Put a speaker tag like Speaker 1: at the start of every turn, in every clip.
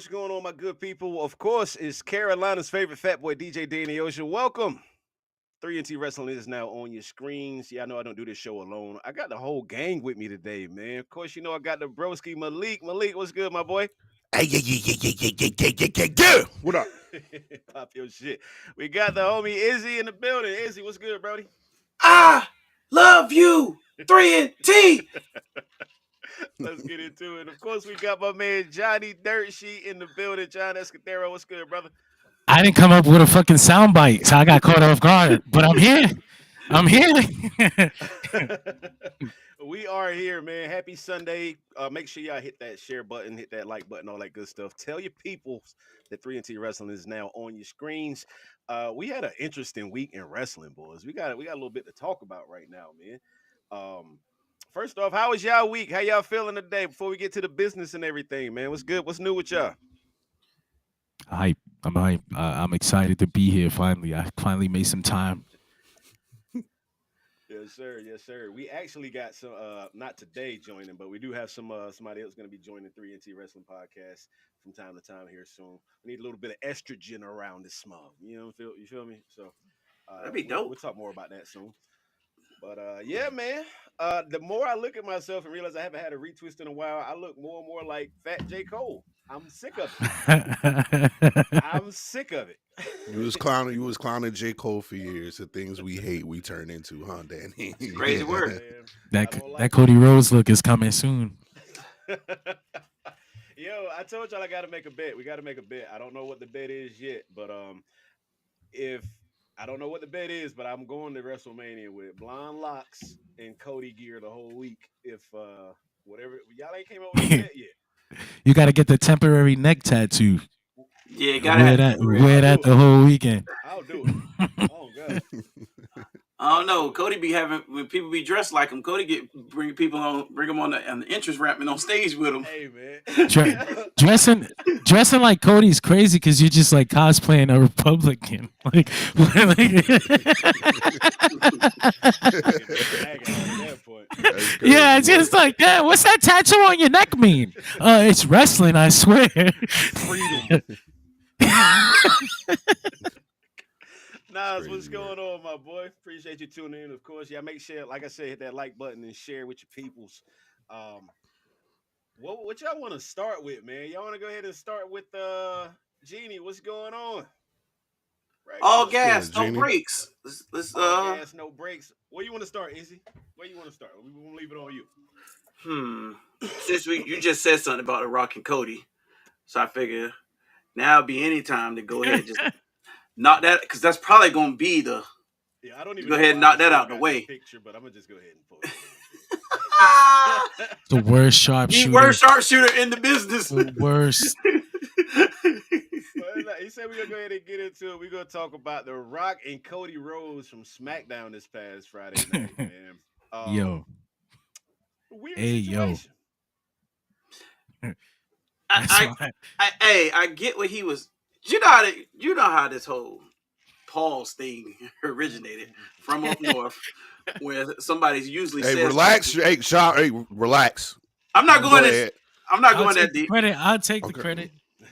Speaker 1: what's going on, my good people? Of course, it's Carolina's favorite fat boy, DJ Danny Ocean. Welcome. 3NT Wrestling is now on your screens. Yeah, I know I don't do this show alone. I got the whole gang with me today, man. Of course, I got the broski Malik. Malik, what's good, my boy?
Speaker 2: Hey, yeah. What up?
Speaker 1: Pop your shit. We got the homie Izzy in the building. Izzy, what's good, Brody?
Speaker 3: I love you, 3 and T.
Speaker 1: Let's get into it. Of course, we got my man Johnny Dirt Sheet in the building. John Escudero, what's good, brother?
Speaker 4: I didn't come up with a fucking soundbite, so I got caught off guard. But I'm here. I'm here.
Speaker 1: We are here, man. Happy Sunday. Make sure y'all hit that share button, hit that like button, all that good stuff. Tell your people that 3NT Wrestling is now on your screens. We had an interesting week in wrestling, boys. We got a little bit to talk about right now, man. First off, how was y'all week? How y'all feeling today before we get to the business and everything, man? What's good? What's new with y'all?
Speaker 4: Hype. I'm hype. I'm excited to be here finally. I finally made some time.
Speaker 1: Yes, sir. Yes, sir. We actually got some not today joining, but we do have somebody else going to be joining 3NT Wrestling Podcast from time to time here soon. We need a little bit of estrogen around this smog. You feel me? So
Speaker 3: That'd be dope.
Speaker 1: We'll talk more about that soon. But yeah, man. The more I look at myself and realize I haven't had a retwist in a while, I look more and more like Fat J. Cole. I'm sick of it. I'm sick of it.
Speaker 2: You was clowning J. Cole for years. The things we hate, we turn into, huh, Danny?
Speaker 3: Crazy word.
Speaker 1: Man,
Speaker 4: That Cody Rhodes look is coming soon.
Speaker 1: Yo, I told y'all I got to make a bet. We got to make a bet. I don't know what the bet is yet, but if I don't know what the bet is, but I'm going to WrestleMania with blonde locks and Cody gear the whole week. If whatever y'all ain't came up with a bet yet.
Speaker 4: You got to get the temporary neck tattoo.
Speaker 3: Yeah, gotta
Speaker 4: wear that the whole weekend.
Speaker 1: I'll do it. Oh God.
Speaker 3: I don't know. Cody be having when people be dressed like him. Cody bring them on the entrance ramp and on stage with him.
Speaker 1: Hey man,
Speaker 4: dressing like Cody's crazy because you're just like cosplaying a Republican. Like yeah, it's just like that. What's that tattoo on your neck mean? It's wrestling, I swear.
Speaker 1: Freedom. Nas, what's going on, my boy? Appreciate you tuning in, of course. Yeah, make sure, like I said, hit that like button and share with your peoples. What y'all want to start with, man? Y'all want to go ahead and start with Jeannie? What's going on? Right,
Speaker 3: All gas, no
Speaker 2: Genie.
Speaker 3: brakes. Let's
Speaker 1: all gas, no brakes. Where you want to start, Izzy? Where you want to start? We won't leave it on you.
Speaker 3: Since you just said something about The Rock and Cody, so I figure now would be any time to go ahead and just knock that, because that's probably gonna be the.
Speaker 1: Yeah, I don't even
Speaker 3: go ahead and knock that out the way.
Speaker 1: Picture, but I'm gonna just go ahead and post it.
Speaker 4: The worst sharpshooter.
Speaker 3: The worst sharpshooter in the business.
Speaker 4: The worst.
Speaker 1: He said we're gonna go ahead and get into it. We're gonna talk about The Rock and Cody Rhodes from SmackDown this past Friday night, man.
Speaker 4: Yo.
Speaker 1: Weird
Speaker 4: Hey,
Speaker 1: situation.
Speaker 3: I get what he was. You know how this whole pause thing originated from up north, where somebody's usually says,
Speaker 2: relax. Hey, Sean, relax.
Speaker 3: I'm not going
Speaker 2: ahead.
Speaker 3: I'm not going that deep.
Speaker 4: I'll take the credit.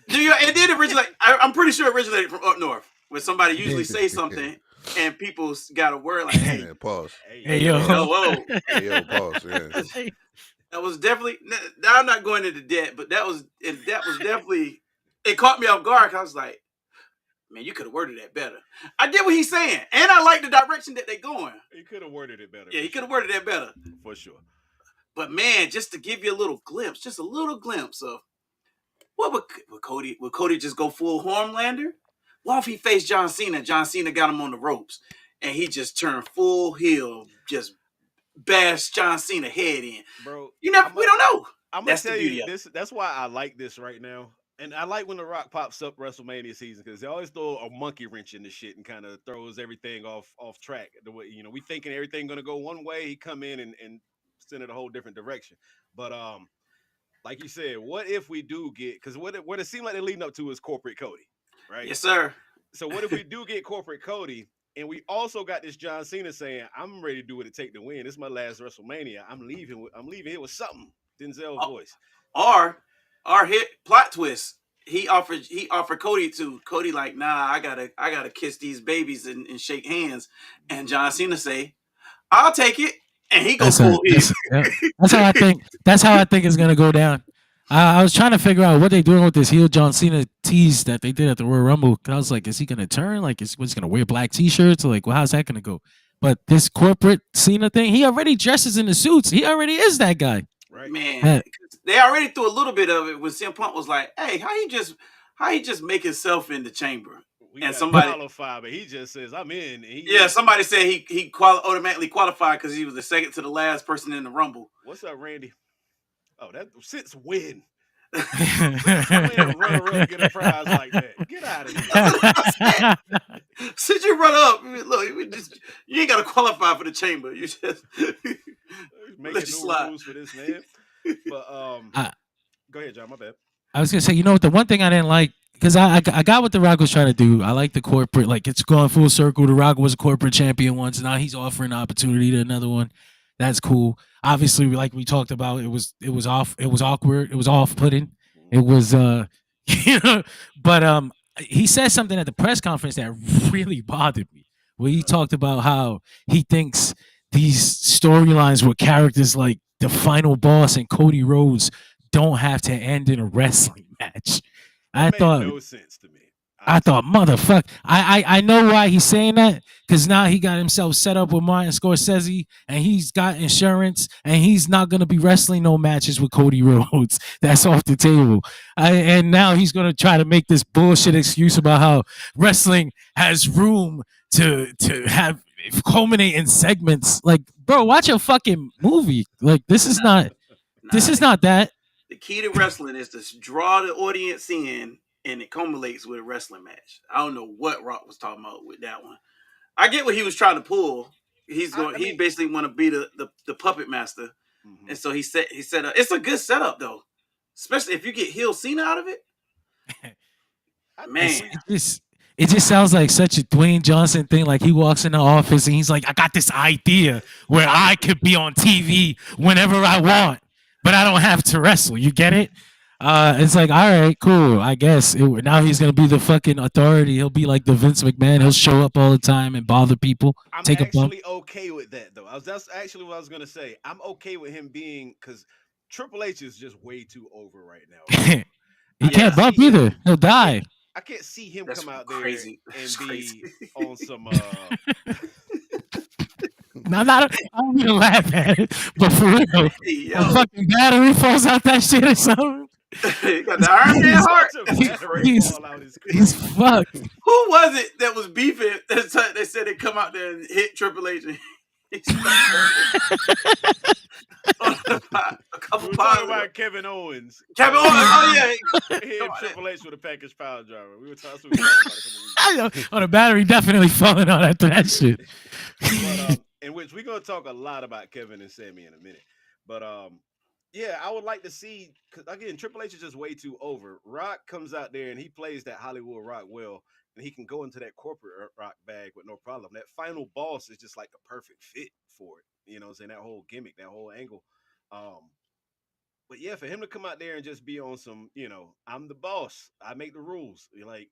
Speaker 3: It did originate. I'm pretty sure it originated from up north, where somebody usually say something and people got a word like, "Hey,
Speaker 2: yeah, pause.
Speaker 4: Hey, yo,
Speaker 3: whoa."
Speaker 2: Hey, yo, pause. Yeah.
Speaker 3: That was definitely. I'm not going into debt, but that was definitely. It caught me off guard. 'Cause I was like, "Man, you could have worded that better." I get what he's saying, and I like the direction that they're going.
Speaker 1: He could have worded it better.
Speaker 3: Yeah, he could have worded that better
Speaker 1: for sure.
Speaker 3: But man, just to give you a little glimpse of what would Cody just go full Homelander? What if he faced John Cena? John Cena got him on the ropes, and he just turned full heel, just bashed John Cena head in.
Speaker 1: Bro,
Speaker 3: we don't know.
Speaker 1: I'm gonna tell you this. That's why I like this right now. And I like when The Rock pops up WrestleMania season because they always throw a monkey wrench in the shit and kind of throws everything off track. The way we thinking everything gonna go one way, he come in and send it a whole different direction. But like you said, what if we do get, because what it seemed like they're leading up to is corporate Cody, right?
Speaker 3: Yes, sir.
Speaker 1: So what if we do get corporate Cody, and we also got this John Cena saying, "I'm ready to do what it take to win. This is my last WrestleMania. I'm leaving here with something." Denzel voice.
Speaker 3: Our hit plot twist. he offered Cody to. Cody like, nah, I gotta kiss these babies and shake hands. And John Cena say, I'll take it. And he go
Speaker 4: That's
Speaker 3: full heel.
Speaker 4: that's how I think. That's how I think it's gonna go down. I was trying to figure out what they doing with this heel John Cena tease that they did at the Royal Rumble. 'Cause I was like, is he gonna turn? Like, is he gonna wear black t-shirts? Or like, well, how's that gonna go? But this corporate Cena thing, he already dresses in the suits. He already is that guy.
Speaker 1: Right.
Speaker 3: Man, they already threw a little bit of it when CM Punk was like, hey, how he just make himself in the chamber?
Speaker 1: We
Speaker 3: And
Speaker 1: got
Speaker 3: somebody
Speaker 1: qualified, but he just says, I'm in.
Speaker 3: somebody said he automatically qualified because he was the second to the last person in the Rumble.
Speaker 1: What's up, Randy? Oh, that since when? Runner-up get a prize like that. Get out of here.
Speaker 3: Since you run up, look, you ain't got to qualify for the chamber. You just
Speaker 1: making new rules for this man. But go ahead, John. My bad.
Speaker 4: I was gonna say, you know what? The one thing I didn't like, because I got what The Rock was trying to do. I like the corporate, like it's going full circle. The Rock was a corporate champion once, and now he's offering the opportunity to another one. That's cool. Obviously, like we talked about, it was awkward, it was off-putting. It was but he said something at the press conference that really bothered me. Where he talked about how he thinks these storylines with characters like the Final Boss and Cody Rhodes don't have to end in a wrestling match.
Speaker 1: That made no sense to me.
Speaker 4: I thought, motherfucker. I know why he's saying that, because now he got himself set up with Martin Scorsese, and he's got insurance, and he's not gonna be wrestling no matches with Cody Rhodes. That's off the table. And now he's gonna try to make this bullshit excuse about how wrestling has room to have culminate in segments. Like, bro, watch a fucking movie. Like, this is not that.
Speaker 3: The key to wrestling is to draw the audience in, and it culminates with a wrestling match. I don't know what Rock was talking about with that one. I get what he was trying to pull. He basically want to be the puppet master, and so he said it's a good setup though, especially if you get heel Cena out of it. Man,
Speaker 4: it just sounds like such a Dwayne Johnson thing. Like he walks in the office and he's like, I got this idea where I could be on TV whenever I want, but I don't have to wrestle. You get it? It's like, all right, cool. I guess now he's gonna be the fucking authority. He'll be like the Vince McMahon. He'll show up all the time and bother people.
Speaker 1: I'm
Speaker 4: take a bump.
Speaker 1: actually okay with that though. That's actually what I was gonna say. I'm okay with him being, because Triple H is just way too over right now.
Speaker 4: He can't bump either. He'll die.
Speaker 1: I can't see him come out
Speaker 3: crazy.
Speaker 1: there and
Speaker 3: Crazy.
Speaker 1: be on some.
Speaker 4: I don't even laugh at it, but for real, a fucking battery falls out that shit or something.
Speaker 3: He got the Iron Man heart.
Speaker 4: He's fucked.
Speaker 3: Who was it that was beefing? They said they come out there and hit Triple H. A couple
Speaker 1: we were talking about Kevin Owens.
Speaker 3: Kevin Owens, oh yeah,
Speaker 1: he hit Triple H with a package power driver. We were talking about it.
Speaker 4: The battery definitely falling out after that shit.
Speaker 1: But, in which we're gonna talk a lot about Kevin and Sami in a minute. But yeah, I would like to see, because again, Triple H is just way too over. Rock comes out there and he plays that Hollywood Rock well, and he can go into that corporate Rock bag with no problem. That Final Boss is just like the perfect fit for it. You know what I'm saying? That whole gimmick, that whole angle. But yeah, for him to come out there and just be on some, I'm the boss. I make the rules. Like,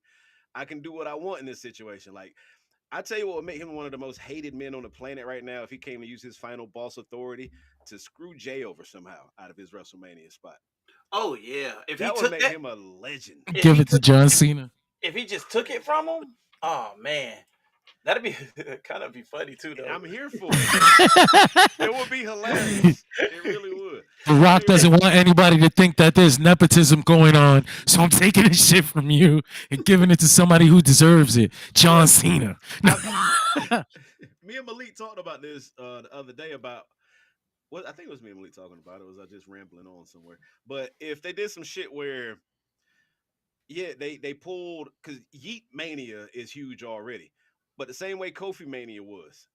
Speaker 1: I can do what I want in this situation. Like, I tell you what would make him one of the most hated men on the planet right now if he came to use his final boss authority to screw Jay over somehow out of his WrestleMania spot.
Speaker 3: Oh yeah, if
Speaker 1: that
Speaker 3: he
Speaker 1: would
Speaker 3: took
Speaker 1: make him a legend.
Speaker 4: Give it to John Cena.
Speaker 3: If he just took it from him, oh man, that'd be kind of be funny too, though.
Speaker 1: I'm here for it. It would be hilarious. It really would.
Speaker 4: The Rock doesn't want anybody to think that there's nepotism going on, so I'm taking this shit from you and giving it to somebody who deserves it. John Cena.
Speaker 1: Me and Malik talked about this the other day about what I think it was me and Malik talking about it. Was I just rambling on somewhere? But if they did some shit where, yeah, they pulled, because Yeet Mania is huge already, but the same way Kofi Mania was,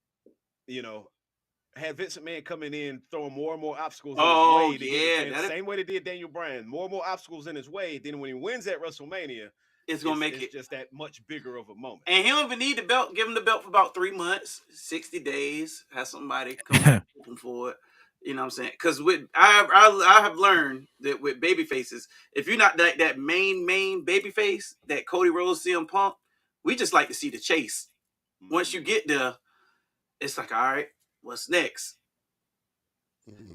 Speaker 1: had Vince McMahon coming in, throwing more and more obstacles in his way. The same way they did Daniel Bryan, more and more obstacles in his way. Then when he wins at WrestleMania,
Speaker 3: it's gonna make it
Speaker 1: just that much bigger of a moment.
Speaker 3: And he don't even need the belt. Give him the belt for about 3 months, 60 days. Have somebody come for it. You know what I'm saying? Because with I have learned that with baby faces, if you're not that main baby face, that Cody Rhodes, CM Punk, we just like to see the chase. Once you get there, it's like, all right, what's next?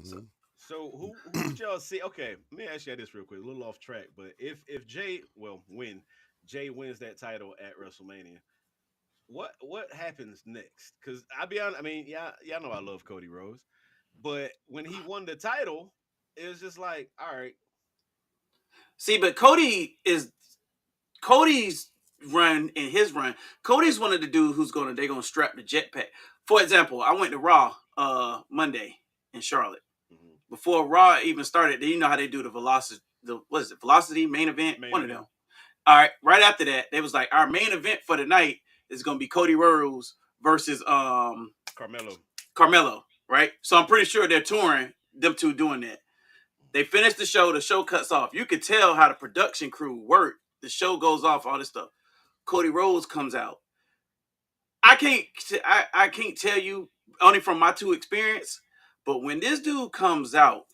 Speaker 3: So,
Speaker 2: Mhm.
Speaker 1: So who would y'all see? Okay, let me ask you this real quick, a little off track, but if Jay, well, when Jay wins that title at WrestleMania, what happens next? Because I'll be honest, I mean, yeah, y'all know I love Cody Rhodes, but when he won the title, it was just like, all right,
Speaker 3: see, but Cody's run and his run. Cody's one of the dudes who's they're gonna strap the jetpack. For example, I went to Raw Monday in Charlotte.
Speaker 1: mhm,
Speaker 3: Before Raw even started, you know how they do the velocity, what is it, velocity main event?
Speaker 1: main
Speaker 3: One of
Speaker 1: event,
Speaker 3: them. All right, right after that, they was like, our main event for the night is gonna be Cody Rhodes versus
Speaker 1: Carmelo.
Speaker 3: Carmelo, right? So I'm pretty sure they're touring them two doing that. They finish the show cuts off. You could tell how the production crew worked. The show goes off, all this stuff. Cody Rhodes comes out. I can't tell you only from my two experience, but when this dude comes out,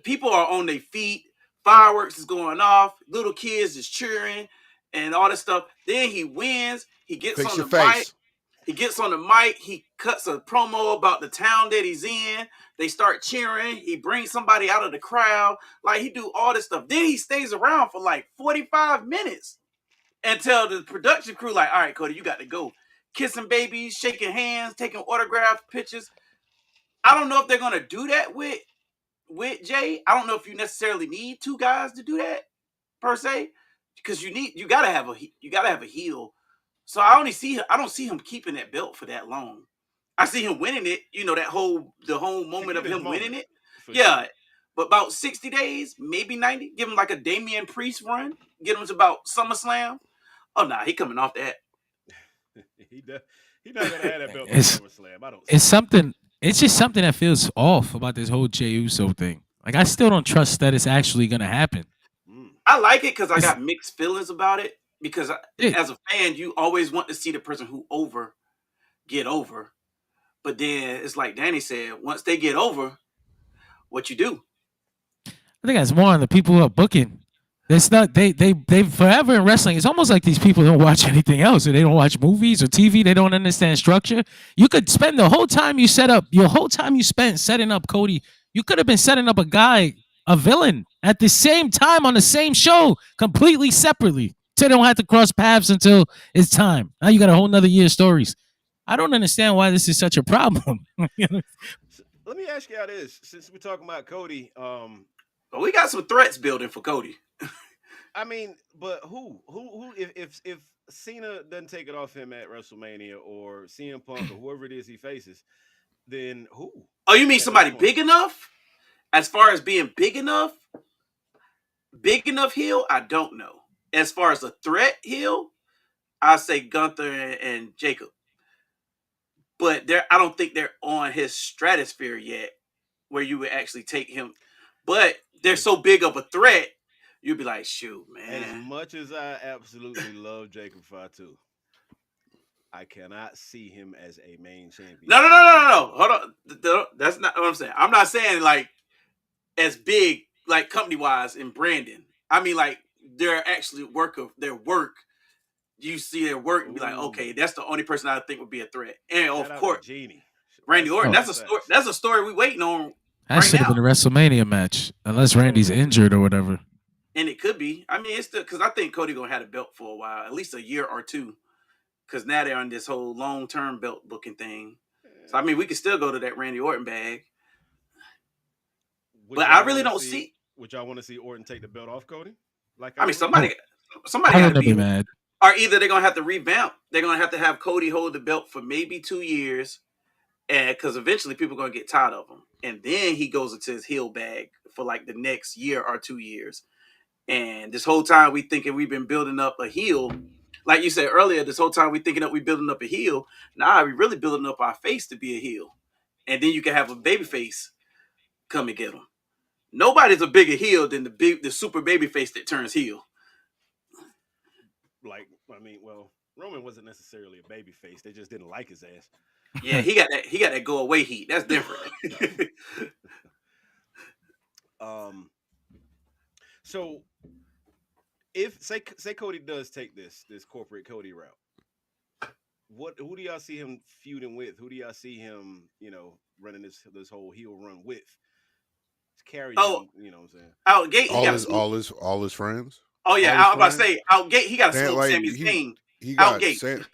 Speaker 3: people are on their feet, fireworks is going off, little kids is cheering and all this stuff. Then he wins, he gets
Speaker 2: Fix
Speaker 3: on
Speaker 2: your
Speaker 3: the mic,
Speaker 2: face.
Speaker 3: he cuts a promo about the town that he's in. They start cheering. He brings somebody out of the crowd. Like, he do all this stuff. Then he stays around for like 45 minutes until the production crew like, all right, Cody, you got to go. Kissing babies, shaking hands, taking autograph pictures. I don't know if they're gonna do that with Jay. I don't know if you necessarily need two guys to do that per se, because you gotta have a heel. So I don't see him keeping that belt for that long. I see him winning it. You know, the whole
Speaker 1: To
Speaker 3: moment
Speaker 1: get
Speaker 3: of
Speaker 1: his
Speaker 3: him winning
Speaker 1: moment
Speaker 3: it.
Speaker 1: for sure.
Speaker 3: Yeah, but about 60 days, maybe 90. Give him like a Damian Priest run. Get him to about SummerSlam. Oh nah, he coming off that.
Speaker 1: he does. He's not gonna have that belt by
Speaker 4: It's
Speaker 1: SummerSlam. I don't
Speaker 4: it's
Speaker 1: see it.
Speaker 4: something. It's just something that feels off about this whole Jey Uso thing. Like I still don't trust that it's actually gonna happen.
Speaker 1: Mm.
Speaker 3: I like it because I
Speaker 4: It's,
Speaker 3: got mixed feelings about it. Because
Speaker 4: it,
Speaker 3: as a fan, you always want to see the person who get over. But then it's like Danny said, once they get over, what you do?
Speaker 4: I think that's more on the people who are booking. It's not they forever in wrestling. It's almost like these people don't watch anything else, or they don't watch movies or TV. They don't understand structure. You could spend the whole time you set up your whole time you spent setting up Cody. You could have been setting up a guy, a villain, at the same time on the same show, completely separately. So they don't have to cross paths until it's time. Now you got a whole nother year of stories. I don't understand why this is such a problem.
Speaker 1: So, let me ask y'all this: since we're talking about Cody,
Speaker 3: But we got some threats building for Cody.
Speaker 1: I mean, but who if Cena doesn't take it off him at WrestleMania or CM Punk or whoever it is he faces, then who
Speaker 3: Oh, you mean
Speaker 1: at that
Speaker 3: somebody
Speaker 1: point?
Speaker 3: big enough? As far as being big enough heel, I don't know. As far as a threat heel, I say Gunther and Jacob. But I don't think they're on his stratosphere yet, where you would actually take him. But they're
Speaker 1: As
Speaker 3: so big of a threat, you'd be like, shoot,
Speaker 1: as
Speaker 3: man.
Speaker 1: much as I absolutely love Jacob Fatu, I cannot see him as a main champion
Speaker 3: No, no, no, no,
Speaker 1: anytime
Speaker 3: no, no.
Speaker 1: soon.
Speaker 3: Hold on. That's not what I'm saying. I'm not saying like as big, like company wise in Brandon. I mean like their actually their work. You see their work and be like,
Speaker 1: Ooh,
Speaker 3: okay, that's the only person I think would be a threat. And
Speaker 1: shout
Speaker 3: of
Speaker 1: out to
Speaker 3: course,
Speaker 1: Genie.
Speaker 3: Randy
Speaker 1: That's
Speaker 3: Orton.
Speaker 4: Oh,
Speaker 1: that's facts.
Speaker 3: That's a story we waiting on
Speaker 4: that
Speaker 3: right
Speaker 4: should have
Speaker 3: now.
Speaker 4: been a WrestleMania match, unless
Speaker 1: I don't
Speaker 4: Randy's
Speaker 1: know, man.
Speaker 4: injured or whatever.
Speaker 3: And it could be. I mean, it's still because I think Cody gonna have a belt for a while, at least a year or two. Because now they're on this whole long term belt booking thing. So I mean, we could still go to that Randy Orton bag,
Speaker 1: Would
Speaker 3: but I
Speaker 1: y'all
Speaker 3: really
Speaker 1: want to
Speaker 3: don't
Speaker 1: see?
Speaker 3: see.
Speaker 1: Would y'all want to see Orton take the belt off Cody, like
Speaker 3: I mean,
Speaker 1: already?
Speaker 3: somebody
Speaker 4: I
Speaker 3: got to
Speaker 4: wouldn't be
Speaker 3: be,
Speaker 4: mad.
Speaker 3: or either they're gonna have to revamp. They're gonna have Cody hold the belt for maybe 2 years, and because eventually people are gonna get tired of him, and then he goes into his heel bag for like the next year or 2 years. And this whole time we thinking we've been building up a heel, like you said earlier. This whole time we thinking that we building up a heel. Now we really building up our face to be a heel, and then you can have a baby face come and get him. Nobody's a bigger heel than the super baby face that turns heel.
Speaker 1: Like, I mean, well, Roman wasn't necessarily a baby face. They just didn't like his ass.
Speaker 3: Yeah, he got that go away heat. That's different.
Speaker 1: So if say Cody does take this corporate Cody route, who do y'all see him feuding with? Who do y'all see him, running this whole heel run with? Carry
Speaker 3: Oh,
Speaker 1: him, you know what I'm saying?
Speaker 3: out gate, he
Speaker 2: All
Speaker 3: got
Speaker 2: his
Speaker 3: smooth.
Speaker 2: all his friends.
Speaker 3: Oh yeah,
Speaker 2: all his
Speaker 3: I was about to
Speaker 2: friends?
Speaker 3: say out gate, he got a
Speaker 2: Sam,
Speaker 3: smooth
Speaker 2: like
Speaker 3: Sami Zayn.
Speaker 2: he
Speaker 3: Out
Speaker 2: got
Speaker 3: gate.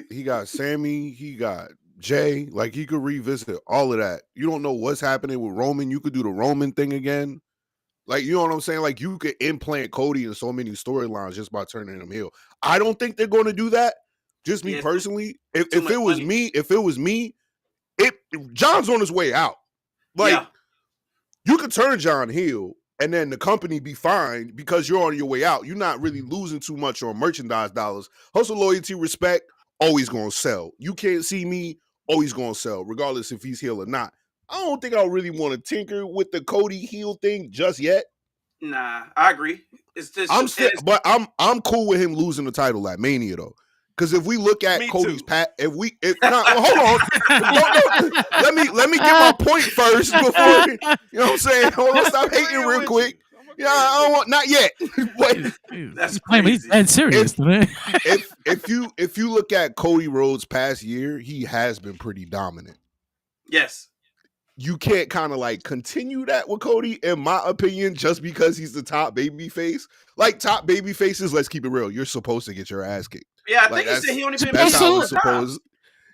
Speaker 2: he got Sammy, he got Jay. Like he could revisit all of that. You don't know what's happening with Roman. You could do the Roman thing again. Like, you know what I'm saying? Like, you could implant Cody in so many storylines just by turning him heel. I don't think they're going to do that. Just me
Speaker 3: Yeah,
Speaker 2: personally.
Speaker 3: too
Speaker 2: If
Speaker 3: much
Speaker 2: it was
Speaker 3: money.
Speaker 2: me, John's on his way out. Like,
Speaker 3: Yeah.
Speaker 2: you could turn John heel and then the company be fine because you're on your way out. You're not really losing too much on merchandise dollars. Hustle, loyalty, respect, always going to sell. You can't see me, always going to sell, regardless if he's heel or not. I don't think I really want to tinker with the Cody heel thing just yet.
Speaker 3: Nah, I agree. It's just
Speaker 2: I'm cool with him losing the title at Mania though. Because if we look at
Speaker 1: Me
Speaker 2: Cody's
Speaker 1: too.
Speaker 2: hold on. Let me get my point first before you know what I'm saying. Hold on, stop hating real quick. Yeah, I don't want not yet.
Speaker 3: That's
Speaker 4: He's
Speaker 3: crazy.
Speaker 4: dead serious, man.
Speaker 2: if you look at Cody Rhodes' past year, he has been pretty dominant.
Speaker 3: Yes.
Speaker 2: You can't kind of like continue that with Cody, in my opinion, just because he's the top baby face. Like top baby faces, let's keep it real. You're supposed to get your ass kicked.
Speaker 3: Yeah, I
Speaker 2: Like,
Speaker 3: think he said he only been
Speaker 2: that's
Speaker 3: beat
Speaker 2: how
Speaker 3: four
Speaker 2: it's
Speaker 3: times.
Speaker 2: supposed.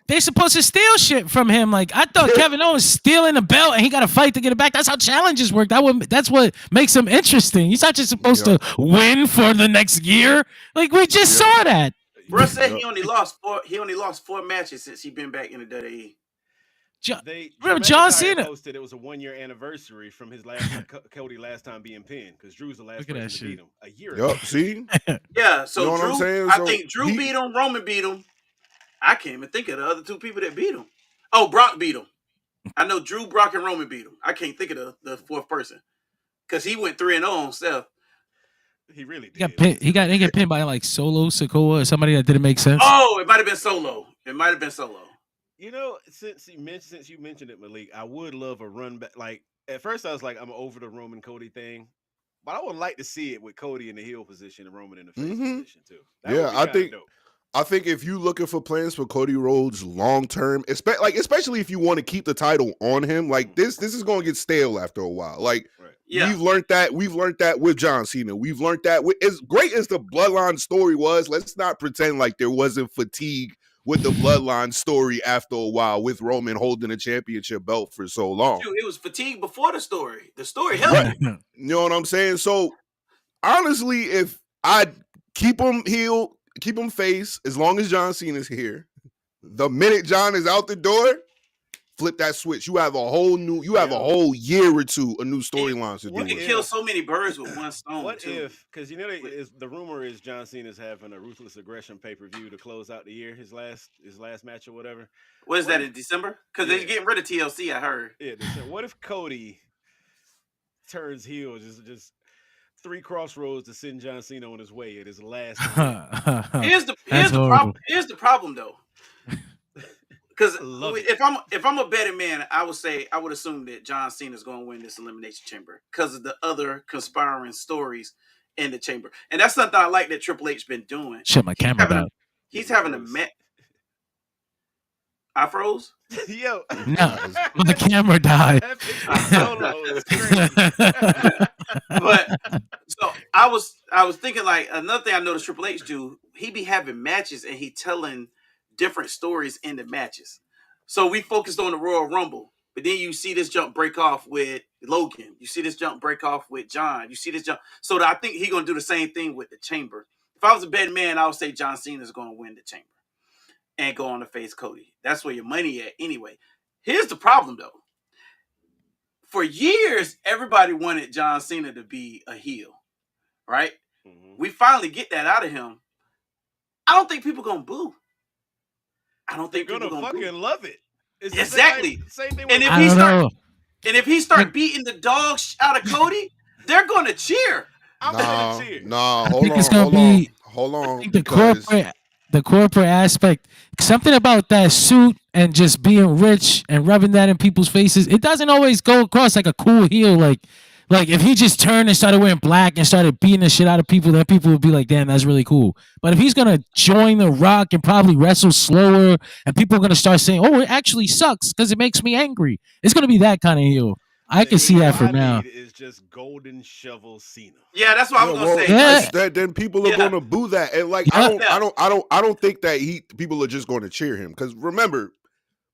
Speaker 4: They supposed to steal shit from him. Like I thought Kevin Owens stealing a belt and he got to fight to get it back. That's how challenges work. That's what makes him interesting. He's not just supposed to win for the next year. Like we just saw that.
Speaker 3: Bro said he only lost 4 matches since he been back in the WWE.
Speaker 4: Remember John
Speaker 1: McIntyre
Speaker 4: Cena
Speaker 1: posted it was a 1-year anniversary from his last Cody last time being pinned because Drew's the last
Speaker 4: Look at
Speaker 1: person
Speaker 4: that
Speaker 1: to beat
Speaker 4: shit.
Speaker 1: him a year ago.
Speaker 2: See?
Speaker 3: Yeah, so
Speaker 2: You know what
Speaker 3: Drew,
Speaker 2: I'm saying?
Speaker 3: I
Speaker 2: So
Speaker 3: think Drew beat him, Roman beat him. I can't even think of the other 2 people that beat him. Oh, Brock beat him. I know Drew, Brock, and Roman beat him. I can't think of the 4th person because he went 3-0 on Seth.
Speaker 1: He really did.
Speaker 4: He got pinned by like Solo Sikoa or somebody that didn't make sense.
Speaker 3: Oh, it might have been Solo.
Speaker 1: You know, since you mentioned it, Malik, I would love a run back. Like at first, I was like, I'm over the Roman Cody thing, but I would like to see it with Cody in the heel position and Roman in the face position too. That would be kinda dope.
Speaker 2: I think if you're looking for plans for Cody Rhodes long term, especially if you want to keep the title on him, like this is going to get stale after a while. Like we've learned that with John Cena. We've learned that as great as the Bloodline story was. Let's not pretend like there wasn't fatigue with the Bloodline story after a while with Roman holding a championship belt for so long.
Speaker 3: Dude, it was fatigue before the story. The story helped.
Speaker 2: You know what I'm saying? So honestly, if I keep him heel, keep him face as long as John Cena's here. The minute John is out the door, flip that switch. You have a whole year or two of new storylines to do.
Speaker 3: You can kill so many birds with one stone.
Speaker 1: What if? Because the rumor is John Cena's having a Ruthless Aggression pay-per-view to close out the year, his last match or whatever.
Speaker 3: What is that in December? Because they're getting rid of TLC. I heard.
Speaker 1: Yeah. What if Cody turns heel? Just 3 crossroads to send John Cena on his way at his last.
Speaker 3: Here's the problem though. Because if I'm a betting man, I would assume that John Cena is going to win this Elimination Chamber because of the other conspiring stories in the chamber, and that's something I like that Triple H been doing.
Speaker 4: Shut my camera down.
Speaker 3: He's having a match. I froze.
Speaker 1: Yo,
Speaker 4: no, but the camera died.
Speaker 3: But so I was thinking like another thing I noticed Triple H do. He be having matches and he telling different stories in the matches. So we focused on the Royal Rumble, but then you see this jump break off with Logan. You see this jump break off with John. You see this jump. So I think he's gonna do the same thing with the Chamber. If I was a betting man, I would say John Cena is gonna win the Chamber and go on to face Cody. That's where your money at anyway. Here's the problem though. For years, everybody wanted John Cena to be a heel, right? Mm-hmm. We finally get that out of him. I don't think people gonna boo. I don't think
Speaker 1: they're
Speaker 3: people
Speaker 1: gonna fucking love it. It's
Speaker 3: exactly.
Speaker 1: Same thing.
Speaker 3: And if he start beating the dog out of Cody, they're gonna cheer.
Speaker 2: Nah, hold on.
Speaker 4: I think the corporate the corporate aspect, something about that suit and just being rich and rubbing that in people's faces, it doesn't always go across like a cool heel. Like if he just turned and started wearing black and started beating the shit out of people, then people would be like, damn, that's really cool. But if he's gonna join The Rock and probably wrestle slower, and people are gonna start saying, oh, it actually sucks because it makes me angry, it's gonna be that kind of heel. I can see that for now.
Speaker 1: Is just Golden Shovel Cena.
Speaker 3: Yeah, that's what I was gonna say.
Speaker 4: Yeah.
Speaker 2: Then people are gonna boo that, and like I don't think that people are just going to cheer him, because remember,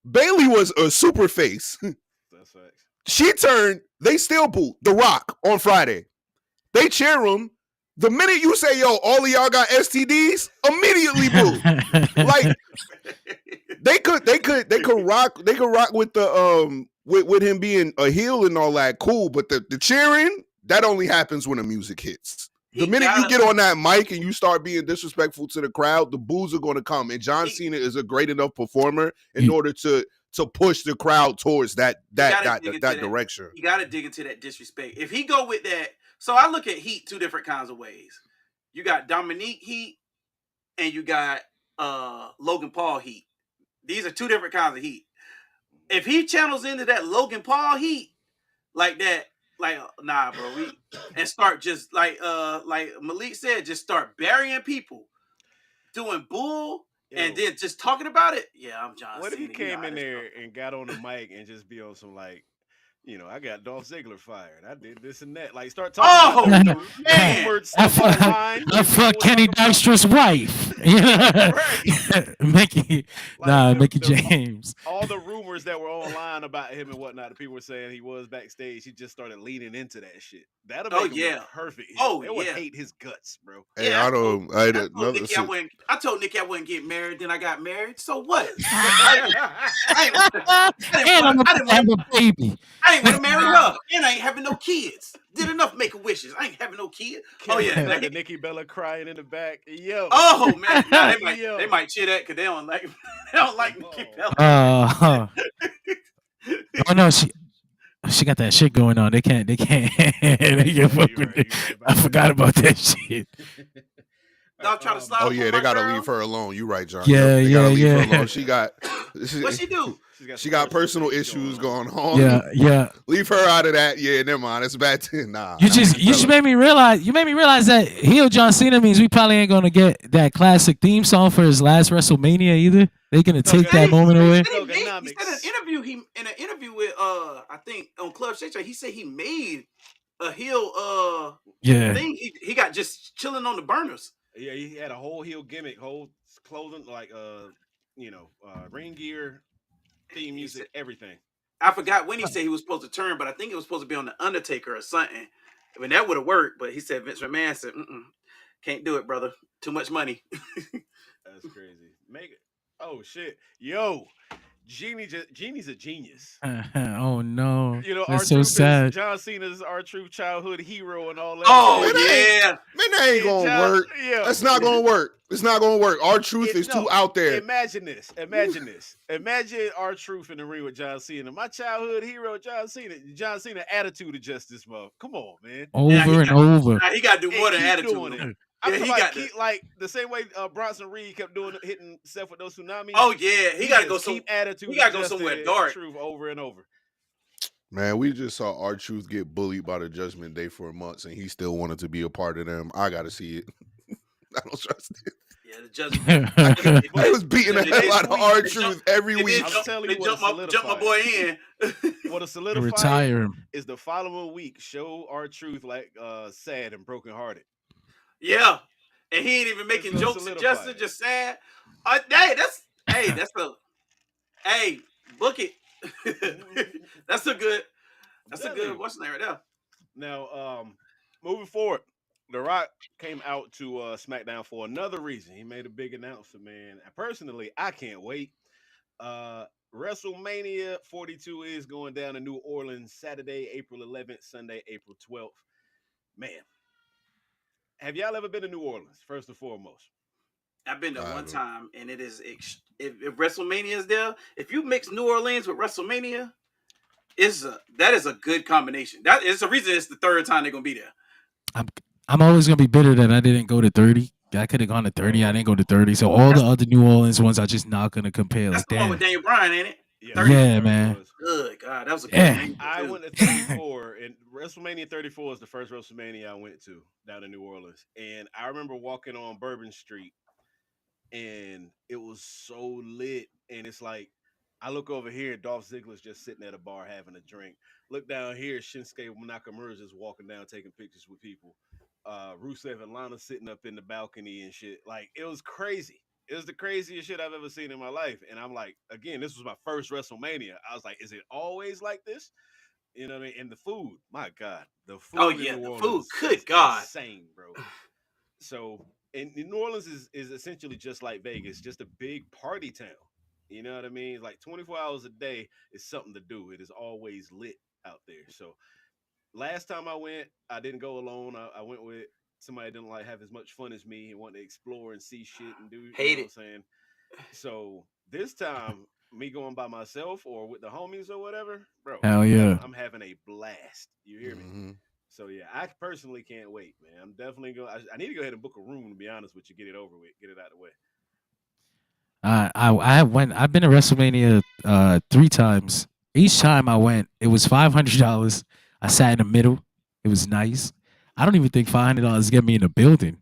Speaker 2: Bailey was a super face.
Speaker 1: That's facts.
Speaker 2: She turned. They still boo The Rock on Friday. They cheer him. The minute you say, "Yo, all of y'all got STDs," immediately boo. Like they could rock with the with him being a heel and all that, cool. But the cheering, that only happens when the music hits. The minute you get on that mic and you start being disrespectful to the crowd, the boos are going to come. And John Cena is a great enough performer in order to push the crowd towards that direction.
Speaker 3: You got to dig into that disrespect. If he go with that, so I look at heat two different kinds of ways. You got Dominique heat, and you got Logan Paul heat. These are two different kinds of heat. If he channels into that Logan Paul heat like that, like nah, bro, and start just like Malik said, just start burying people, doing bull. And then just talking about it, I'm John Cena.
Speaker 1: What if he came in there and got on the mic and just be on some like, I got Dolph Ziggler fired. I did this and that. Like start talking about
Speaker 4: man. I fuck Kenny Dykstra's wife. Mickey James.
Speaker 1: All the rumors that were online about him and whatnot, the people were saying he was backstage. He just started leaning into that shit. That'll make him look perfect. They would hate his guts, bro.
Speaker 2: Hey,
Speaker 3: I told Nikki I wouldn't get married. Then I got married. So what?
Speaker 4: I didn't have a baby.
Speaker 3: I ain't want to marry her, and I ain't having no kids. Did enough Make-A-Wishes. I ain't having no kid.
Speaker 1: Like Nikki Bella crying in the back. Yo.
Speaker 3: Oh man, they might cheer that because they don't like Nikki Bella.
Speaker 4: Oh no, she got that shit going on. They can't fuck with it. I forgot about that shit.
Speaker 2: They gotta leave her alone. You right, John.
Speaker 4: Yeah.
Speaker 2: Leave her alone. She got
Speaker 3: what she do?
Speaker 2: She got personal issues going on.
Speaker 4: Yeah.
Speaker 2: Leave her out of that. Yeah, never mind. It's bad. Nah.
Speaker 4: You just made me realize. You made me realize that heel John Cena means we probably ain't gonna get that classic theme song for his last WrestleMania either. They're gonna take that moment away.
Speaker 3: He said in an interview with I think on Club Shake Shack, he said he made a heel thing. He got just chilling on the burners.
Speaker 1: Yeah, he had a whole heel gimmick, whole clothing, like ring gear, theme music, everything.
Speaker 3: I forgot when he said he was supposed to turn, but I think it was supposed to be on the Undertaker or something. I mean, that would have worked, but he said Vince McMahon said, "Can't do it, brother. Too much money."
Speaker 1: That's crazy. Make it. Oh shit, yo. Genie's a genius.
Speaker 4: Oh no!
Speaker 1: That's
Speaker 4: so sad.
Speaker 1: John Cena's R-Truth childhood hero and all that.
Speaker 3: Oh man,
Speaker 2: that ain't gonna work. Yeah. That's not gonna work. It's not gonna work. R-Truth is too out there.
Speaker 1: Imagine this. Imagine R-Truth in the ring with John Cena. My childhood hero, John Cena. John Cena attitude of justice, month. Come on, man.
Speaker 4: Over and over.
Speaker 3: He got to do more than attitude.
Speaker 1: He got like the same way Bronson Reed kept hitting Seth with those tsunamis.
Speaker 3: Oh yeah, he got to go
Speaker 1: keep attitude.
Speaker 3: He got to go somewhere dark.
Speaker 1: Truth over and over.
Speaker 2: Man, we just saw R-Truth get bullied by the Judgment Day for months, and he still wanted to be a part of them. I got to see it. I don't trust it.
Speaker 3: Yeah, the Judgment.
Speaker 2: They was beating the hell out of R-Truth every week.
Speaker 1: I'm telling you,
Speaker 3: jump my boy in.
Speaker 1: What a solidified
Speaker 4: retire him
Speaker 1: is the following week. Show R-Truth like sad and brokenhearted.
Speaker 3: Yeah. And he ain't even making jokes and just sad. Book it. That's a good what's the name right there.
Speaker 1: Now, moving forward, The Rock came out to SmackDown for another reason. He made a big announcement, man. Personally, I can't wait. WrestleMania 42 is going down in New Orleans Saturday, April 11th, Sunday, April 12th. Man. Have y'all ever been to New Orleans, first and foremost?
Speaker 3: I've been there one time, and it is if WrestleMania is there. If you mix New Orleans with WrestleMania, that is a good combination. That is the reason it's the third time they're gonna be there.
Speaker 4: I'm always gonna be bitter that I didn't go to 30 I could have gone to 30. I didn't go to 30. So all the other New Orleans ones are just not gonna compare.
Speaker 3: That's
Speaker 4: Like,
Speaker 3: the one with
Speaker 4: damn.
Speaker 3: Daniel Bryan, ain't it?
Speaker 4: Yeah, man.
Speaker 3: Good God, that was a good
Speaker 4: Yeah.
Speaker 3: name.
Speaker 1: I went to 34, and WrestleMania 34 is the first WrestleMania I went to down in New Orleans. And I remember walking on Bourbon Street, and it was so lit. And it's like, I look over here, Dolph Ziggler's just sitting at a bar having a drink. Look down here, Shinsuke Nakamura's just walking down taking pictures with people. Rusev and Lana sitting up in the balcony and shit. Like, it was crazy. It was the craziest shit I've ever seen in my life. And I'm like, again, this was my first WrestleMania. I was like, is it always like this? You know what I mean? And the food, my God, the food in New
Speaker 3: the
Speaker 1: Orleans
Speaker 3: food. Good
Speaker 1: is
Speaker 3: God.
Speaker 1: insane, bro. So, and New Orleans is essentially just like Vegas, just a big party town. You know what I mean? Like 24 hours a day is something to do. It is always lit out there. So last time I went, I didn't go alone. I went with somebody that didn't like have as much fun as me and want to explore and see shit and do. You know what I'm saying? So this time, me going by myself or with the homies or whatever, bro.
Speaker 4: Hell yeah.
Speaker 1: I'm having a blast. You hear me? So yeah, I personally can't wait, man. I'm definitely going. I need to go ahead and book a room, to be honest with you. Get it over with. Get it out of the way.
Speaker 4: I've been to WrestleMania 3 times. Each time I went, it was $500. I sat in the middle. It was nice. I don't even think $500 get me in a building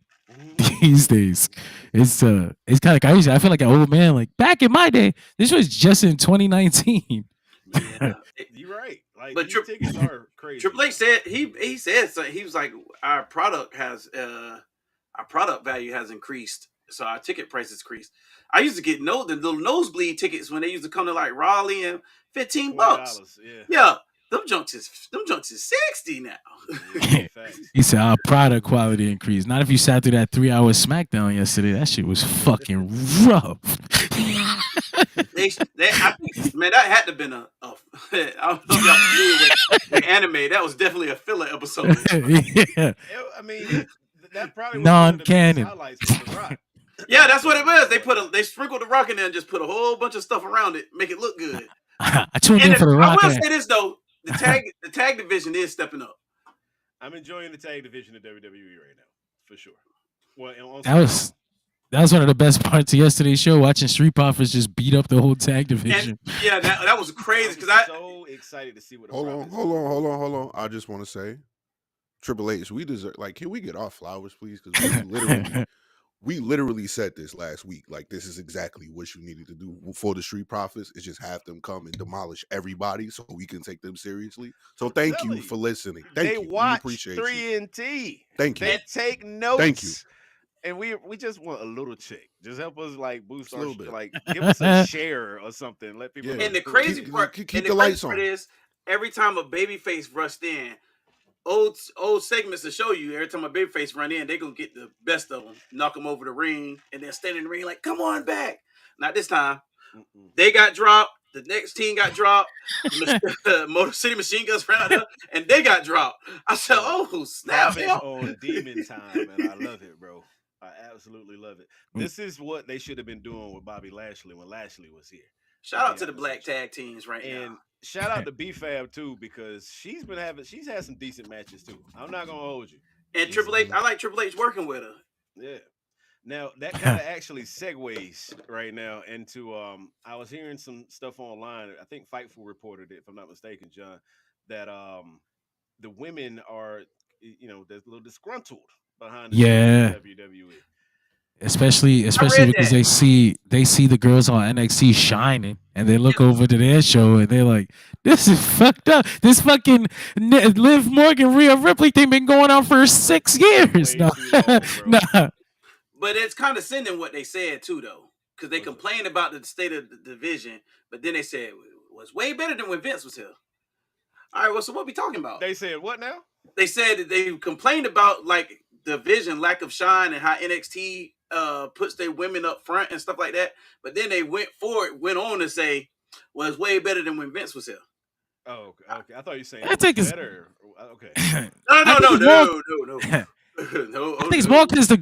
Speaker 4: these days. It's kind of crazy. I feel like an old man. Like back in my day, this was just in 2019.
Speaker 3: Yeah,
Speaker 1: you're right. Like,
Speaker 3: but
Speaker 1: these tickets are crazy.
Speaker 3: Triple H said he said so. He was like, our product value has increased, so our ticket price has increased. I used to get the little nosebleed tickets when they used to come to like Raleigh and $15. Yeah. Them junks is 60 now.
Speaker 4: He said our product quality increased. Not if you sat through that 3-hour SmackDown yesterday. That shit was fucking rough.
Speaker 3: I think, man, that had to have been I don't know if y'all familiar with anime. That was definitely a filler episode.
Speaker 4: Yeah.
Speaker 1: I mean, that probably was
Speaker 4: non-canon.
Speaker 1: Highlights of The Rock.
Speaker 3: Yeah, that's what it was. They sprinkled The Rock in there and just put a whole bunch of stuff around it, make it look good.
Speaker 4: I tuned in for The Rock.
Speaker 3: I will say this though, the tag division is stepping up.
Speaker 1: I'm enjoying the tag division of WWE right now, for sure. Well,
Speaker 4: that was one of the best parts of yesterday's show. Watching Street Profits just beat up the whole tag division.
Speaker 3: And, yeah, that was crazy because I'm
Speaker 1: so excited to see what.
Speaker 2: Hold on. I just want to say, Triple H, we deserve. Like, can we get our flowers, please? Because we literally said this last week. Like, this is exactly what you needed to do for the Street Profits. Is just have them come and demolish everybody so we can take them seriously. So thank you for listening. Thank you.
Speaker 1: Watch
Speaker 2: we appreciate
Speaker 1: 3NT.
Speaker 2: Thank you.
Speaker 1: They take notes.
Speaker 2: Thank you.
Speaker 1: And we just want a little check. Just help us like boost our
Speaker 2: bit.
Speaker 1: Like give us a share or something. Let people.
Speaker 3: And the crazy part,
Speaker 2: keep the lights on.
Speaker 3: Is every time a babyface rushed in, old segments to show you. Every time a babyface run in, they gonna get the best of them, knock them over the ring, and then stand in the ring like, "Come on back." Not this time. They got dropped. The next team got dropped. Motor City Machine Guns ran out there, and they got dropped. I said, "Oh snap!"
Speaker 1: On demon time, and I love it, bro. I absolutely love it. This is what they should have been doing with Bobby Lashley when Lashley was here.
Speaker 3: Shout out to the black tag teams now.
Speaker 1: And shout out to B-Fab too, because she's had some decent matches too. I'm not gonna hold you.
Speaker 3: And Triple H, I like Triple H working with her.
Speaker 1: Yeah. Now that kind of actually segues right now into I was hearing some stuff online. I think Fightful reported it, if I'm not mistaken, John, that the women are they're a little disgruntled behind the WWE.
Speaker 4: Especially because they see the girls on NXT shining, and they look over to their show and they're like, "This is fucked up. This fucking Liv Morgan, Rhea Ripley thing been going on for 6 years." No.
Speaker 3: But it's condescending what they said too, though, because they complained about the state of the division, but then they said it was way better than when Vince was here. All right, well, so what we talking about?
Speaker 1: They said what now?
Speaker 3: They said that they complained about like division, lack of shine, and how NXT puts their women up front and stuff like that. But then they went on to say, well, it's way better than when Vince was here.
Speaker 1: Oh, okay. I thought you were saying
Speaker 4: I think it's
Speaker 1: better. Okay.
Speaker 3: No. No,
Speaker 4: I think it's more because the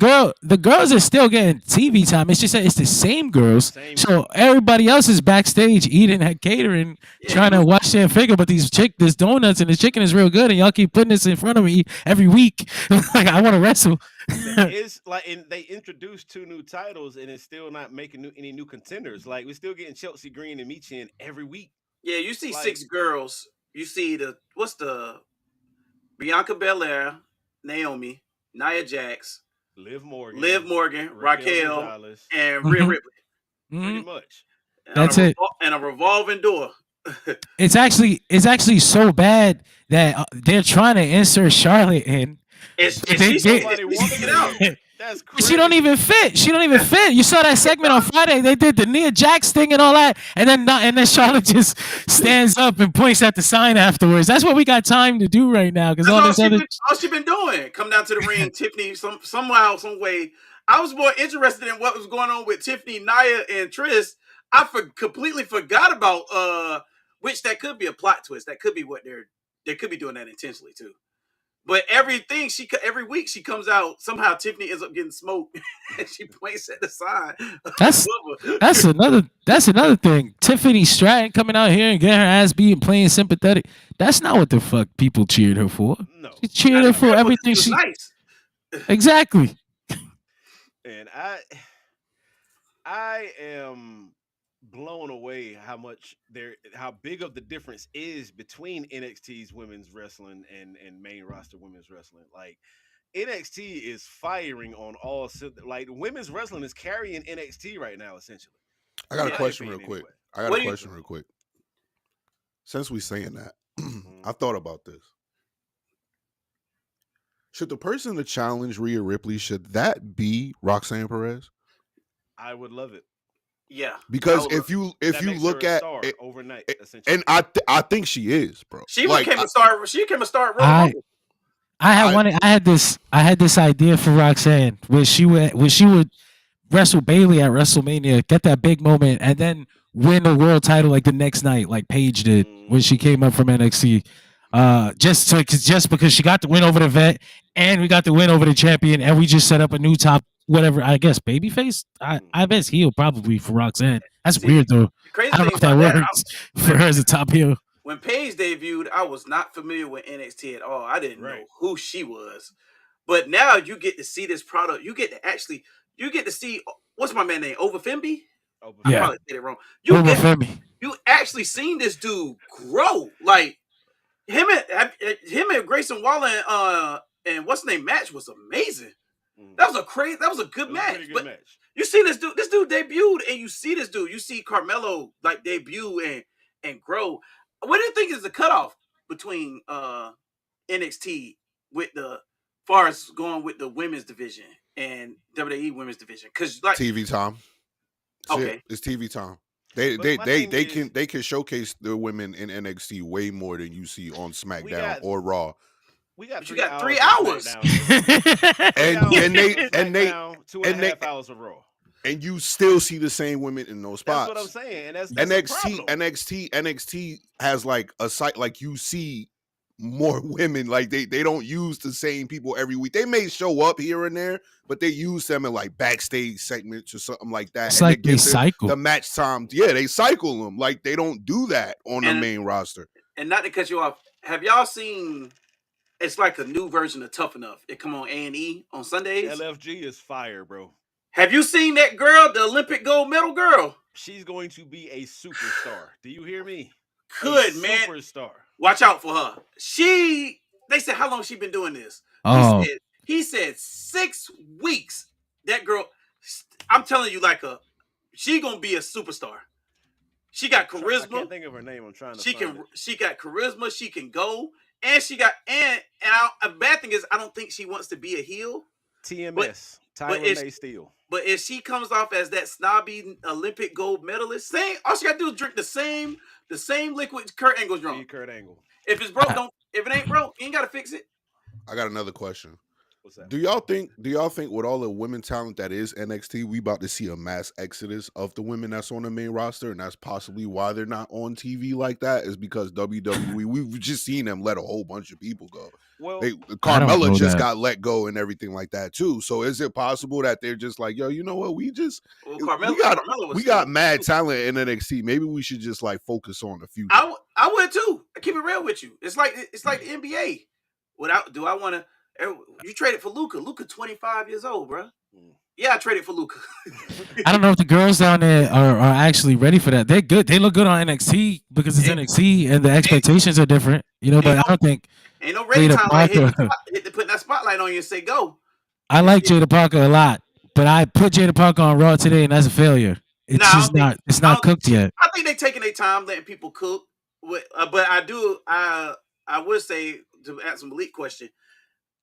Speaker 4: girls are still getting TV time. It's just that it's the same girls. So everybody else is backstage eating at catering, trying to watch their figure. But this donuts and the chicken is real good, and y'all keep putting this in front of me every week. Like I want to wrestle.
Speaker 1: It's like, and they introduced 2 new titles, and it's still not making any new contenders. Like we're still getting Chelsea Green and Michin every week.
Speaker 3: Yeah, you see 6 girls. You see what's the Bianca Belair, Naomi, Nia Jax,
Speaker 1: Liv Morgan,
Speaker 3: Raquel,
Speaker 1: Gonzalez,
Speaker 3: and Rhea Ripley.
Speaker 1: Pretty much.
Speaker 4: That's it.
Speaker 3: And a revolving door.
Speaker 4: It's actually so bad that they're trying to insert Charlotte in.
Speaker 3: That's crazy.
Speaker 4: She don't even fit. You saw that segment on Friday. They did the Nia Jax thing and all that, and then Charlotte just stands up and points at the sign afterwards. That's what we got time to do right now. Because all
Speaker 3: she been doing. Come down to the ring, Tiffany. Somehow, some way. I was more interested in what was going on with Tiffany, Nia, and Trish. I completely forgot about which that could be a plot twist. That could be what they could be doing that intentionally too. But every week she comes out, somehow Tiffany ends up getting smoked and she points at the side.
Speaker 4: That's another thing. Tiffany Stratton coming out here and getting her ass beat and playing sympathetic. That's not what the fuck people cheered her for.
Speaker 1: No.
Speaker 4: She cheered her for everything she
Speaker 3: nice.
Speaker 4: Exactly.
Speaker 1: And I am blown away how big of the difference is between NXT's women's wrestling and main roster women's wrestling. Like NXT is firing on all, like women's wrestling is carrying NXT right now essentially.
Speaker 2: I got a question real quick. Since we saying that, I thought about this. Should the person to challenge Rhea Ripley, should that be Roxanne Perez?
Speaker 1: I would love it.
Speaker 3: Yeah,
Speaker 2: because if you look at
Speaker 1: it overnight,
Speaker 2: and I think she is, bro.
Speaker 3: She became a star. She became a star.
Speaker 4: I had this idea for Roxanne where she would wrestle Bayley at WrestleMania, get that big moment, and then win the world title like the next night, like Paige did when she came up from NXT. Just because she got the win over the vet and we got the win over the champion, and we just set up a new top. Whatever, I guess babyface. I bet it's heel probably for Roxanne. That's weird though. I don't know if that works for her as a top heel.
Speaker 3: When Paige debuted, I was not familiar with NXT at all. I didn't know who she was. But now you get to see this product. You get to see what's my man name? Overfemby? I probably said it wrong. You actually seen this dude grow. Like him and Grayson Waller and what's his name match was amazing. That was a good match.
Speaker 1: Good match.
Speaker 3: You see this dude debuted, and you see this dude. You see Carmelo like debut and grow. What do you think is the cutoff between NXT with the far as going with the women's division and WWE women's division? Because like
Speaker 2: TV time.
Speaker 3: Okay,
Speaker 2: it's TV time. They can showcase the women in NXT way more than you see on SmackDown or Raw.
Speaker 1: We got
Speaker 3: 3 hours.
Speaker 2: and they
Speaker 1: 2.5 hours of Raw.
Speaker 2: And you still see the same women in those spots.
Speaker 1: That's what I'm saying. And that's
Speaker 2: NXT has like a site, like you see more women. Like they don't use the same people every week. They may show up here and there, but they use them in like backstage segments or something like that.
Speaker 4: It's like they cycle
Speaker 2: the match times. Yeah, they cycle them. Like they don't do that on the main roster.
Speaker 3: And not to cut you off, have y'all seen? It's like a new version of Tough Enough. It come on A&E on Sundays.
Speaker 1: LFG is fire, bro.
Speaker 3: Have you seen that girl, the Olympic gold medal girl?
Speaker 1: She's going to be a superstar. Do you hear me?
Speaker 3: Good, man.
Speaker 1: Superstar.
Speaker 3: Watch out for her. They said, how long she been doing this?
Speaker 4: Oh.
Speaker 3: He said 6 weeks. That girl, I'm telling you, she gonna be a superstar. She got charisma.
Speaker 1: I can't think of her name. I'm trying to
Speaker 3: She got charisma. She can go. And a bad thing is I don't think she wants to be a heel.
Speaker 1: TMS. Tyler May Steele.
Speaker 3: But if she comes off as that snobby Olympic gold medalist, all she gotta do is drink the same liquid Kurt Angle's drunk.
Speaker 1: Kurt Angle.
Speaker 3: If it's broke, if it ain't broke, you ain't gotta fix it.
Speaker 2: I got another question. Do y'all think with all the women talent that is NXT, we about to see a mass exodus of the women that's on the main roster, and that's possibly why they're not on TV like that, is because WWE, we've just seen them let a whole bunch of people go.
Speaker 1: Well,
Speaker 2: Carmella just got let go and everything like that too. So is it possible that they're just like, yo, you know what? We got mad talent in NXT. Maybe we should just like focus on the future.
Speaker 3: I would too. I keep it real with you. It's like the NBA. Do I want to? You traded for Luka. Luka 25 years old, bro. Yeah, I traded for Luka.
Speaker 4: I don't know if the girls down there are actually ready for that. They're good. They look good on NXT because it's NXT and the expectations are different. You know, but I don't think
Speaker 3: ain't no ready time like putting that spotlight on you and say go.
Speaker 4: I like Jada Parker a lot, but I put Jada Parker on Raw today and that's a failure. It's just not. It's not cooked yet.
Speaker 3: I think they're taking their time letting people cook. But I would say, to answer Malik's question,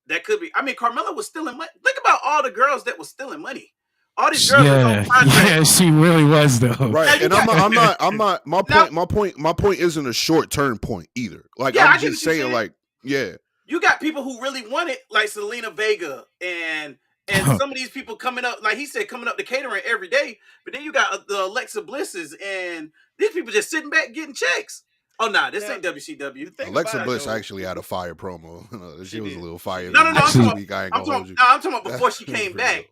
Speaker 3: that could be. I mean, Carmella was stealing money. Think about all the girls that were stealing money. All these girls were on contract.
Speaker 4: Yeah, she really was though.
Speaker 2: Right, and I'm not. My point isn't a short term point either. Like I'm just saying, like, yeah.
Speaker 3: You got people who really want it, like Selena Vega and some of these people coming up, like he said, coming up to catering every day. But then you got the Alexa Blisses and these people just sitting back getting checks. Oh, nah, this ain't WCW.
Speaker 2: Alexa Bliss actually had a fire promo. She was a little fire.
Speaker 3: No. I'm talking about before she came back.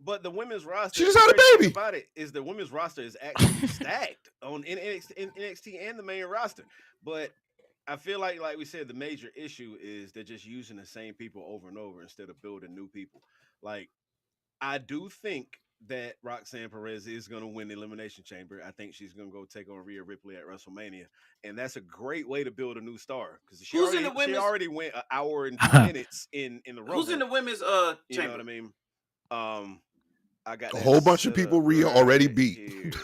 Speaker 1: But the women's roster,
Speaker 2: she just had a baby.
Speaker 1: About it is the women's roster is actually stacked on NXT and the main roster. But I feel like we said, the major issue is they're just using the same people over and over instead of building new people. Like, I do think that Roxanne Perez is going to win the Elimination Chamber. I think she's going to go take on Rhea Ripley at WrestleMania, and that's a great way to build a new star because she already went an hour and 2 minutes in the Rumble.
Speaker 3: Who's in the women's
Speaker 1: chamber?
Speaker 3: You
Speaker 1: know what I mean? I got
Speaker 2: a whole bunch of people Rhea already beat.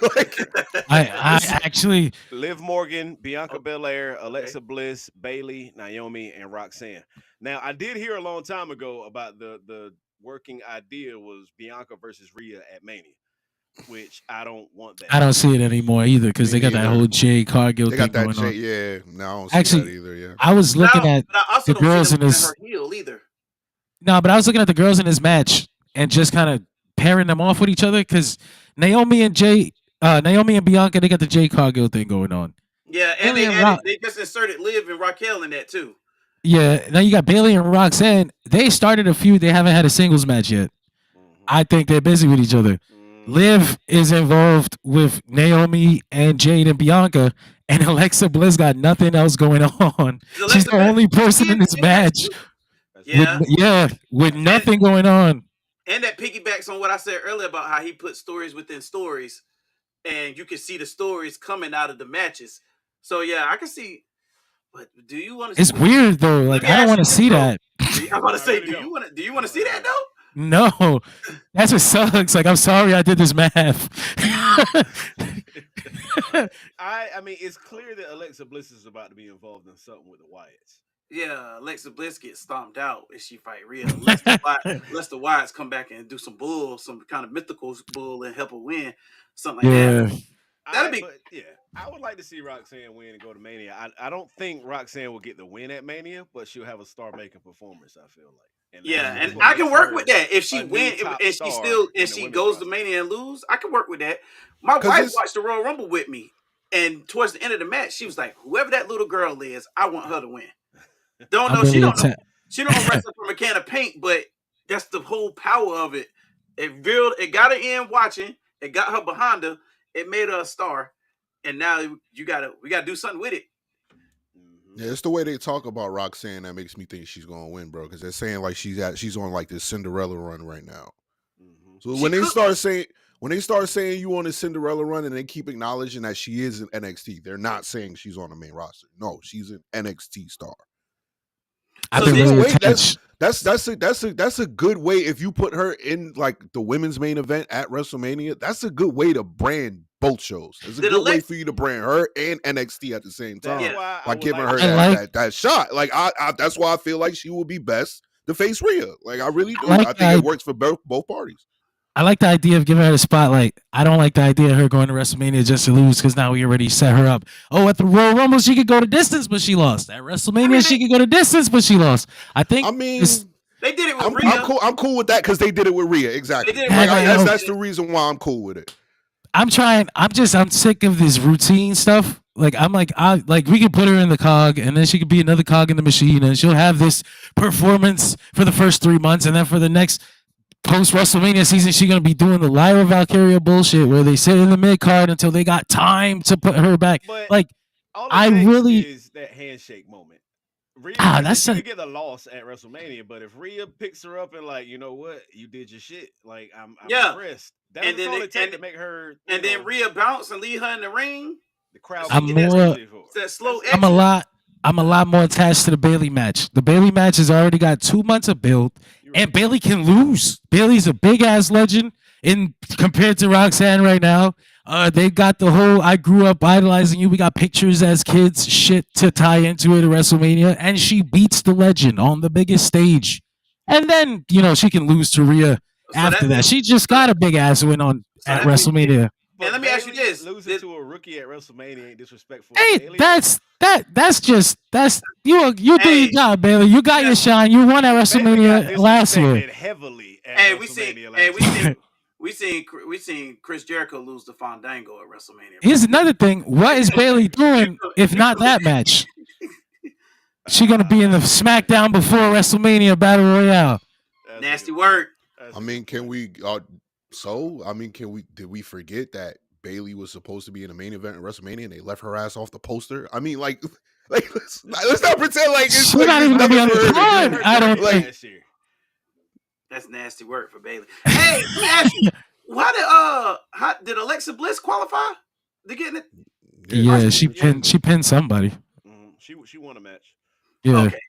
Speaker 4: I actually
Speaker 1: Liv Morgan, Bianca Belair, Alexa Bliss, Bayley, Naomi, and Roxanne. Now, I did hear a long time ago about the working idea was Bianca versus Rhea at Mania, which I don't want that.
Speaker 4: I don't see it anymore either because they got that whole Jade Cargill thing going on.
Speaker 2: Yeah, no, I don't see that either. Yeah,
Speaker 4: I was looking at the girls in this. No, but I was looking at the girls in this match and just kind of pairing them off with each other because Naomi and Bianca, they got the Jade Cargill thing going on.
Speaker 3: Yeah, and they just inserted Liv and Raquel in that too.
Speaker 4: Yeah, now you got Bayley and Roxanne. They started a feud. They haven't had a singles match yet. I think they're busy with each other. Liv is involved with Naomi and Jade and Bianca, and Alexa Bliss got nothing else going on. She's the only person in this match. With nothing going on.
Speaker 3: And that piggybacks on what I said earlier about how he put stories within stories, and you can see the stories coming out of the matches. So yeah, I can see. But do you want to?
Speaker 4: It's weird though. Like I don't want to see that.
Speaker 3: I'm about to say, do you want to see that though?
Speaker 4: No, that's what sucks. Like I'm sorry, I did this math.
Speaker 1: I mean, it's clear that Alexa Bliss is about to be involved in something with the Wyatts.
Speaker 3: Yeah, Alexa Bliss gets stomped out if she fight Rhea. Unless the Wyatts come back and do some kind of mythical bull, and help her win, something like that. That'd be.
Speaker 1: I would like to see Roxanne win and go to Mania. I don't think Roxanne will get the win at Mania, but she'll have a star-making performance, I feel like.
Speaker 3: And I can work with that. If she wins and she goes to Mania and lose, I can work with that. My wife watched the Royal Rumble with me, and towards the end of the match, she was like, "Whoever that little girl is, I want her to win." She don't know wrestle from a can of paint, but that's the whole power of it. It got her in watching. It got her behind her. It made her a star. And now we gotta do something with it.
Speaker 2: Yeah, it's the way they talk about Roxanne that makes me think she's gonna win, bro. Because they're saying like she's on like this Cinderella run right now. So when they start saying you on a Cinderella run and they keep acknowledging that she is an NXT, they're not saying she's on the main roster. No, she's an NXT star. That's a good way if you put her in like the women's main event at WrestleMania. That's a good way to brand both shows. It's a good way for you to brand her and NXT at the same time by giving her that shot. Like I that's why I feel like she will be best to face Rhea. Like I really do. I think it works for both parties.
Speaker 4: I like the idea of giving her the spotlight. I don't like the idea of her going to WrestleMania just to lose because now we already set her up. Oh, at the Royal Rumble, she could go to distance, but she lost. At WrestleMania, she could go to distance, but she lost. I think
Speaker 3: They did it with Rhea.
Speaker 2: I'm cool with that because they did it with Rhea. Exactly. That's the reason why I'm cool with it.
Speaker 4: I'm sick of this routine stuff. Like we could put her in the cog, and then she could be another cog in the machine, and she'll have this performance for the first 3 months, and then for the next post WrestleMania season, she's gonna be doing the Lyra Valkyria bullshit where they sit in the mid card until they got time to put her back.
Speaker 1: But
Speaker 4: like,
Speaker 1: all
Speaker 4: I really
Speaker 1: is that handshake moment. Rhea
Speaker 4: that's
Speaker 1: gonna get a loss at WrestleMania, but if Rhea picks her up and like, you know what, you did your shit. Like I'm impressed. That's all it takes to make her.
Speaker 3: And then Rhea bounce and leave her in the ring.
Speaker 1: The crowd.
Speaker 4: I'm a lot more attached to the Bayley match. The Bayley match has already got 2 months of build, and Bayley can lose. Bayley's a big ass legend compared to Roxanne right now. They got the whole "I grew up idolizing you." We got pictures as kids shit to tie into it at WrestleMania, and she beats the legend on the biggest stage. And then she can lose to Rhea after that. She just got a big ass win at WrestleMania.
Speaker 3: And let me ask you this:
Speaker 1: losing to a rookie at WrestleMania ain't disrespectful.
Speaker 4: Hey, that's you do your job, Bayley. You got your shine. You won at WrestleMania last year.
Speaker 1: Heavily.
Speaker 3: We seen Chris Jericho lose to Fandango at WrestleMania.
Speaker 4: Here's another thing: what is Bayley doing if not that match? She gonna be in the SmackDown before WrestleMania Battle Royale.
Speaker 3: Nasty work.
Speaker 2: I mean, can we? Did we forget that Bayley was supposed to be in the main event at WrestleMania and they left her ass off the poster? I mean, let's not pretend like it's
Speaker 4: not even gonna be on the card. I don't think.
Speaker 3: That's nasty work for Bayley. Hey, let me ask you, how did Alexa Bliss qualify to get in it?
Speaker 4: Yeah, she pinned somebody.
Speaker 1: She won a match.
Speaker 4: Yeah.
Speaker 3: Okay.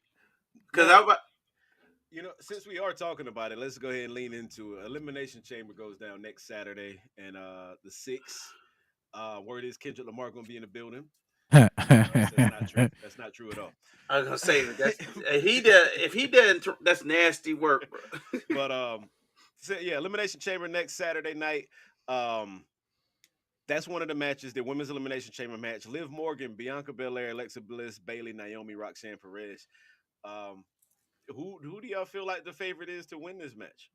Speaker 3: Because
Speaker 1: since we are talking about it, let's go ahead and lean into it. Elimination Chamber goes down next Saturday, and the 6th. Word is Kendrick Lamar going to be in the building. That's not true. That's not true at all.
Speaker 3: I was gonna say if he did, that's nasty work, bro.
Speaker 1: But Elimination Chamber next Saturday night. That's one of the matches, the Women's Elimination Chamber match. Liv Morgan, Bianca Belair, Alexa Bliss, Bayley, Naomi, Roxanne Perez. Who do y'all feel like the favorite is to win this match?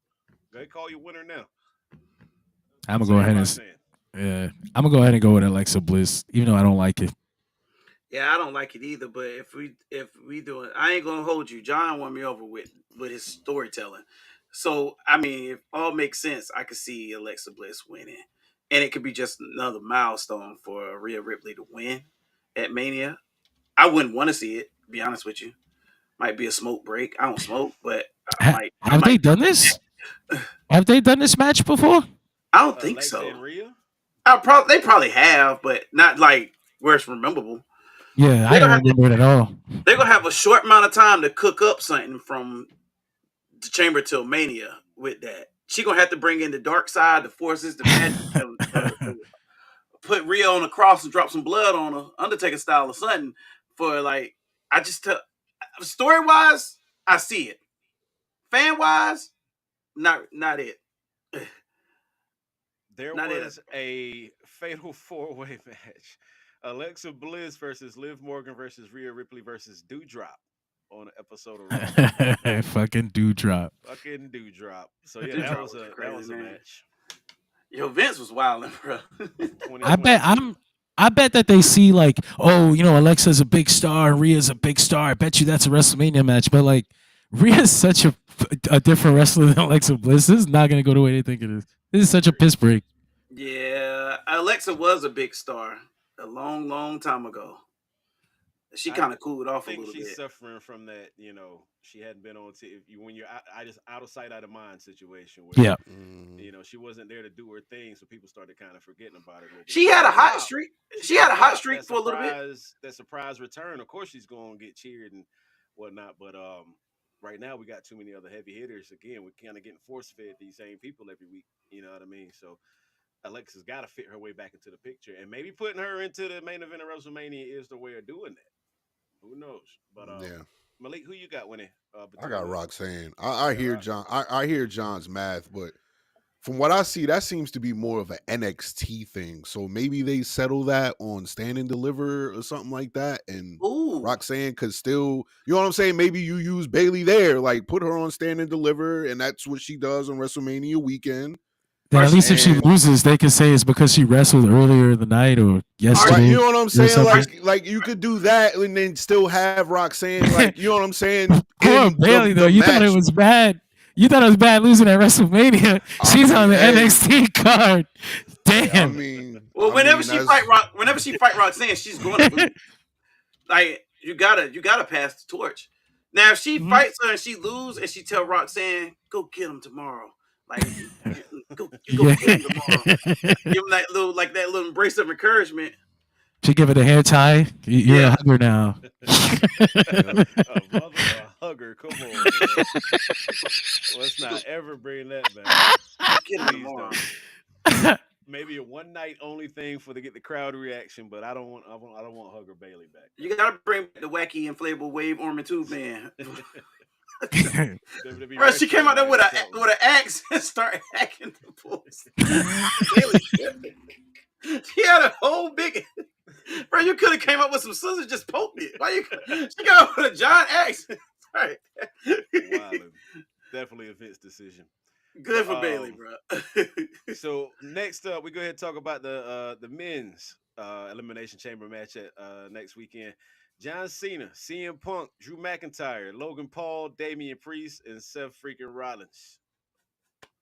Speaker 1: Go ahead, call your winner now.
Speaker 4: I'm gonna go ahead and go with Alexa Bliss, even though I don't like it.
Speaker 3: Yeah, I don't like it either. But if we do it, I ain't gonna hold you. John won me over with his storytelling. So I mean, if all makes sense, I could see Alexa Bliss winning, and it could be just another milestone for Rhea Ripley to win at Mania. I wouldn't want to see it. To be honest with you, might be a smoke break. I don't smoke, but
Speaker 4: have they done this? Have they done this match before?
Speaker 3: I don't think so. They probably have, but not like where it's rememberable.
Speaker 4: Yeah, I don't remember it at all.
Speaker 3: They're gonna have a short amount of time to cook up something from the Chamber till Mania with that. She gonna have to bring in the dark side, the forces, the magic, put Rhea on the cross and drop some blood on her, Undertaker style or something. For story wise, I see it. Fan wise, not it.
Speaker 1: There was a fatal 4-way match. Alexa Bliss versus Liv Morgan versus Rhea Ripley versus Doudrop on an episode of Raw.
Speaker 4: Fucking Doudrop.
Speaker 1: So yeah, that was a match.
Speaker 3: Yo, Vince was wilding, bro.
Speaker 4: I bet that they see like, Alexa's a big star, Rhea's a big star. I bet you that's a WrestleMania match. But like, Rhea's such a different wrestler than Alexa Bliss. This is not gonna go the way they think it is. This is such a piss break.
Speaker 3: Yeah, Alexa was a big star a long, long time ago. She kind of cooled off a little bit.
Speaker 1: I think she's suffering from that. She hadn't been on TV when you're out of sight, out of mind situation. Where, she wasn't there to do her thing, so people started kind of forgetting about her.
Speaker 3: She had a hot streak. She had a hot streak for a little bit.
Speaker 1: That surprise return. Of course, she's going to get cheered and whatnot. But right now, we got too many other heavy hitters. Again, we're kind of getting force fed these same people every week. You know what I mean? So Alexa's got to fit her way back into the picture, and maybe putting her into the main event of WrestleMania is the way of doing that. Who knows? But Malik, who you got winning?
Speaker 2: I got Roxanne. I hear John. I hear John's math, but from what I see, that seems to be more of an NXT thing. So maybe they settle that on Stand and Deliver or something like that. And Roxanne could still, you know what I'm saying? Maybe you use Bailey there, like put her on Stand and Deliver, and that's what she does on WrestleMania weekend.
Speaker 4: Then at least if she loses, they can say it's because she wrestled earlier in the night or yesterday.
Speaker 2: Right, you know what I'm saying? Like you could do that and then still have Roxanne, like, you know what I'm saying?
Speaker 4: Poor Bailey, though. You thought it was bad. You thought it was bad losing at WrestleMania. She's on the NXT card. Damn.
Speaker 3: Whenever she fight Roxanne, she's going to lose. Like you gotta pass the torch. Now if she fights her and she lose and she tell Roxanne, go get him tomorrow. Like go get him tomorrow. Give him that little embrace of encouragement.
Speaker 4: She give it a hair tie. You're a hugger now.
Speaker 1: A hugger, come on. Man. Let's not ever bring that back.
Speaker 3: Get him tomorrow.
Speaker 1: Maybe a one night only thing to get the crowd reaction, but I don't want Hugger Bailey back.
Speaker 3: You gotta bring the wacky inflatable wave arm and tube man. Bro, she came out there with an axe and started hacking the bulls. She had a whole big. Bro, you could have came up with some scissors, just poked it. Why she got up with a giant axe? Right.
Speaker 1: Definitely a Vince decision.
Speaker 3: Good for Bailey, bro.
Speaker 1: So next up, we go ahead and talk about the men's Elimination Chamber match at next weekend. John Cena, CM Punk, Drew McIntyre, Logan Paul, Damian Priest, and Seth freaking Rollins.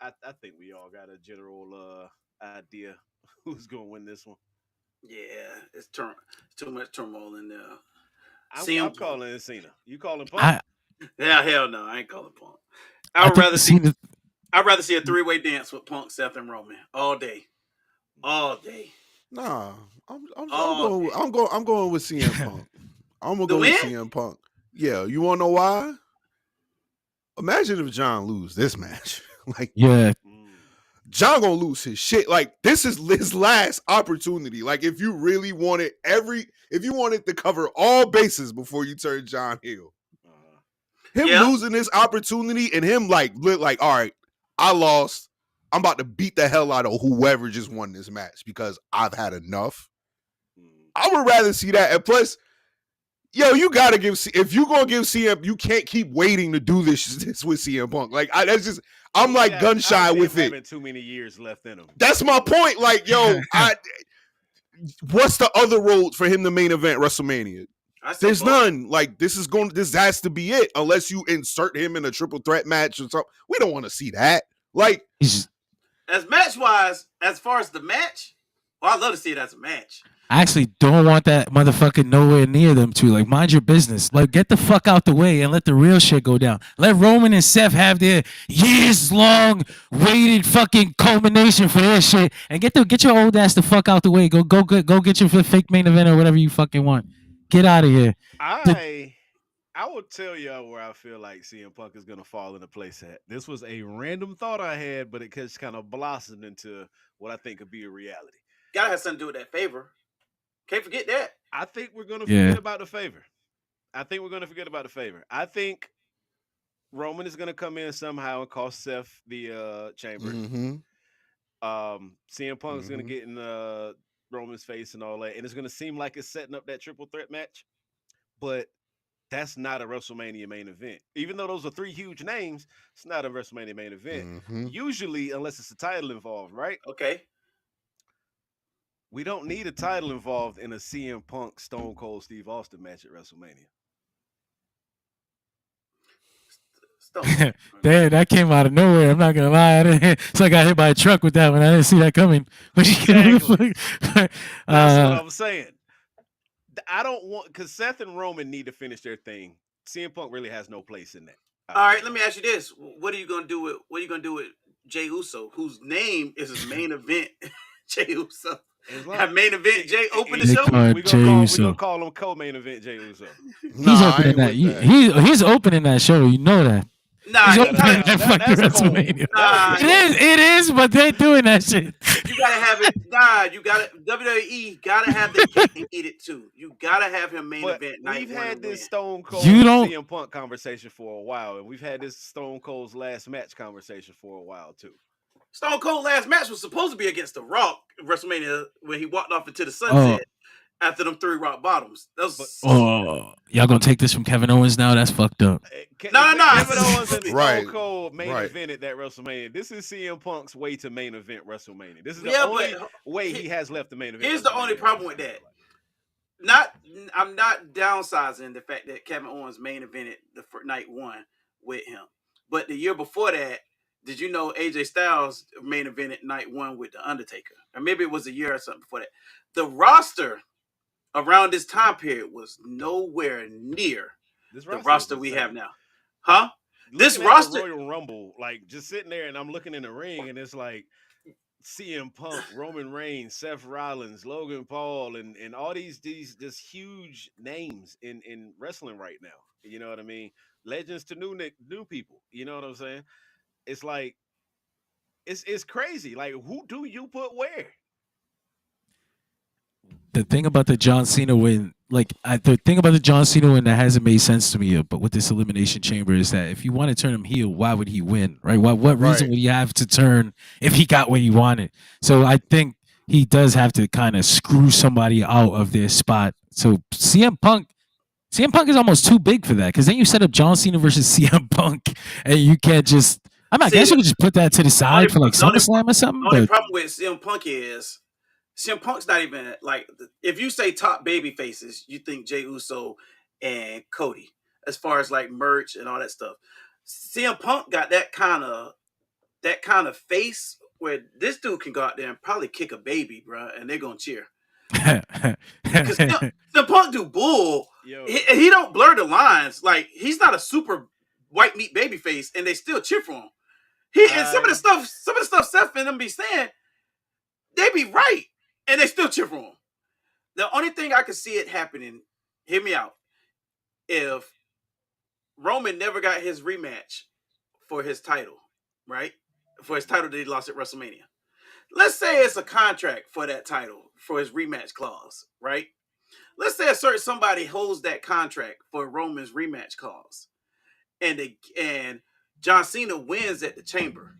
Speaker 1: I think we all got a general idea who's going to win this one.
Speaker 3: Yeah, it's too much turmoil in there.
Speaker 1: I'm calling it Cena. You calling Punk?
Speaker 3: Hell no, I ain't calling Punk. I'd rather see a three-way dance with Punk, Seth, and Roman all day.
Speaker 2: Nah, I'm going with CM Punk. I'm gonna go with CM Punk. Yeah, you wanna know why? Imagine if John lose this match. John gonna lose his shit. Like, this is his last opportunity. Like, if you really wanted to cover all bases before you turn John heel, him losing this opportunity and him like, all right, I lost. I'm about to beat the hell out of whoever just won this match because I've had enough. I would rather see that. And plus, you gotta if you gonna give CM, you can't keep waiting to do this with CM Punk. Like, I'm like gun shy with it.
Speaker 1: Having too many years left in him.
Speaker 2: That's my point. Like, what's the other road for him to main event WrestleMania? There's none. Like, this has to be it, unless you insert him in a triple threat match or something. We don't want to see that. Like,
Speaker 3: as match wise, as far as the match, I'd love to see it as a match.
Speaker 4: I actually don't want that motherfucker nowhere near them too. Like, mind your business. Like, get the fuck out the way and let the real shit go down. Let Roman and Seth have their years-long waited fucking culmination for their shit, and get your old ass the fuck out the way. Go get your fake main event or whatever you fucking want. Get out of here.
Speaker 1: I will tell y'all where I feel like CM Punk is gonna fall into place at. This was a random thought I had, but it just kind of blossomed into what I think could be a reality.
Speaker 3: Gotta have something to do with that favor. Can't forget that.
Speaker 1: I think we're going to forget about the favor. I think Roman is going to come in somehow and cost Seth the chamber. CM Punk is going to get in Roman's face and all that. And it's going to seem like it's setting up that triple threat match. But that's not a WrestleMania main event. Even though those are three huge names, it's not a WrestleMania main event. Usually, unless it's a title involved, right?
Speaker 3: Okay.
Speaker 1: We don't need a title involved in a CM Punk Stone Cold Steve Austin match at WrestleMania.
Speaker 4: Damn, that came out of nowhere. I'm not gonna lie. So I got hit by a truck with that one. I didn't see that coming.
Speaker 1: Exactly. That's what I'm saying. I don't want, because Seth and Roman need to finish their thing. CM Punk really has no place in that.
Speaker 3: All right, let me ask you this: What are you gonna do with Jey Uso, whose name is his main event? Jey Uso. Have main event Jay open the show.
Speaker 1: We're gonna call him co-main event Jey Uso.
Speaker 4: He's opening that. He's opening that show. You know that.
Speaker 3: Nah,
Speaker 4: it is, but they're doing that shit.
Speaker 3: You gotta have it. Nah, you gotta WWE gotta have the cake and eat it too. You gotta have him main event.
Speaker 1: We've had this Stone Cold CM Punk conversation for a while, and we've had this Stone Cold's last match conversation for a while too.
Speaker 3: Stone Cold last match was supposed to be against The Rock in WrestleMania when he walked off into the sunset after them 3 rock bottoms.
Speaker 4: Y'all gonna take this from Kevin Owens now? That's fucked up.
Speaker 3: No.
Speaker 1: Kevin Owens and Stone
Speaker 2: Right.
Speaker 1: Cold main evented that WrestleMania. This is CM Punk's way to main event WrestleMania. This is the only way he has left the main event.
Speaker 3: Here's the only problem with that. I'm not downsizing the fact that Kevin Owens main evented the night 1 with him, but the year before that, did you know AJ Styles main evented night 1 with The Undertaker? Or maybe it was a year or something before that. The roster around this time period was nowhere near the roster we have now. Huh? This roster,
Speaker 1: Royal Rumble, like just sitting there and I'm looking in the ring and it's like CM Punk, Roman Reigns, Seth Rollins, Logan Paul, and all these just huge names in wrestling right now. You know what I mean? Legends to new people. You know what I'm saying? It's like it's crazy. Like, who do you put where?
Speaker 4: The thing about the John Cena win, the thing about the John Cena win that hasn't made sense to me, but with this Elimination Chamber, is that if you want to turn him heel, why would he win, right? What reason would he have to turn if he got what he wanted? So I think he does have to kind of screw somebody out of their spot. So CM Punk is almost too big for that, because then you set up John Cena versus CM Punk, and you can't just. I guess you could just put that to the side for like SummerSlam or something.
Speaker 3: The only problem with CM Punk is CM Punk's not even like, if you say top baby faces, you think Jey Uso and Cody, as far as like merch and all that stuff. CM Punk got that kind of face where this dude can go out there and probably kick a baby, bro, and they're gonna cheer. Because the Punk do bull. He don't blur the lines. Like, he's not a super white meat baby face, and they still cheer for him. And some of the stuff Seth and them be saying, they be right, and they still cheer for him. The only thing I can see it happening, hear me out, if Roman never got his rematch for his title, right? For his title that he lost at WrestleMania. Let's say it's a contract for that title, for his rematch clause, right? Let's say somebody holds that contract for Roman's rematch clause, and John Cena wins at the Chamber,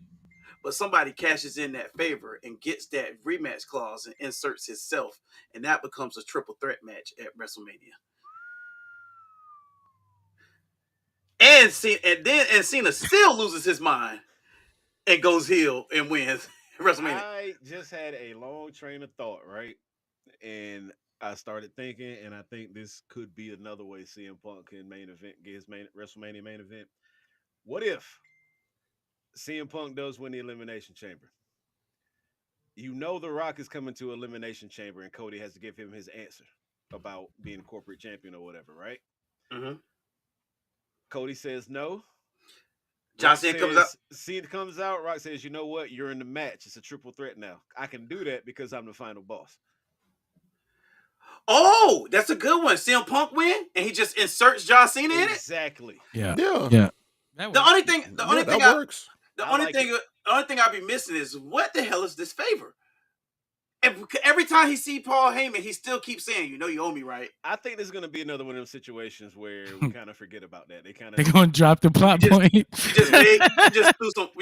Speaker 3: but somebody cashes in that favor and gets that rematch clause and inserts himself, and that becomes a triple threat match at WrestleMania. And Cena still loses his mind and goes heel and wins WrestleMania.
Speaker 1: I just had a long train of thought, right? And I started thinking, and I think this could be another way CM Punk can get his WrestleMania main event. What if CM Punk does win the Elimination Chamber? You know The Rock is coming to Elimination Chamber, and Cody has to give him his answer about being corporate champion or whatever, right?
Speaker 3: Mm-hmm.
Speaker 1: Cody says no.
Speaker 3: John Cena comes out.
Speaker 1: Cena comes out. Rock says, "You know what? You're in the match. It's a triple threat now. I can do that because I'm the final boss."
Speaker 3: Oh, that's a good one. CM Punk win, and he just inserts John Cena in it.
Speaker 1: Exactly.
Speaker 2: Yeah.
Speaker 3: The only thing I'd be missing is, what the hell is this favor? Every time he see Paul Heyman, he still keeps saying, "You know, you owe me, right?"
Speaker 1: I think there's going to be another one of those situations where we kind of forget about that.
Speaker 4: They're going to drop the plot point.
Speaker 3: We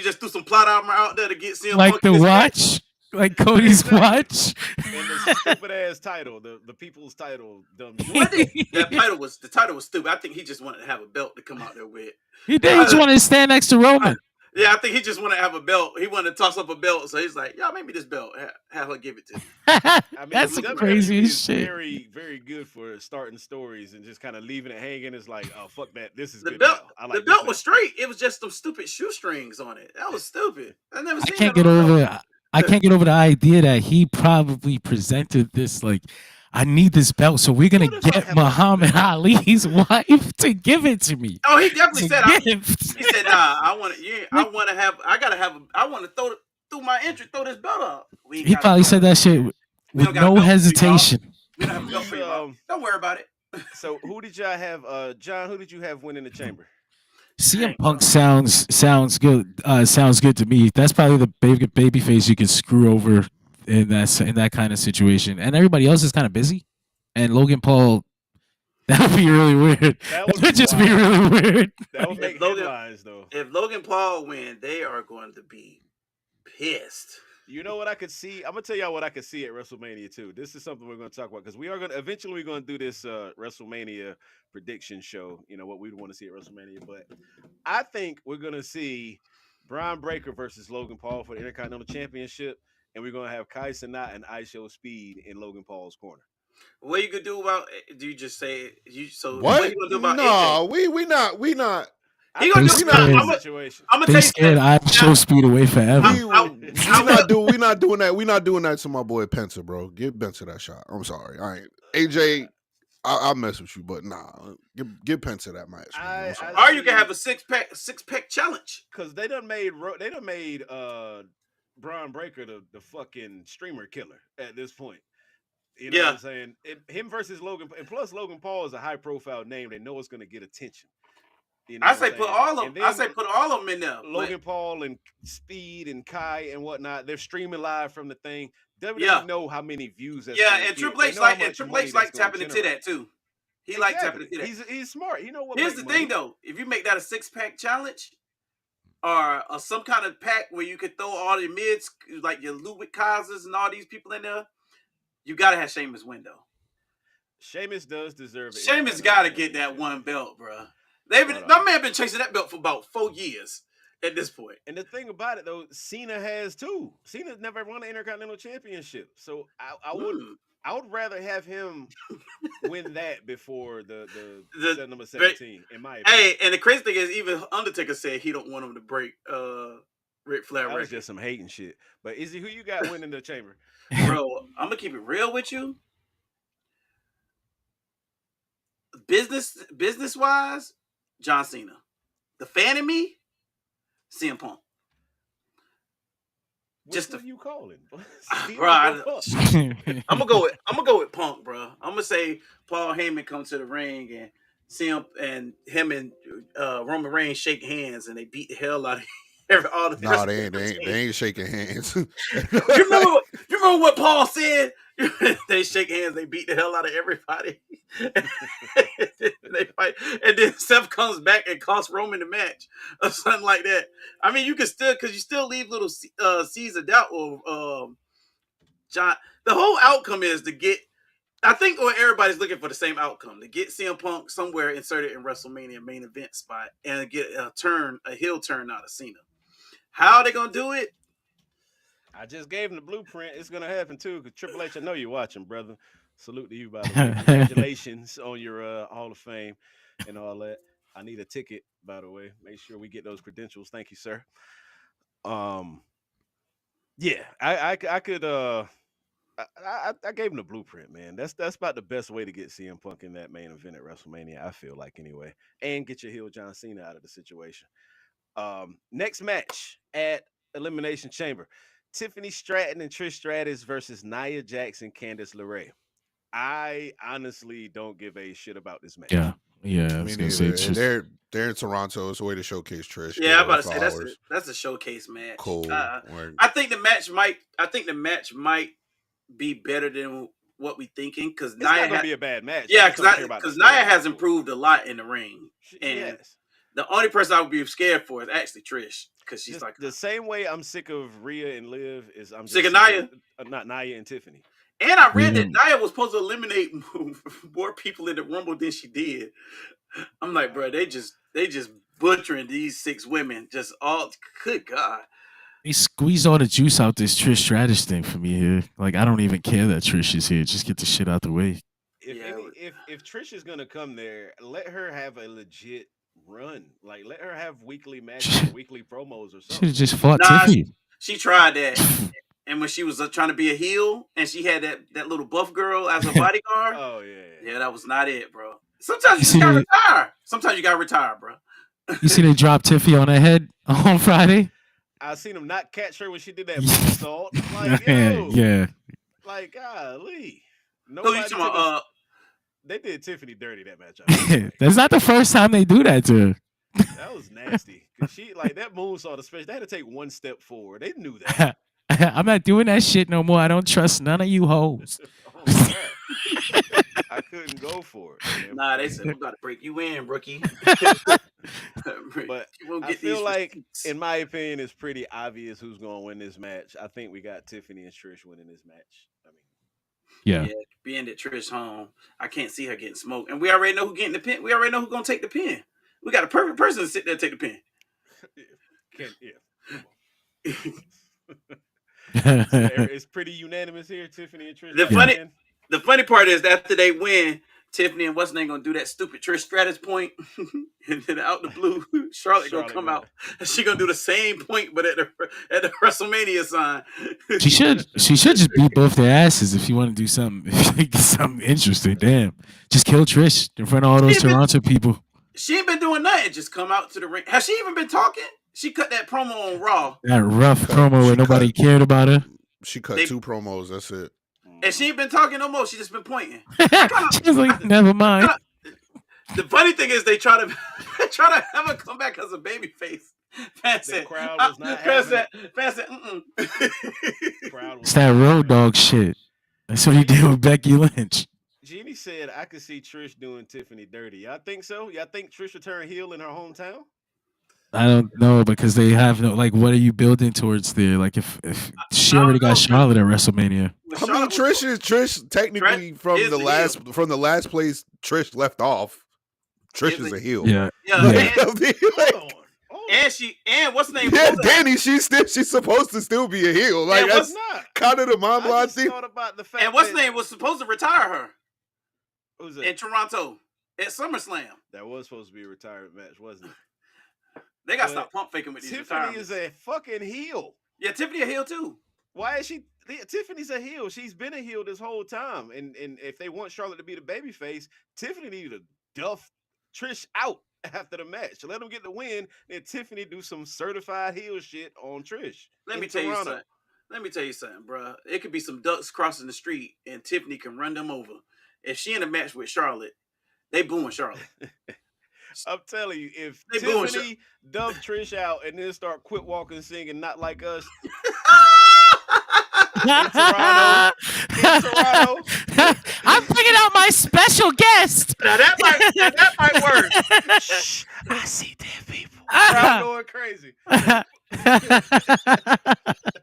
Speaker 3: just threw some plot armor out there to get CM
Speaker 4: like
Speaker 3: Punk
Speaker 4: the watch. Like Cody's watch.
Speaker 1: And the stupid ass title, the people's title.
Speaker 3: The title was stupid. I think he just wanted to have a belt to come out there with.
Speaker 4: He did. He just wanted to stand next to Roman.
Speaker 3: Yeah, I think he just wanted to have a belt. He wanted to toss up a belt, so he's like, "Y'all, make me this belt. Have her give it to me."
Speaker 1: I mean,
Speaker 4: that's the craziest shit.
Speaker 1: Very, very good for starting stories and just kind of leaving it hanging. It's like, oh, fuck that. This is
Speaker 3: the
Speaker 1: good.
Speaker 3: Belt.
Speaker 1: Like
Speaker 3: the belt was straight. It was just some stupid shoestrings on it. That was stupid. I never seen.
Speaker 4: I can't get over the idea that he probably presented this like, I need this belt, so we're gonna get Muhammad Ali's wife to give it to me.
Speaker 3: Oh, he definitely said. He said, "Nah, I want to. I want to throw my entry, throw this belt up."
Speaker 4: He probably said that shit with no hesitation.
Speaker 3: We don't have a belt for you. Don't worry about it.
Speaker 1: So, who did y'all have, John? Who did you have win in the Chamber?
Speaker 4: CM Punk sounds good. Sounds good to me. That's probably the baby face you can screw over in that kind of situation. And everybody else is kind of busy. And Logan Paul, that would be really weird. That would just be really weird.
Speaker 1: That would make headlines, though.
Speaker 3: If Logan Paul win, they are going to be pissed.
Speaker 1: You know what I could see? I'm gonna tell y'all what I could see at WrestleMania too. This is something we're gonna talk about because we are gonna eventually we're gonna do this WrestleMania prediction show. You know what we'd want to see at WrestleMania, but I think we're gonna see Braun Breaker versus Logan Paul for the Intercontinental Championship, and we're gonna have Kai Cenat and ISO Speed in Logan Paul's corner.
Speaker 3: What you could do about? Do you just say you? So what you
Speaker 2: What?
Speaker 3: gonna do about
Speaker 2: No,
Speaker 3: AJ?
Speaker 2: we not.
Speaker 3: He gonna do.
Speaker 2: We not.
Speaker 3: I'm gonna
Speaker 4: They
Speaker 3: tell you
Speaker 4: scared I show Speed away forever.
Speaker 2: We not doing that. We not doing that to my boy Penta, bro. Give Penta that shot. I'm sorry. I ain't AJ. I'll mess with you, but nah. Give Penta that match.
Speaker 3: Or you can have a six pack challenge.
Speaker 1: Because they done made Braun Breaker the fucking streamer killer at this point. You know what I'm saying? Him versus Logan, and plus Logan Paul is a high profile name. They know it's going to get attention. You know
Speaker 3: I say put all of them. I say put all of them in there.
Speaker 1: Logan Paul and Speed and Kai and whatnot. They're streaming live from the thing. WWE know how many views. That's
Speaker 3: and Triple H like tapping into that too. He like tapping into that.
Speaker 1: He's smart. You know what?
Speaker 3: Here's the thing though: if you make that a 6-pack challenge, or some kind of pack where you could throw all your mids like your Ludwig Kaisers and all these people in there, you gotta have Sheamus win though.
Speaker 1: Sheamus does deserve it.
Speaker 3: Sheamus gotta get that one belt, bro. That man been chasing that belt for about 4 years at this point.
Speaker 1: And the thing about it though, Cena has too. Cena's never won an Intercontinental Championship, so I would rather have him win that before the number 17. In my opinion.
Speaker 3: Hey, and the crazy thing is, even Undertaker said he don't want him to break Ric Flair record.
Speaker 1: That was just some hating shit. But Izzy, who you got winning the chamber?
Speaker 3: Bro, I'm gonna keep it real with you. Business wise, John Cena. The fan in me, CM Punk.
Speaker 1: What are you calling?
Speaker 3: Bro, I'm gonna go with Punk, bro. I'm gonna say Paul Heyman comes to the ring and CM and him and Roman Reigns shake hands and they beat the hell out of all the.
Speaker 2: No, they ain't shaking hands.
Speaker 3: you remember what Paul said? They shake hands, they beat the hell out of everybody. They fight, and then Seth comes back and costs Roman the match or something like that. I mean, you can still because you still leave little seeds of doubt with John. The whole outcome is to get. I think everybody's looking for the same outcome to get CM Punk somewhere inserted in WrestleMania main event spot and get a heel turn out of Cena. How are they gonna do it?
Speaker 1: I just gave him the blueprint. It's gonna happen too. Because Triple H, I know you're watching, brother. Salute to you, by the way. Congratulations on your Hall of Fame and all that. I need a ticket, by the way. Make sure we get those credentials. Thank you, sir. Yeah, I could. I gave him the blueprint, man. That's about the best way to get CM Punk in that main event at WrestleMania. I feel like anyway, and get your heel John Cena out of the situation. Next match at Elimination Chamber. Tiffany Stratton and Trish Stratus versus Nia Jax and Candice LeRae. I honestly don't give a shit about this match.
Speaker 4: Yeah. I was gonna say
Speaker 2: they're in Toronto. It's a way to showcase Trish.
Speaker 3: Yeah, I'm about to say that's a showcase match.
Speaker 2: Cool.
Speaker 3: I think the match might be better than what we thinking because Nia
Speaker 1: not gonna be a bad match.
Speaker 3: Yeah, because Nia has improved a lot in the ring, and the only person I would be scared for is actually Trish. Because she's like
Speaker 1: the same way I'm sick of Rhea and Liv is I'm
Speaker 3: sick of Nia,
Speaker 1: not Nia and Tiffany.
Speaker 3: And I read that Nia was supposed to eliminate more people in the Rumble than she did. I'm like, bro, they just butchering these 6 women. Just all good God.
Speaker 4: They squeeze all the juice out this Trish Stratus thing for me here. Like I don't even care that Trish is here. Just get the shit out the way.
Speaker 1: If Trish is gonna come there, let her have a legit run. Like let her have weekly matches, weekly promos or something.
Speaker 4: Should have just fought Tiffany.
Speaker 3: She tried that, and when she was trying to be a heel, and she had that little buff girl as a bodyguard.
Speaker 1: Oh yeah,
Speaker 3: that was not it, bro. Sometimes you gotta retire. Sometimes you gotta retire, bro.
Speaker 4: You see they dropped Tiffany on her head on Friday.
Speaker 1: I seen him not catch her when she did that moonsault. Like, yo,
Speaker 4: yeah.
Speaker 1: Like, golly. They did Tiffany dirty that match.
Speaker 4: That's not the first time they do that to her.
Speaker 1: That was nasty. Cause she that moonsault, especially, they had to take one step forward. They knew that.
Speaker 4: I'm not doing that shit no more. I don't trust none of you hoes.
Speaker 1: Oh God. I couldn't go for it. Man.
Speaker 3: Nah, they said we about to break you in, rookie.
Speaker 1: But I feel like, in my opinion, it's pretty obvious who's going to win this match. I think we got Tiffany and Trish winning this match. I mean,
Speaker 4: yeah.
Speaker 3: Being that Trish home, I can't see her getting smoked, and we already know who getting the pin. We already know who's gonna take the pin. We got a perfect person to sit there and take the pin.
Speaker 1: It's pretty unanimous here. Tiffany and Trish.
Speaker 3: The funny part is that after they win, Tiffany and what's name gonna do that stupid Trish Stratus point, and then out the blue, Charlotte gonna come out, and she gonna do the same point, but at the WrestleMania sign.
Speaker 4: She should just beat both their asses if you want to do something interesting. Damn, just kill Trish in front of all those Toronto people.
Speaker 3: She ain't been doing nothing. Just come out to the ring. Has she even been talking? She cut that promo on Raw.
Speaker 4: That rough promo where nobody cared about her.
Speaker 2: She cut 2 promos. That's it.
Speaker 3: And she ain't been talking no more. She just been pointing.
Speaker 4: She's like, never mind.
Speaker 3: The funny thing is they try to have her come back as a baby face.
Speaker 1: The crowd was not having it.
Speaker 4: It's that road dog shit. That's what he did with Becky Lynch.
Speaker 1: Jeannie said, I could see Trish doing Tiffany dirty. Y'all think so? Y'all think Trish will turn heel in her hometown?
Speaker 4: I don't know because they have no, like, what are you building towards there? Like, if she already got Charlotte at WrestleMania.
Speaker 2: I mean, Trish technically from the last place Trish left off. Trish is a heel.
Speaker 4: Yeah.
Speaker 3: And what's the name?
Speaker 2: Yeah, Danny, she's supposed to still be a heel. Like, that's kind of the mom line thing.
Speaker 3: And what's the name was supposed to retire her.
Speaker 1: Who's that?
Speaker 3: In Toronto at SummerSlam.
Speaker 1: That was supposed to be a retirement match, wasn't it?
Speaker 3: They got to stop pump faking with these
Speaker 1: Tiffany is a fucking heel.
Speaker 3: Yeah, Tiffany a heel too.
Speaker 1: Why is she? Tiffany's a heel. She's been a heel this whole time. And if they want Charlotte to be the babyface, Tiffany needed to duff Trish out after the match. Let them get the win. Then Tiffany do some certified heel shit on Trish.
Speaker 3: Let me tell you something, bro. It could be some ducks crossing the street, and Tiffany can run them over. If she in a match with Charlotte, they booing Charlotte.
Speaker 1: I'm telling you, if Tiffany dump Trish out and then start quit walking singing Not Like Us in Toronto,
Speaker 4: I'm bringing out my special guest.
Speaker 3: Now that might work.
Speaker 1: Shh, I see dead people. I'm going crazy.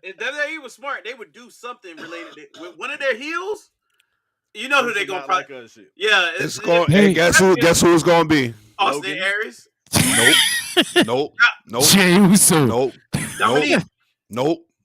Speaker 3: If WWE was smart, they would do something related to with one of their heels. You know who they're gonna probably
Speaker 1: like
Speaker 3: yeah.
Speaker 2: It's going. Hey, guess who it's gonna be?
Speaker 3: Austin Aries.
Speaker 2: Nope.
Speaker 4: Jey Uso.
Speaker 2: Nope.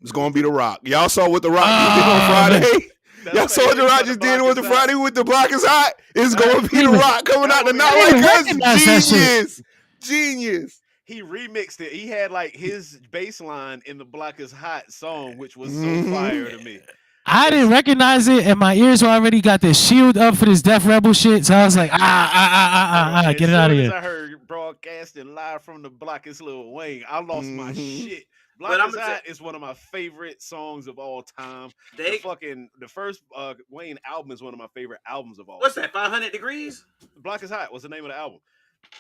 Speaker 2: It's gonna be The Rock. Y'all saw what The Rock did on Friday. Y'all saw what The Rock just did with the Friday with the Block is Hot. It's gonna be The Rock coming out to Not Like Us. Genius.
Speaker 1: He remixed it. He had like his bass line in the Block is Hot song, which was so fire to me.
Speaker 4: I didn't recognize it, and my ears already got this shield up for this Def Rebel shit. So I was like, get it out of here.
Speaker 1: I heard broadcasting live from the Block is Lil Wayne. I lost my shit. Block is Hot is one of my favorite songs of all time. The first Wayne album is one of my favorite albums of all time.
Speaker 3: What's that? 500 Degrees?
Speaker 1: Block is Hot was the name of the album.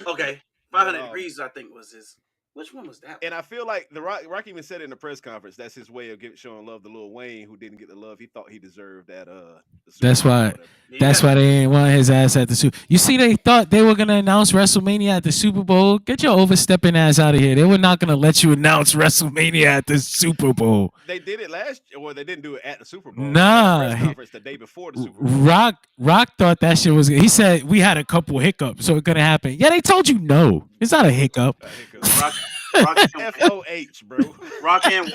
Speaker 3: Okay. 500 Degrees, I think, was his. Which one was that?
Speaker 1: And I feel like the Rock even said it in the press conference. That's his way of showing love to Lil Wayne, who didn't get the love he thought he deserved at
Speaker 4: That's why they ain't want his ass at the Super. You see, they thought they were gonna announce WrestleMania at the Super Bowl. Get your overstepping ass out of here. They were not gonna let you announce WrestleMania at the Super Bowl.
Speaker 1: They did it last year, or they didn't do it at the Super Bowl.
Speaker 4: Nah,
Speaker 1: press conference the day before the Super Bowl.
Speaker 4: Rock thought that shit was. He said we had a couple hiccups, so it's gonna happen. Yeah, they told you no. It's not a hiccup.
Speaker 3: Rock
Speaker 1: FOH, bro.
Speaker 3: Rock and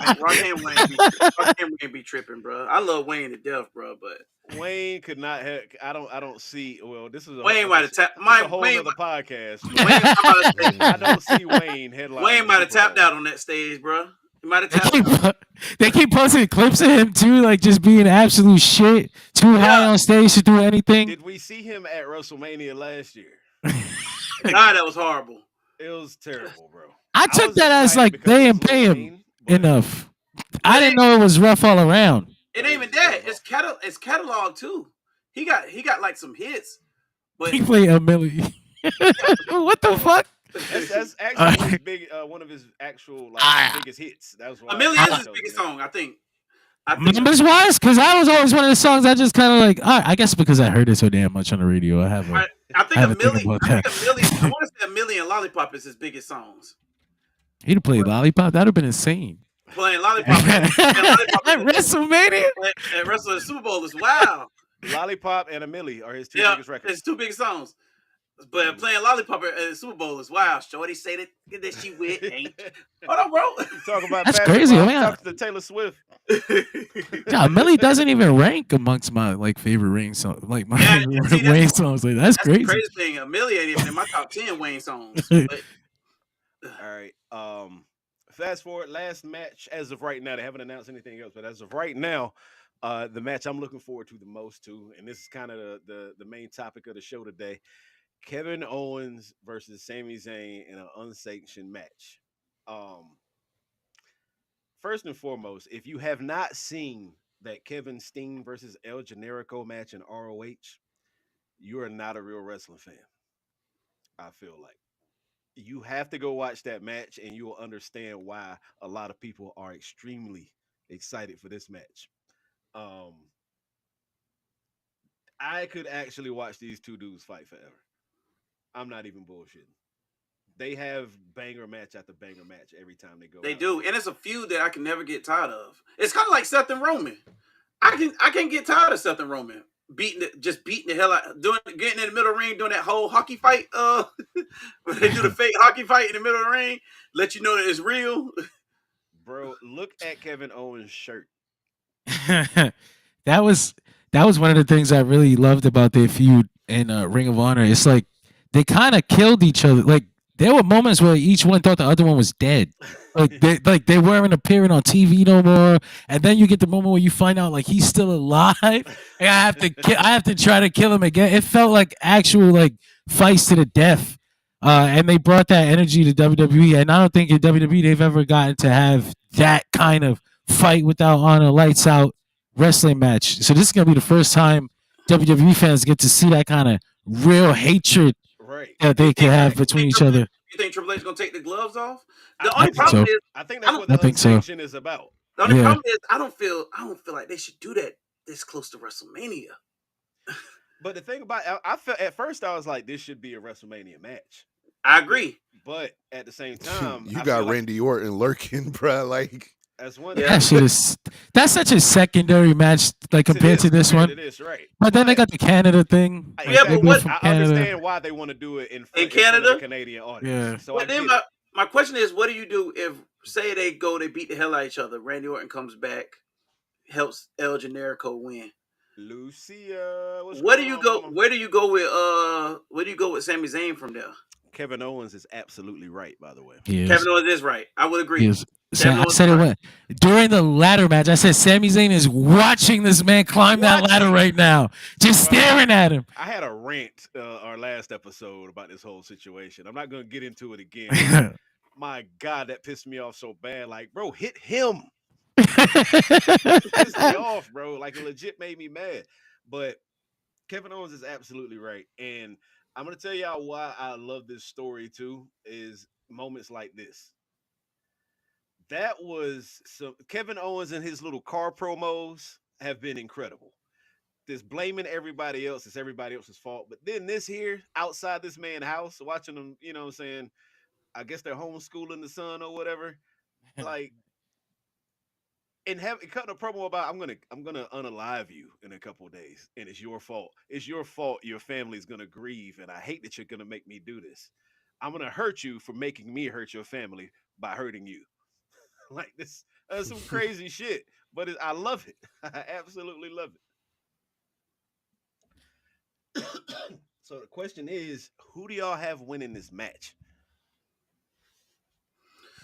Speaker 3: Wayne be tripping, bro. I love Wayne to death, bro, but
Speaker 1: Wayne could not have. I don't see. Well, this is
Speaker 3: Wayne might have tapped.
Speaker 1: A whole other podcast. I don't see Wayne headline.
Speaker 3: Wayne might have tapped out on that stage, bro. He might have tapped out.
Speaker 4: They keep posting clips of him too, like just being absolute shit, too high on stage to do anything.
Speaker 1: Did we see him at WrestleMania last year?
Speaker 3: Nah, that was horrible.
Speaker 1: It was terrible, bro.
Speaker 4: I took that as like they didn't pay him enough. I didn't know it was rough all around.
Speaker 3: It ain't even that. It's catalog too. He got like some hits. But
Speaker 4: he played a million. What the fuck?
Speaker 1: That's actually his big one of his actual biggest hits. That was
Speaker 3: A Million is his biggest song, I think.
Speaker 4: Numbers wise, because I was always one of the songs I just kind of like. I guess because I heard it so damn much on the radio, I have a.
Speaker 3: I think a million. I
Speaker 4: I
Speaker 3: want to say a million Lollipop is his biggest songs.
Speaker 4: He'd have played Lollipop. That'd have been insane.
Speaker 3: Playing Lollipop at
Speaker 4: WrestleMania.
Speaker 3: At Wrestling Super Bowl is wild.
Speaker 1: Lollipop and a Millie are his two biggest records.
Speaker 3: His two biggest songs. But playing Lollipop at the Super Bowl is wild. Shorty say that she with ain't. Hold on, bro.
Speaker 1: You talk about
Speaker 4: that's crazy.
Speaker 1: Talk to Taylor Swift.
Speaker 4: Yeah, Millie doesn't even rank amongst my favorite Wayne songs. Like my Wayne songs. Like that's crazy.
Speaker 3: The crazy thing. Millie ain't even in my top 10 Wayne songs.
Speaker 1: All right. Fast forward, last match as of right now. They haven't announced anything else, but as of right now, the match I'm looking forward to the most and this is kind of the main topic of the show today. Kevin Owens versus Sami Zayn in an unsanctioned match. First and foremost, if you have not seen that Kevin Steen versus El Generico match in ROH, you are not a real wrestling fan. I feel like you have to go watch that match and you will understand why a lot of people are extremely excited for this match. I could actually watch these two dudes fight forever. I'm not even bullshitting. They have banger match after banger match every time they go.
Speaker 3: They do, and it's a feud that I can never get tired of. It's kind of like Seth and Roman. I can't get tired of Seth and Roman beating the hell out, getting in the middle of the ring, doing that whole hockey fight. When they do the fake hockey fight in the middle of the ring, let you know that it's real.
Speaker 1: Bro, look at Kevin Owens' shirt.
Speaker 4: that was one of the things I really loved about their feud in Ring of Honor. It's like they kind of killed each other. Like there were moments where each one thought the other one was dead. They weren't appearing on TV no more. And then you get the moment where you find out like he's still alive. And I have to try to kill him again. It felt like actual fights to the death. And they brought that energy to WWE. And I don't think in WWE they've ever gotten to have that kind of fight without on a lights out wrestling match. So this is gonna be the first time WWE fans get to see that kind of real hatred that they can have between each other.
Speaker 3: You think Triple H is gonna take the gloves off? The only problem is
Speaker 1: I think that's what the unsanction is about.
Speaker 3: The only problem is I don't feel like they should do that this close to WrestleMania.
Speaker 1: But the thing about I felt at first I was like, this should be a WrestleMania match.
Speaker 3: I agree.
Speaker 1: But at the same time,
Speaker 2: you got Randy Orton lurking, bro. Like
Speaker 1: that's one.
Speaker 4: That's such a secondary match, compared to this one.
Speaker 1: It is right.
Speaker 4: But then they got the Canada thing.
Speaker 1: I understand why they want to do it in
Speaker 3: Canada,
Speaker 1: the Canadian audience.
Speaker 4: Yeah.
Speaker 3: So but then my question is, what do you do if say they beat the hell out of each other? Randy Orton comes back, helps El Generico win.
Speaker 1: Lucia,
Speaker 3: where do you go with Sami Zayn from there?
Speaker 1: Kevin Owens is absolutely right, by the way.
Speaker 3: Kevin Owens is right. I would agree.
Speaker 4: I said it went during the ladder match. I said Sami Zayn is watching this man climb that ladder right now, just staring at him.
Speaker 1: I had a rant our last episode about this whole situation. I'm not going to get into it again. My God, that pissed me off so bad. Like, bro, hit him. It pissed me off, bro. Like, it legit made me mad. But Kevin Owens is absolutely right. And I'm going to tell y'all why I love this story, too, is moments like this. That was some Kevin Owens and his little car promos have been incredible. This blaming everybody else, it's everybody else's fault. But then this here, outside this man's house, watching them, you know what I'm saying? I guess they're homeschooling the son or whatever. Like, and cutting a promo about I'm gonna unalive you in a couple of days, and it's your fault. It's your fault. Your family's gonna grieve, and I hate that you're gonna make me do this. I'm gonna hurt you for making me hurt your family by hurting you. Like this, that's some crazy shit, but I love it. I absolutely love it. So the question is, who do y'all have winning this match?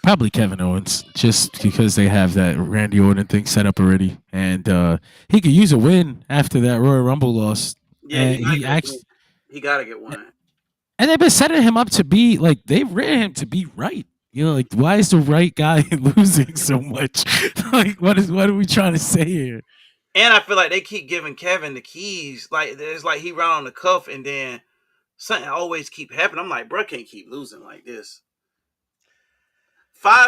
Speaker 4: Probably Kevin Owens, just because they have that Randy Orton thing set up already, and he could use a win after that Royal Rumble loss.
Speaker 3: Yeah, he got to get one.
Speaker 4: And they've been setting him up to be they've written him to be right. You know, why is the right guy losing so much? What are we trying to say here?
Speaker 3: And I feel like they keep giving Kevin the keys. It's like he ran on the cuff, and then something always keep happening. I'm like, bro, can't keep losing like this.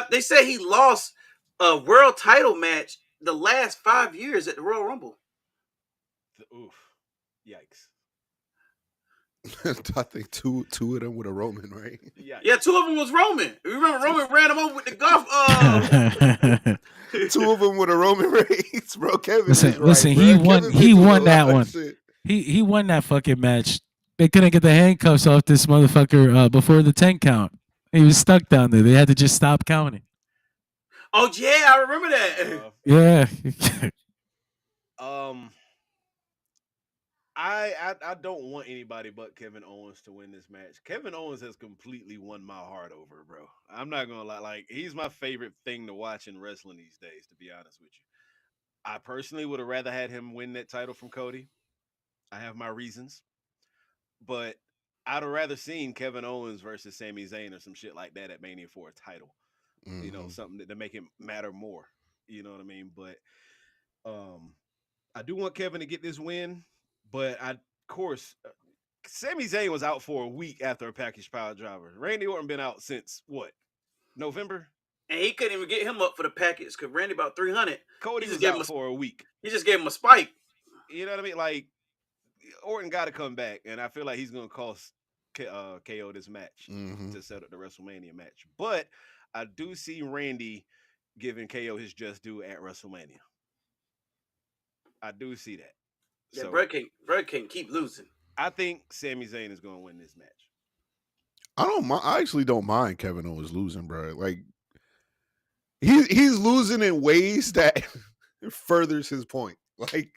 Speaker 3: They say he lost a world title match the last 5 years at the Royal Rumble.
Speaker 1: Oof. Yikes.
Speaker 2: I think two of them with a Roman, right?
Speaker 3: Yeah, 2 of them was Roman. You remember Roman ran him over with the golf?
Speaker 2: 2 of them with a Roman Reigns, bro. Kevin
Speaker 4: listen,
Speaker 2: right,
Speaker 4: he
Speaker 2: bro.
Speaker 4: won.
Speaker 2: Kevin
Speaker 4: He
Speaker 2: been
Speaker 4: won
Speaker 2: through a
Speaker 4: that
Speaker 2: lot of
Speaker 4: one.
Speaker 2: shit.
Speaker 4: He won that fucking match. They couldn't get the handcuffs off this motherfucker before the 10 count. He was stuck down there. They had to just stop counting.
Speaker 3: Oh yeah, I remember that.
Speaker 4: Yeah.
Speaker 1: I don't want anybody but Kevin Owens to win this match. Kevin Owens has completely won my heart over, bro. I'm not gonna lie. Like, he's my favorite thing to watch in wrestling these days, to be honest with you. I personally would have rather had him win that title from Cody. I have my reasons. But I'd have rather seen Kevin Owens versus Sami Zayn or some shit like that at Mania for a title. Mm-hmm. You know, something to make it matter more. You know what I mean? But I do want Kevin to get this win. But of course, Sami Zayn was out for a week after a package power driver. Randy Orton been out since what? November?
Speaker 3: And he couldn't even get him up for the package because Randy about 300.
Speaker 1: Cody was out for a week.
Speaker 3: He just gave him a spike.
Speaker 1: You know what I mean? Like, Orton got to come back, and I feel like he's going to cost KO this match to set up the WrestleMania match. But I do see Randy giving KO his just due at WrestleMania. I do see that.
Speaker 3: Yeah, so, bro can't keep losing.
Speaker 1: I think Sami Zayn is going to win this match.
Speaker 2: I actually don't mind Kevin Owens losing, bro. Like, he's losing in ways that furthers his point. Like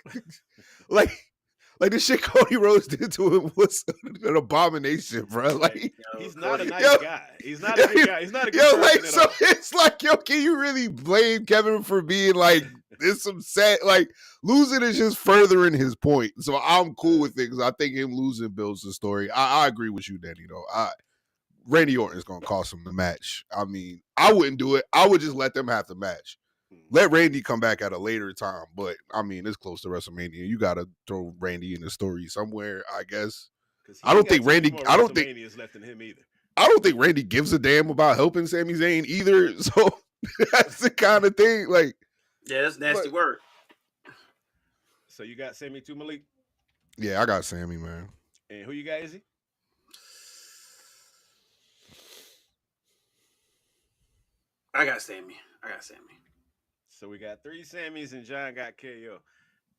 Speaker 2: the shit Cody Rhodes did to him was an abomination, bro. Like,
Speaker 1: he's not a nice guy. He's not a good guy. He's not a good person.
Speaker 2: Like, so it's like, can you really blame Kevin for being like this? Some sad, like, losing is just furthering his point. So I'm cool with it because I think him losing builds the story. I agree with you, Danny. Though Randy Orton is gonna cost him the match. I mean, I wouldn't do it. I would just let them have the match. Let Randy come back at a later time, but I mean, it's close to WrestleMania. You got to throw Randy in the story somewhere, I guess. I don't think Randy. I don't think
Speaker 1: is left in him either.
Speaker 2: I don't think Randy gives a damn about helping Sami Zayn either. So that's the kind of thing. Like,
Speaker 3: yeah, that's nasty work.
Speaker 1: So you got Sami too, Malik?
Speaker 2: Yeah, I got Sami, man.
Speaker 1: And who you got, Izzy?
Speaker 3: I got Sami.
Speaker 1: So we got 3 Sammys and John got KO.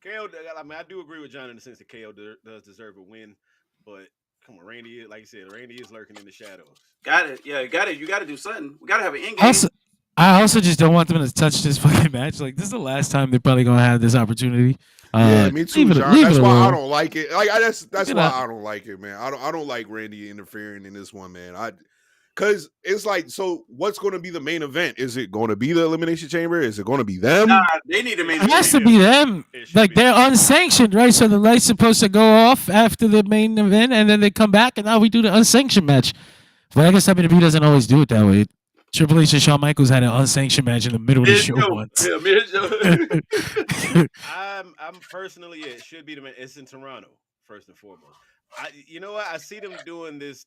Speaker 1: KO, I mean, I do agree with John in the sense that KO does deserve a win, but come on, Randy, like you said, Randy is lurking in the shadows.
Speaker 3: Got it. Yeah, you got to do something. We got to have an end game.
Speaker 4: I also just don't want them to touch this fucking match. Like, this is the last time they're probably gonna have this opportunity.
Speaker 2: Yeah, me too, John. That's why I don't like it. Like, that's why I don't like it, man. I don't like Randy interfering in this one, man. Because it's like, so what's going to be the main event? Is it going to be the Elimination Chamber? Is it going to be them?
Speaker 3: Nah, they need the main event.
Speaker 4: It has to be them. Like, they're unsanctioned, right? So the light's supposed to go off after the main event, and then they come back, and now we do the unsanctioned match. But I guess WWE doesn't always do it that way. Triple H and Shawn Michaels had an unsanctioned match in the middle of the show once.
Speaker 3: Yeah,
Speaker 1: I'm personally, it should be the man. It's in Toronto, first and foremost. You know what? I see them doing this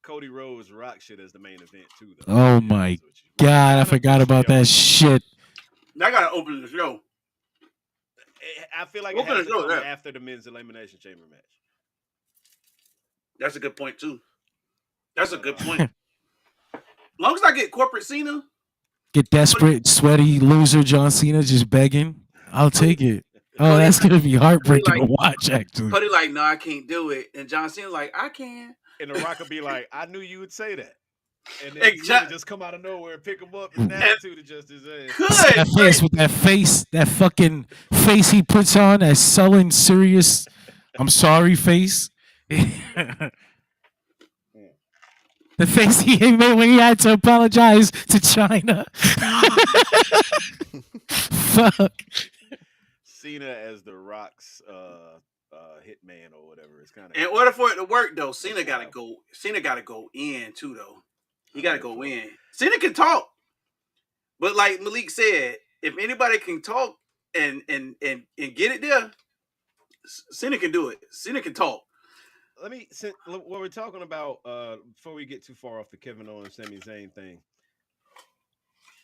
Speaker 1: Cody Rhodes Rock shit as the main event too, though.
Speaker 4: Oh my God, I forgot about that shit.
Speaker 3: I gotta open the show.
Speaker 1: I feel like it has to come after the men's Elimination Chamber match.
Speaker 3: That's a good point too. That's a good point. As long as I get corporate Cena,
Speaker 4: get desperate, sweaty loser John Cena just begging, I'll take it. Oh, that's gonna be heartbreaking to watch. Actually,
Speaker 3: Cody like, no, I can't do it, and John Cena like, I can.
Speaker 1: And The Rock will be like, I knew you would say that. And then Cena just come out of nowhere and pick him up. His attitude is just his ass.
Speaker 4: That face with that fucking face he puts on, that sullen, serious, I'm sorry face. The face he made when he had to apologize to China. Fuck.
Speaker 3: Cena as The Rock's hitman or whatever. It's kind of. In order for it to work, though, Cena gotta go. Cena gotta go in too, though. He gotta go in. Cena can talk, but like Malik said, if anybody can talk and get it there, Cena can do it. Cena can talk.
Speaker 1: What we're talking about before we get too far off the Kevin Owens Sami Zayn thing.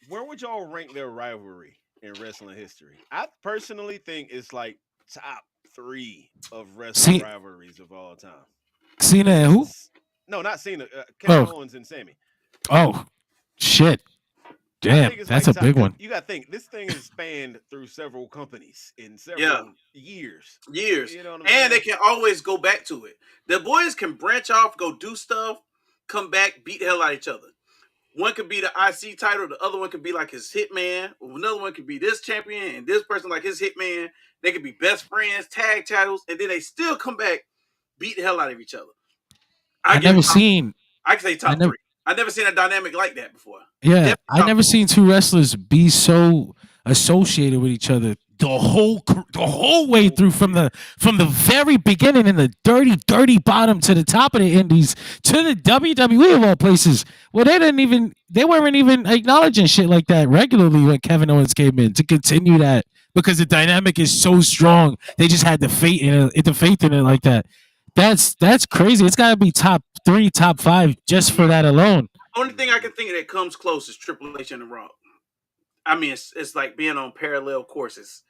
Speaker 1: Where would y'all rank their rivalry in wrestling history. I personally think it's like top 3 of wrestling
Speaker 4: See,
Speaker 1: rivalries of all time.
Speaker 4: Cena
Speaker 1: Because
Speaker 4: and who?
Speaker 1: no, not Cena. Kevin
Speaker 4: Oh,
Speaker 1: Owens and Sami.
Speaker 4: oh, shit.
Speaker 1: I
Speaker 4: Damn,
Speaker 1: think it's
Speaker 4: that's
Speaker 1: like
Speaker 4: a
Speaker 1: top
Speaker 4: big
Speaker 1: because
Speaker 4: one.
Speaker 1: you got to think this thing has spanned through several companies in
Speaker 3: Yeah,
Speaker 1: several years.
Speaker 3: years,
Speaker 1: You know what I'm
Speaker 3: and they
Speaker 1: saying?
Speaker 3: can always go back to it. The boys can branch off, go do stuff, come back, beat the hell out of each other. One could be the IC title, the other one could be like his hitman, or another one could be this champion, and this person like his hitman. They could be best friends, tag titles, and then they still come back, beat the hell out of each other. I
Speaker 4: I
Speaker 3: give it
Speaker 4: never
Speaker 3: top.
Speaker 4: seen.
Speaker 3: I can say
Speaker 4: I
Speaker 3: top
Speaker 4: never.
Speaker 3: 3. I've never seen a dynamic like that before.
Speaker 4: Yeah,
Speaker 3: Definitely
Speaker 4: I
Speaker 3: top
Speaker 4: never
Speaker 3: 3.
Speaker 4: seen two wrestlers be so associated with each other the whole way
Speaker 1: Whole
Speaker 4: through
Speaker 1: career.
Speaker 4: from the very beginning in the dirty bottom to the top of the indies to the WWE of all places. Well, they weren't even acknowledging shit like that regularly when Kevin Owens came in to continue that because the dynamic is so strong. They just had the faith in it like that. That's crazy. It's got to be top 3, top 5 just for
Speaker 3: Yeah.
Speaker 4: that alone.
Speaker 3: Only thing I can think of that comes close is Triple H and The Rock. I mean, it's like being on parallel courses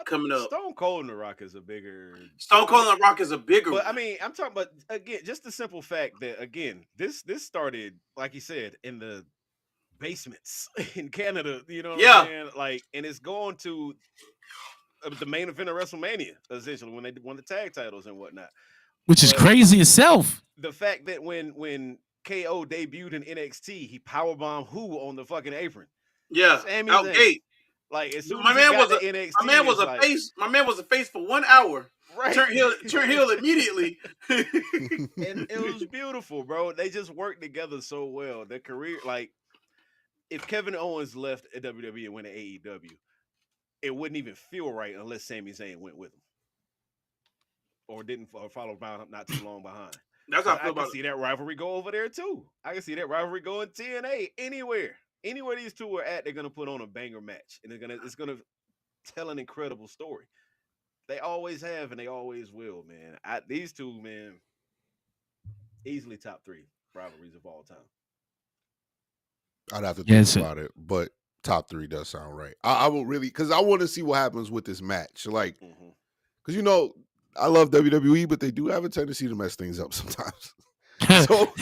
Speaker 3: coming up.
Speaker 1: Stone Cold and The Rock is a bigger.
Speaker 3: Stone Cold and The Rock is a bigger
Speaker 1: But I
Speaker 3: one.
Speaker 1: mean, I'm talking about again, just the simple fact that again, this started, like you said, in the basements in Canada. You know what
Speaker 3: Yeah.
Speaker 1: I'm saying? Like, and it's going to the main event of WrestleMania essentially when they won the tag titles and whatnot.
Speaker 4: Which is
Speaker 1: But
Speaker 4: crazy itself.
Speaker 1: the fact that when KO debuted in NXT, he powerbombed who on the fucking apron?
Speaker 3: Yeah,
Speaker 1: Sami
Speaker 3: out
Speaker 1: Zayn.
Speaker 3: gate.
Speaker 1: Like as soon
Speaker 3: My
Speaker 1: as he
Speaker 3: man
Speaker 1: got
Speaker 3: was
Speaker 1: to
Speaker 3: a
Speaker 1: NXT,
Speaker 3: my man was
Speaker 1: it's
Speaker 3: a
Speaker 1: like,
Speaker 3: face. My man was a face for 1 hour.
Speaker 1: right.
Speaker 3: Turn heel immediately.
Speaker 1: And it was beautiful, bro. They just worked together so well. Their career, like, if Kevin Owens left at WWE and went to AEW, it wouldn't even feel right unless Sami Zayn went with him or didn't follow around not too long behind.
Speaker 3: That's how I
Speaker 1: I
Speaker 3: feel
Speaker 1: can
Speaker 3: about
Speaker 1: see
Speaker 3: it.
Speaker 1: that rivalry go over there too. I can see that rivalry go in TNA anywhere. Anywhere these two are at, they're gonna put on a banger match, and it's gonna tell an incredible story. They always have, and they always will, man. These two, man, easily top 3 rivalries of all time.
Speaker 2: I'd have to think
Speaker 4: Yes.
Speaker 2: about it, but top 3 does sound right. I will really, because I want to see what happens with this match. Like, because I love WWE, but they do have a tendency to mess things up sometimes. So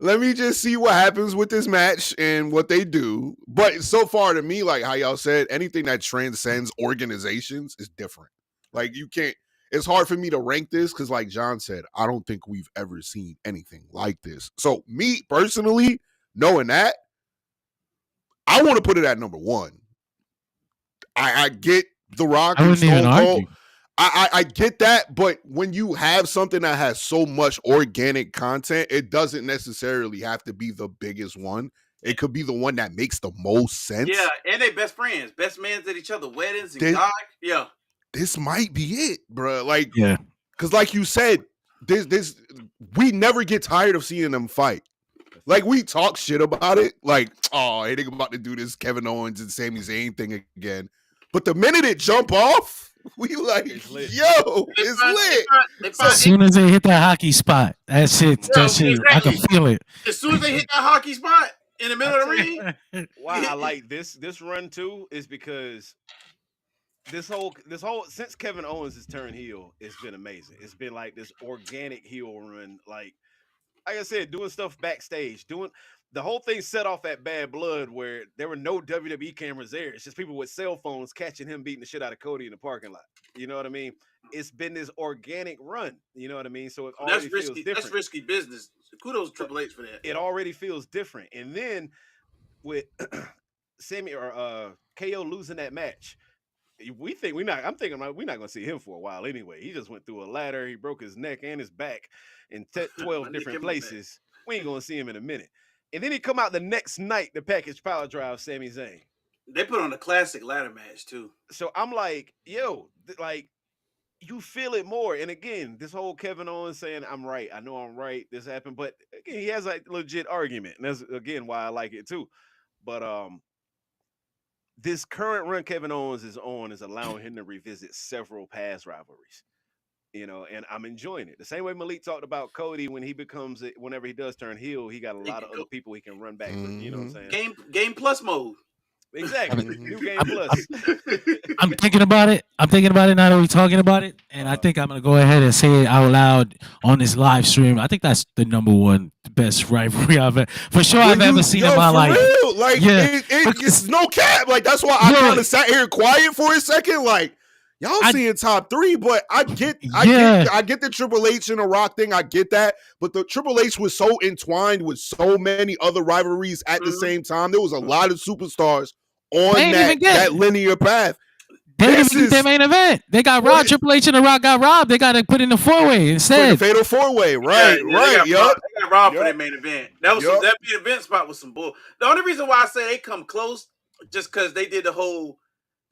Speaker 2: let me just see what happens with this match and what they do. But so far, to me, like how y'all said, anything that transcends organizations is different. Like you can't. It's hard for me to rank this because, like John said, I don't think we've ever seen anything like this. So me personally, knowing that, I want to put it at number 1. I get The Rock
Speaker 4: I
Speaker 2: and
Speaker 4: wouldn't even
Speaker 2: Stone Cold.
Speaker 4: argue.
Speaker 2: I get that, but when you have something that has so much organic content, it doesn't necessarily have to be the biggest one. It could be the one that makes the most sense.
Speaker 3: Yeah, and they best friends, best mans at each other weddings and God. Yeah,
Speaker 2: this might be it, bro. Like,
Speaker 4: Yeah.
Speaker 2: because like you said, this we never get tired of seeing them fight. Like we talk shit about it, like, oh, hey, they about to do this Kevin Owens and Sami Zayn thing again. But the minute it jump off, we like,
Speaker 1: It's lit.
Speaker 2: yo, it's lit.
Speaker 4: As soon as they hit that hockey spot, that's it.
Speaker 3: Yeah,
Speaker 4: That shit, I can
Speaker 3: exactly.
Speaker 4: feel it.
Speaker 3: As soon as they hit that hockey spot in the middle of the ring,
Speaker 1: Why I like this run too is because this whole since Kevin Owens has turned heel, it's been amazing. It's been like this organic heel run, like I said, doing stuff backstage, doing the whole thing set off at Bad Blood where there were no WWE cameras there. It's just people with cell phones catching him beating the shit out of Cody in the parking lot. You know what I mean? It's been this organic run. You know what I mean? So it already feels different.
Speaker 3: That's risky business. Kudos to Triple H for that.
Speaker 1: It already feels different. And then with Sami or KO losing that match, I'm thinking we're not gonna see him for a while anyway. He just went through a ladder, he broke his neck and his back in 12 different places. We ain't gonna see him in a minute. And then he come out the next night to package power drive Sami Zayn.
Speaker 3: They put on a classic ladder match too.
Speaker 1: So I'm like, yo, like you feel it more. And again, this whole Kevin Owens saying, I'm right. I know I'm right. This happened. But again, he has a legit argument. And that's again why I like it too. But this current run Kevin Owens is on is allowing him to revisit several past rivalries. And I'm enjoying it. The same way Malik talked about Cody when he becomes it, whenever he does turn heel, he got a lot of other people he can run back to. You know what I'm saying?
Speaker 3: Game plus mode.
Speaker 1: Exactly. New Game Plus.
Speaker 4: I'm thinking about it. I'm thinking about it now that we're talking about it, and I think I'm gonna go ahead and say it out loud on this live stream. I think that's the number one best rivalry I've ever seen in my life.
Speaker 2: Real. Like, it's no cap. Like, that's why I kind of sat here quiet for a second. Like, y'all seeing top three, but I get the Triple H and the Rock thing. I get that, but the Triple H was so entwined with so many other rivalries at the same time. There was a lot of superstars on that linear path.
Speaker 4: They didn't even get their main event. They got robbed. Triple H and the Rock got robbed. They got to put in the 4-way instead.
Speaker 2: Fatal 4-way, right?
Speaker 3: They got robbed for their main event. That main event spot was some bull. The only reason why I say they come close, just because they did the whole.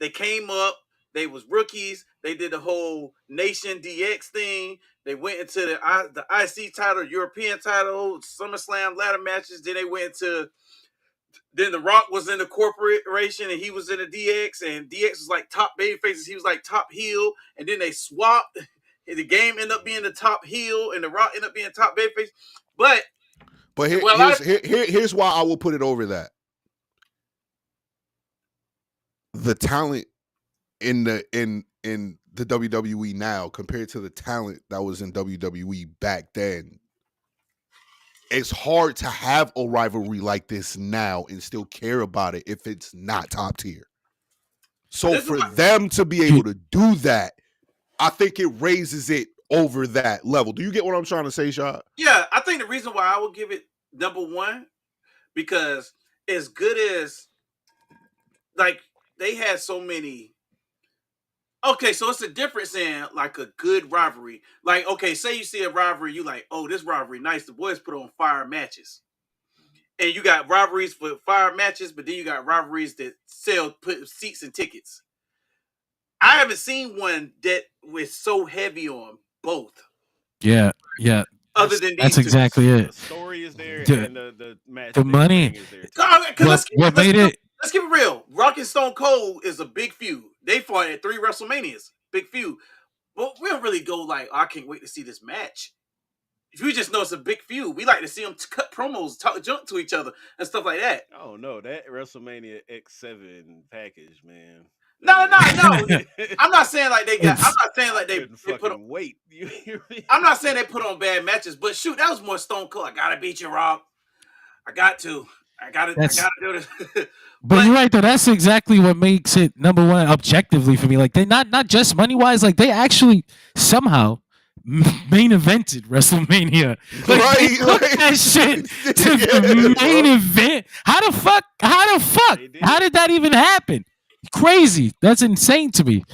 Speaker 3: They came up. They was rookies. They did the whole Nation DX thing. They went into the IC title, European title, SummerSlam ladder matches. Then they went into. Then The Rock was in the corporation and he was in the DX, and DX was like top baby faces. He was like top heel, and then they swapped. The game ended up being the top heel, and The Rock ended up being top baby face. But
Speaker 2: here's why I will put it over that. The talent in the WWE now compared to the talent that was in WWE back then. It's hard to have a rivalry like this now and still care about it if it's not top tier. So for them to be able to do that, I think it raises it over that level. Do you get what I'm trying to say, Shad?
Speaker 3: Yeah, I think the reason why I would give it number one, because as good as, like, they had so many. Okay, so it's a difference in like a good rivalry. Like, okay, say you see a rivalry, you like, oh, this rivalry nice. The boys put on fire matches. And you got rivalries for fire matches, but then you got rivalries that put seats and tickets. I haven't seen one that was so heavy on both.
Speaker 4: Yeah.
Speaker 3: Other than
Speaker 4: that's exactly it.
Speaker 1: The story is there, and the match.
Speaker 4: The money
Speaker 1: is there.
Speaker 3: Let's keep it real. Rock and Stone Cold is a big feud. They fought at 3 WrestleManias. Big feud. But we don't really go like, oh, I can't wait to see this match. If you just know it's a big feud, we like to see them cut promos, talk junk to each other, and stuff like that.
Speaker 1: Oh, no. That WrestleMania X7 package, man.
Speaker 3: No. I'm not saying like they got. I'm not saying like they put on
Speaker 1: weight.
Speaker 3: I'm not saying they put on bad matches, but shoot, that was more Stone Cold. I gotta beat you, Rock. I got to do this.
Speaker 4: But you're right though. That's exactly what makes it number one objectively for me. Like they not just money wise. Like they actually somehow main evented WrestleMania. Like,
Speaker 2: right.
Speaker 4: That shit to the main event. How the fuck? How did that even happen? Crazy. That's insane to me.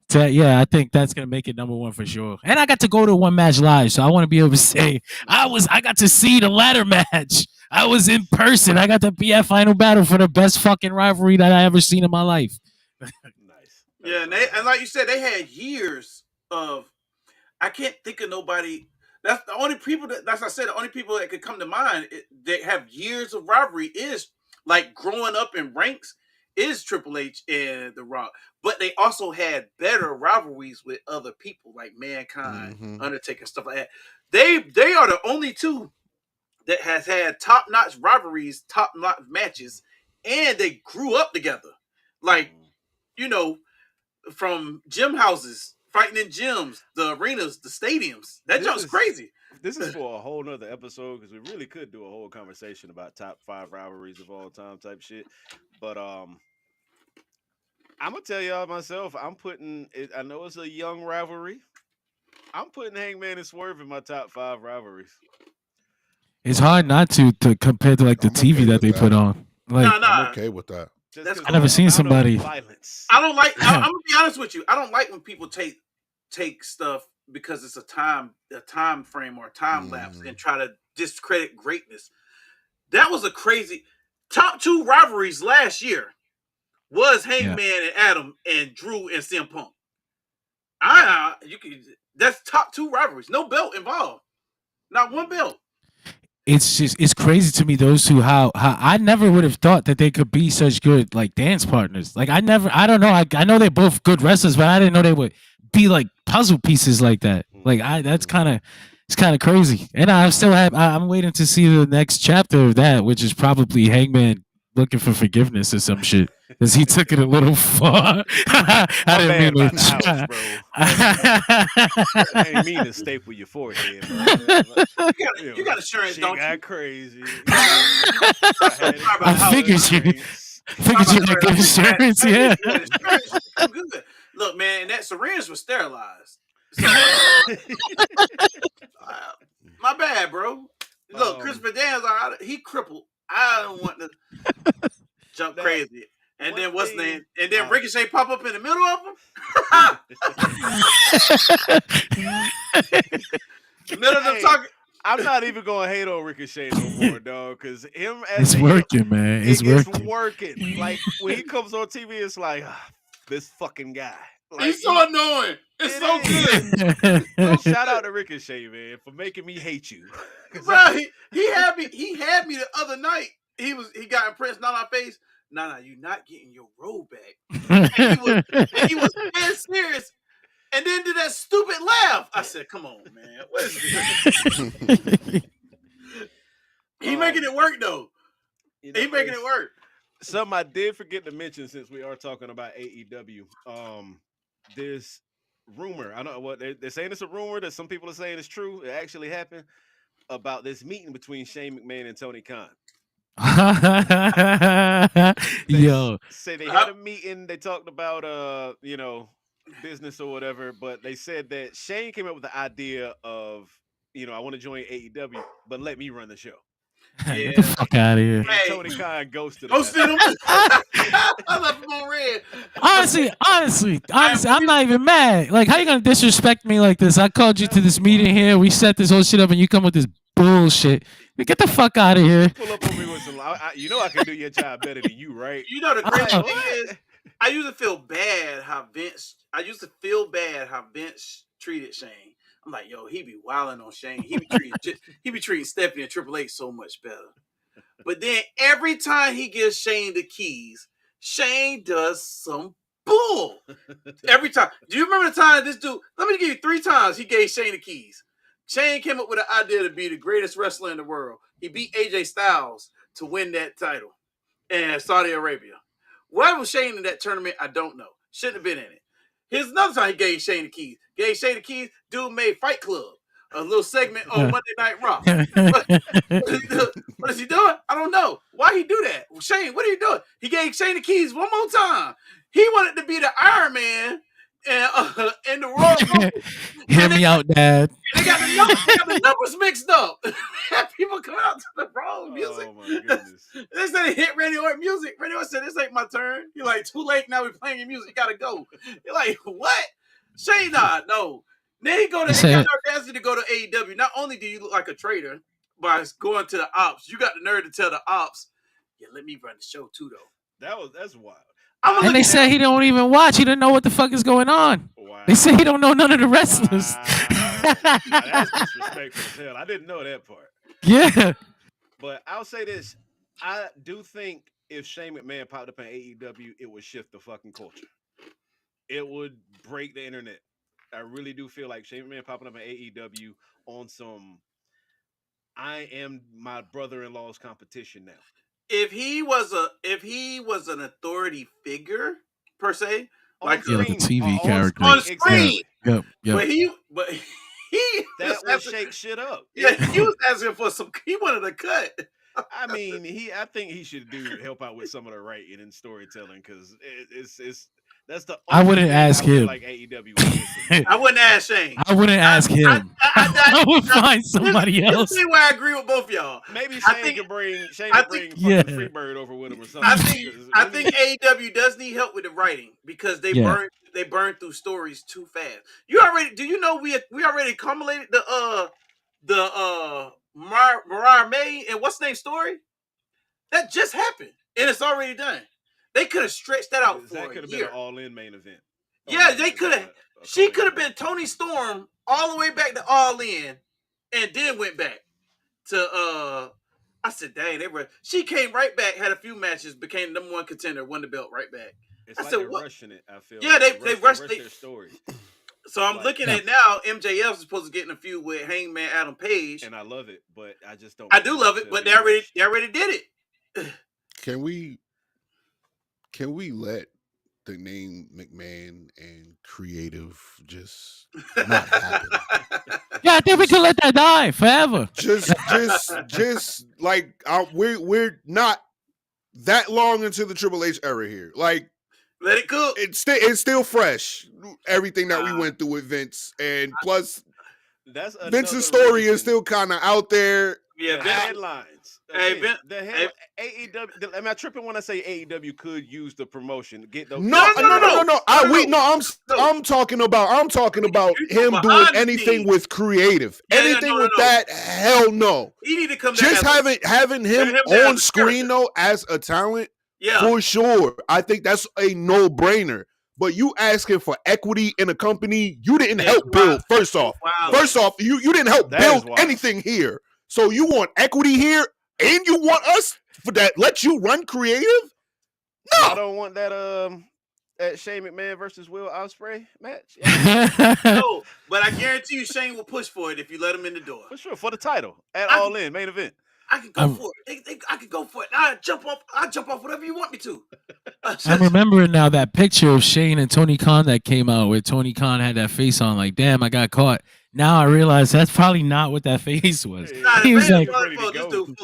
Speaker 4: So, yeah, I think that's gonna make it number one for sure. And I got to go to one match live, so I want to be able to say I got to see the ladder match. I was in person. I got to be at Final Battle for the best fucking rivalry that I ever seen in my life.
Speaker 1: Nice.
Speaker 3: Yeah, and like you said, they had years of. I can't think of nobody. That's the only people that's I said. The only people that could come to mind that have years of rivalry is like growing up in ranks is Triple H and The Rock. But they also had better rivalries with other people like Mankind, Undertaker, stuff like that. They are the only two that has had top-notch rivalries, top-notch matches, and they grew up together. Like, from gym houses, fighting in gyms, the arenas, the stadiums. That junk's crazy.
Speaker 1: This is for a whole nother episode because we really could do a whole conversation about top 5 rivalries of all time type shit. But I'm gonna tell y'all myself, I'm putting it. I know it's a young rivalry. I'm putting Hangman and Swerve in my top 5 rivalries.
Speaker 4: It's hard not to compare to like the TV that they put on. Like,
Speaker 2: I'm okay with that.
Speaker 4: I never seen somebody.
Speaker 3: I don't like. I'm gonna be honest with you. I don't like when people take stuff because it's a time frame or a time lapse and try to discredit greatness. That was a crazy top 2 rivalries last year. Was Hangman and Adam and Drew and CM Punk. That's top 2 rivalries. No belt involved. Not one belt.
Speaker 4: It's crazy to me how I never would have thought that they could be such good like dance partners. Like I don't know. I know they're both good wrestlers, but I didn't know they would be like puzzle pieces like that. Like it's kind of crazy. And I'm waiting to see the next chapter of that, which is probably Hangman looking for forgiveness or some shit. Because he took it a little far. I didn't mean
Speaker 1: to. I didn't mean to staple your forehead, bro.
Speaker 3: You got insurance, don't you?
Speaker 1: Got crazy.
Speaker 4: I figured you had good insurance, yeah.
Speaker 3: Good. Look, man, that syringe was sterilized. So, my bad, bro. Look, Christopher Daniels, he crippled. I don't want to jump crazy. And then what's the name? And then Ricochet pop up in the middle of them. The middle of them talking.
Speaker 1: I'm not even gonna hate on Ricochet no more, dog. Because him as
Speaker 4: it's working, man. It's
Speaker 1: working. Like when he comes on TV, it's like this fucking guy. Like,
Speaker 3: he's so annoying. It's so good.
Speaker 1: So shout out to Ricochet, man, for making me hate you.
Speaker 3: Right. He had me the other night. He got impressed on our face. No, you're not getting your role back. And he was dead serious. And then did that stupid laugh. I said, come on, man. What is this? He making it work though. He making it work.
Speaker 1: Something I did forget to mention since we are talking about AEW. This rumor, I don't know what they're saying. It's a rumor that some people are saying is true. It actually happened about this meeting between Shane McMahon and Tony Khan. Say they had a meeting. They talked about business or whatever, but they said that Shane came up with the idea of I want to join AEW, but let me run the show.
Speaker 4: Get the fuck out of here.
Speaker 1: Hey. Tony Khan ghosted him.
Speaker 3: I left him on red.
Speaker 4: Honestly, I'm not even mad. Like, how you gonna disrespect me like this? I called you to this meeting here. We set this whole shit up, and you come with this bullshit. Get the fuck out of here.
Speaker 1: Pull up on me with some. I can do your job better than you, right?
Speaker 3: You know the crazy thing is, I used to feel bad how Vince treated Shane. I'm like, yo, he be wilding on Shane. He be treating Stephanie and Triple H so much better. But then every time he gives Shane the keys, Shane does some bull. Every time. Do you remember the time this dude? Let me give you 3 times he gave Shane the keys. Shane came up with an idea to be the greatest wrestler in the world. He beat AJ Styles to win that title in Saudi Arabia. Why was Shane in that tournament? I don't know. Shouldn't have been in it. Here's another time he gave Shane the keys. Dude made Fight Club, a little segment on Monday Night Raw. What is he doing? I don't know. Why he do that? Shane, what are you doing? He gave Shane the keys one more time. He wanted to be the Iron Man in the Royal Rumble.
Speaker 4: Hear me out, Dad.
Speaker 3: They got the numbers mixed up. People coming out to the wrong music. Oh my goodness. They said they hit Randy Orton music. Randy Orton said, this ain't my turn. You're like, too late. Now we're playing your music. You gotta go. You're like, what? Shane, no. Then he got the audacity to go to AEW. Not only do you look like a traitor by going to the ops, you got the nerve to tell the ops, yeah, let me run the show too, though.
Speaker 1: That's wild.
Speaker 4: And they said he don't even watch. He didn't know what the fuck is going on. Wow. They say he don't know none of the wrestlers.
Speaker 1: Wow. That's disrespectful as hell. I didn't know that part.
Speaker 4: Yeah.
Speaker 1: But I'll say this. I do think if Shane McMahon popped up in AEW, it would shift the fucking culture. It would break the internet. I really do feel like Shane McMahon popping up in AEW on some I am my brother-in-law's competition now.
Speaker 3: If he was an authority figure per se,
Speaker 4: like a TV character
Speaker 3: on screen,
Speaker 4: yep.
Speaker 3: but
Speaker 1: that would shake shit up.
Speaker 3: Yeah, he was asking for some. He wanted a cut.
Speaker 1: I mean, I think he should help out with some of the writing and storytelling because it's. That's the.
Speaker 4: I wouldn't ask him.
Speaker 1: Like AEW.
Speaker 3: I wouldn't ask Shane.
Speaker 4: I wouldn't ask him. I would find somebody else.
Speaker 3: This is where I agree with both y'all.
Speaker 1: Maybe Shane can bring Freebird over with him or something.
Speaker 3: I think AEW does need help with the writing because they burn through stories too fast. Do you know we already accumulated the Mariah May and what's the name story? That just happened and it's already done. They could have stretched that out for a year. That could have been
Speaker 1: an all-in main event.
Speaker 3: Yeah, they could have. She could have been Tony Storm all the way back to All In, and then went back to. I said, dang, she came right back, had a few matches, became the #1 contender, won the belt right back.
Speaker 1: It's like they're rushing it. I feel.
Speaker 3: Yeah, they rushed
Speaker 1: their story.
Speaker 3: So I'm looking at now. MJF is supposed to get in a feud with Hangman Adam Page,
Speaker 1: and I love it, but I just don't.
Speaker 3: I do love it, but they already did it.
Speaker 2: Can we let the name McMahon and creative just not happen?
Speaker 4: Yeah, I think we can let that die forever.
Speaker 2: Just like we're not that long into the Triple H era here. Like,
Speaker 3: let it cook.
Speaker 2: It's still fresh. Everything that we went through with Vince, and plus, Vince's story is still kind of out there.
Speaker 3: Yeah,
Speaker 1: the headlines.
Speaker 3: Hey,
Speaker 1: AEW. Am I tripping when I say AEW could use the promotion? Get those?
Speaker 2: No. I'm talking about him doing anything with creative. Anything with that? Hell no.
Speaker 3: He need to come.
Speaker 2: Just having him on screen though as a talent. Yeah, for sure. I think that's a no-brainer. But you asking for equity in a company you didn't help build. First off, you didn't help build anything here. So you want equity here, and you want us for that? Let you run creative? No,
Speaker 1: I don't want that. Shane McMahon versus Will Ospreay match.
Speaker 3: No, but I guarantee you, Shane will push for it if you let him in the door.
Speaker 1: For sure, for the title at All In main event.
Speaker 3: I can go for it. I can go for it. I jump off whatever you want me to.
Speaker 4: I'm remembering now that picture of Shane and Tony Khan that came out where Tony Khan had that face on, like, damn, I got caught. Now I realize that's probably not what that face was. He was like,
Speaker 3: this dude.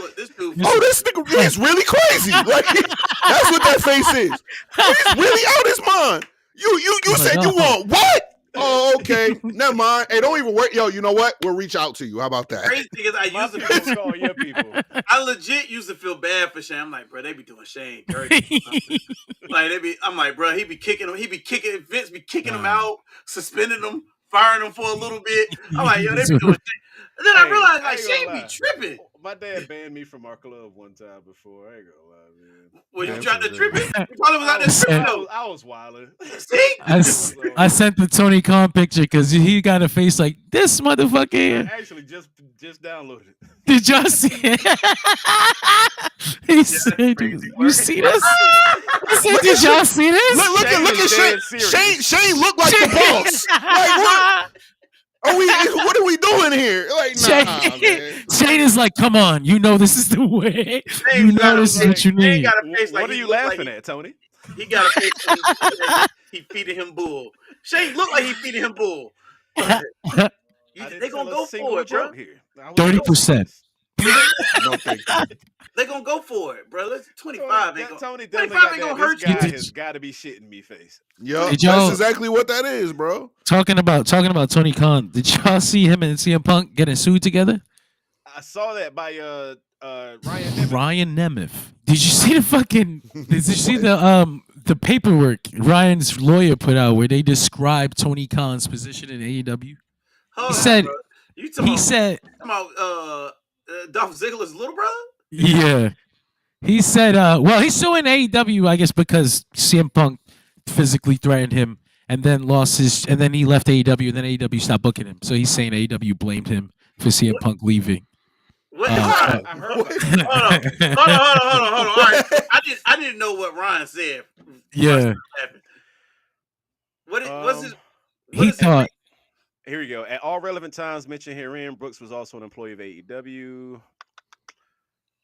Speaker 2: Oh, this nigga is really crazy. Like, that's what that face is. He's really out his mind. You said you want what? Oh, okay. Never mind. Hey, don't even worry. Yo, you know what? We'll reach out to you. How about that?
Speaker 3: Crazy thing is, I legit used to feel bad for Shane. I'm like, bro, they be doing Shane dirty. I'm like, bro, he be kicking him. Vince be kicking him out, suspending him, firing him for a little bit. I'm like, yo, they be doing Shane. And then I realized, like, Shane be tripping.
Speaker 1: My dad banned me from our club one time before. I ain't gonna lie, man.
Speaker 3: Well, you tried to trip it? You probably was out there tripping.
Speaker 1: I was wilding.
Speaker 3: See?
Speaker 4: I sent the Tony Khan picture because he got a face like this motherfucker.
Speaker 1: I actually just downloaded it.
Speaker 4: Did y'all see it? He said, "You see this?" He said, "Did y'all see this?"
Speaker 2: Look at Shane. Shane looked like the boss. Like, what? What are we doing here? Like, nah, man.
Speaker 4: Shane is like, come on, you know this is the way. You know this is what you need.
Speaker 1: What are you laughing at, Tony?
Speaker 3: He got a face like he feeding him bull. Shane looked like he feeding him bull. They gonna go for it, bro.
Speaker 4: 30%.
Speaker 2: No, thank you.
Speaker 3: They gonna go for it, bro. Let's 25.
Speaker 1: Tony definitely got that. This guy has got to be shitting me face.
Speaker 2: Yeah, that's exactly what that is, bro.
Speaker 4: Talking about Tony Khan. Did y'all see him and CM Punk getting sued together?
Speaker 1: I saw that by Ryan
Speaker 4: Nemeth. Did you see the fucking? Did you see the paperwork Ryan's lawyer put out where they described Tony Khan's position in AEW? He said
Speaker 3: Dolph Ziggler's little brother?
Speaker 4: Yeah. He said, well, he's suing AEW, I guess, because CM Punk physically threatened him and then and then he left AEW and then AEW stopped booking him. So he's saying AEW blamed him for CM Punk leaving.
Speaker 3: What? I heard hold on. All right. I didn't know what Ryan said.
Speaker 4: Yeah.
Speaker 3: What's his?
Speaker 4: He thought.
Speaker 1: Here we go. At all relevant times mentioned herein, Brooks was also an employee of AEW.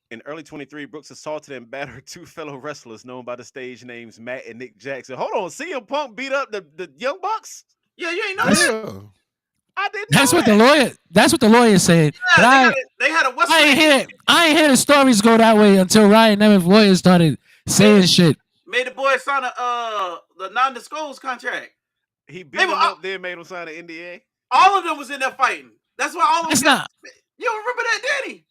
Speaker 1: In early 23, Brooks assaulted and battered two fellow wrestlers known by the stage names Matt and Nick Jackson. Hold on, CM Punk beat up the Young Bucks?
Speaker 3: Yeah, you ain't know that.
Speaker 1: I didn't.
Speaker 4: That's what the lawyer said.
Speaker 3: Yeah, they had a West.
Speaker 4: I ain't hear the stories go that way until Ryan Nemeth's lawyer started saying shit.
Speaker 3: Made the boy sign the non-disclosed contract.
Speaker 1: He beat him up, then made him sign an NDA.
Speaker 3: All of them was in there fighting. That's why all of them. You don't remember that, Danny?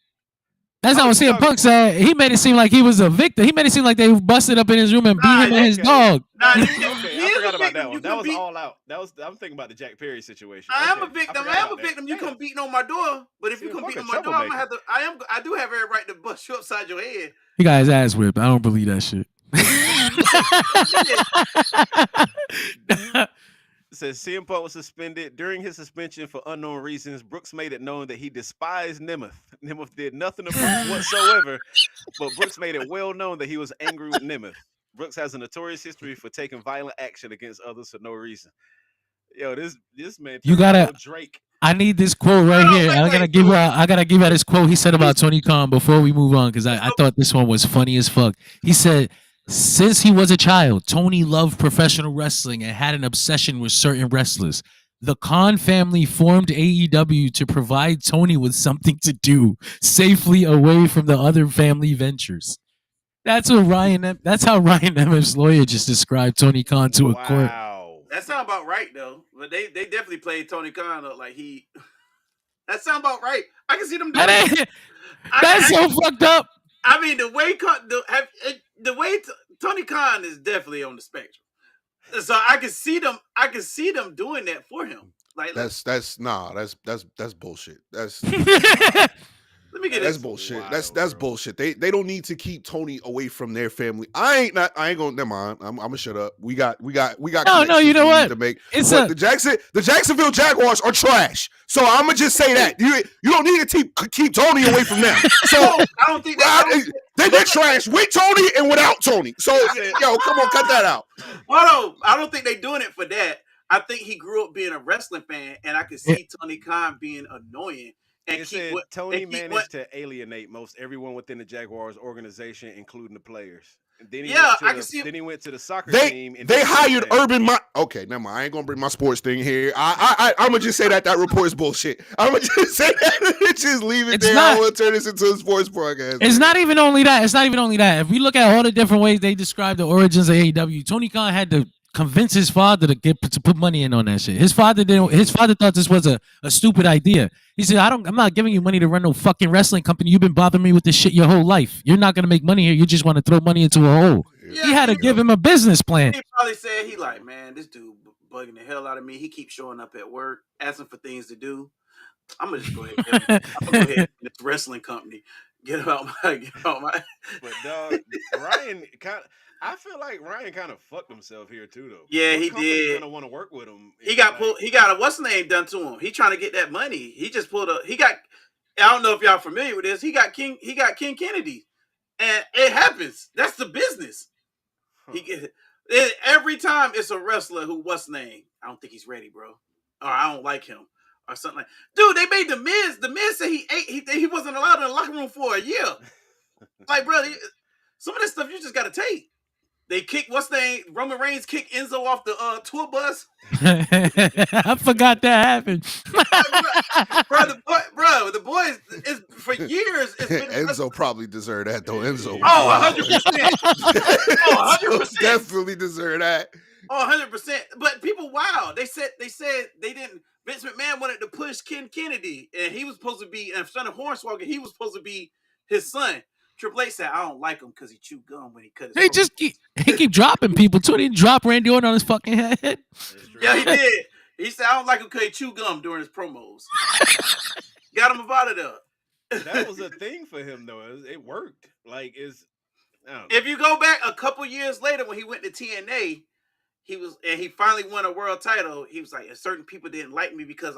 Speaker 4: That's not what CM Punk said. He made it seem like he was a victim. He made it seem like they busted up in his room and beat him and his dog.
Speaker 1: I forgot about that one. That was all out. I'm thinking about the Jack Perry situation.
Speaker 3: I am a victim. You come beating on my door, but if you come beating on my door, I'm gonna have to. I do have every right to bust you upside your head.
Speaker 4: He got his ass whipped. I don't believe that shit.
Speaker 1: It says CM Punk was suspended. During his suspension for unknown reasons, Brooks made it known that he despised Nemeth. Nemeth did nothing to Brooks whatsoever, but Brooks made it well known that he was angry with Nemeth. Brooks has a notorious history for taking violent action against others for no reason. Yo, this man.
Speaker 4: You gotta
Speaker 1: Drake.
Speaker 4: I need this quote right here. I gotta give her this quote he said about Tony Khan before we move on, because I thought this one was funny as fuck. He said, since he was a child, Tony loved professional wrestling and had an obsession with certain wrestlers. The Khan family formed AEW to provide Tony with something to do safely away from the other family ventures. That's how Ryan Emmons' lawyer just described Tony Khan to a court.
Speaker 3: That sounds about right though. But they definitely played Tony Khan up like he. That sounds about right. I can see them doing it.
Speaker 4: That's so fucked up.
Speaker 3: I mean, the way Tony Khan is definitely on the spectrum, so I can see them doing that for him. Like
Speaker 2: that's bullshit. That's
Speaker 3: let me get
Speaker 2: that's bullshit. That's bullshit. They don't need to keep Tony away from their family. I ain't gonna. Never mind. I'm gonna shut up. We got.
Speaker 4: No. You know what?
Speaker 2: To make. The Jacksonville Jaguars are trash. So I'm gonna just say that you don't need to keep Tony away from them. So
Speaker 3: I don't think
Speaker 2: they're trash with Tony and without Tony. So yo, come on, cut that out.
Speaker 3: Hold on. I don't think they're doing it for that. I think he grew up being a wrestling fan, and I could see Tony Khan being annoying.
Speaker 1: And Tony managed to alienate most everyone within the Jaguars organization, including the players. And then he went to the soccer team. And
Speaker 2: they hired Urban. Okay, never mind. I ain't gonna bring my sports thing here. I'm gonna just say that report is bullshit. I'm gonna just say that. Just leave it there. I will turn this into a sports podcast.
Speaker 4: It's not even only that. If we look at all the different ways they describe the origins of AEW, Tony Khan had to convince his father to put money in on that shit. His father didn't. His father thought this was a stupid idea. He said, I'm not giving you money to run no fucking wrestling company. You've been bothering me with this shit your whole life. You're not gonna make money here. You just want to throw money into a hole. Yeah, he had to give him a business plan.
Speaker 3: He probably said he like, man, this dude bugging the hell out of me. He keeps showing up at work, asking for things to do. I'm gonna just go ahead this wrestling company. Get out my.
Speaker 1: But dog, Ryan I feel like Ryan kind of fucked himself here too, though.
Speaker 3: Yeah, he did.
Speaker 1: Gonna want to work with him.
Speaker 3: He got a what's the name done to him. He trying to get that money. He just pulled a. I don't know if y'all familiar with this. He got King Kennedy, and it happens. That's the business. Huh. Every time it's a wrestler who what's the name. I don't think he's ready, bro. Or I don't like him, or something like. Dude, they made the Miz. The Miz said he wasn't allowed in the locker room for a year. Like, bro, some of this stuff you just got to take. They kicked Roman Reigns kicked Enzo off the tour bus.
Speaker 4: I forgot that happened.
Speaker 3: bro, the boys is for years. It's been
Speaker 2: Enzo probably deserved that though. Enzo.
Speaker 3: 100%. 100%.
Speaker 2: Definitely deserve that.
Speaker 3: 100%. But people, wow, they said they didn't. Vince McMahon wanted to push Ken Kennedy, and he was supposed to be, and son of Hornswoggle, he was supposed to be his son. Triple H said, I don't like him because he chewed gum when he cut his
Speaker 4: He keep dropping people too. He dropped Randy Orton on his fucking head.
Speaker 3: Yeah, he did. He said, I don't like him because he chewed gum during his promos. Got him out of there.
Speaker 1: That was a thing for him, though. It worked. Like,
Speaker 3: if you go back a couple years later when he went to TNA, he finally won a world title. He was like, and certain people didn't like me because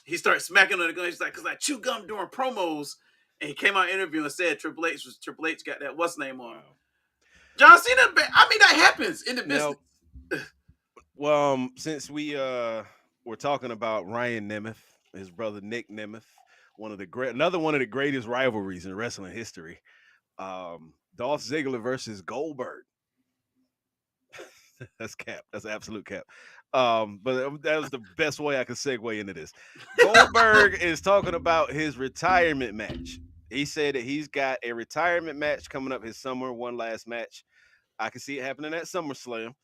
Speaker 3: he started smacking on the gun. He's like, because I chew gum during promos. And he came out in an interview and said Triple H got that what's name on him. John Cena, I mean, that happens in the business.
Speaker 1: Well, since we were talking about Ryan Nemeth, his brother Nick Nemeth, another one of the greatest rivalries in wrestling history. Dolph Ziggler versus Goldberg. That's cap. That's absolute cap. But that was the best way I could segue into this. Goldberg is talking about his retirement match. He said that he's got a retirement match coming up his summer, one last match. I can see it happening at SummerSlam.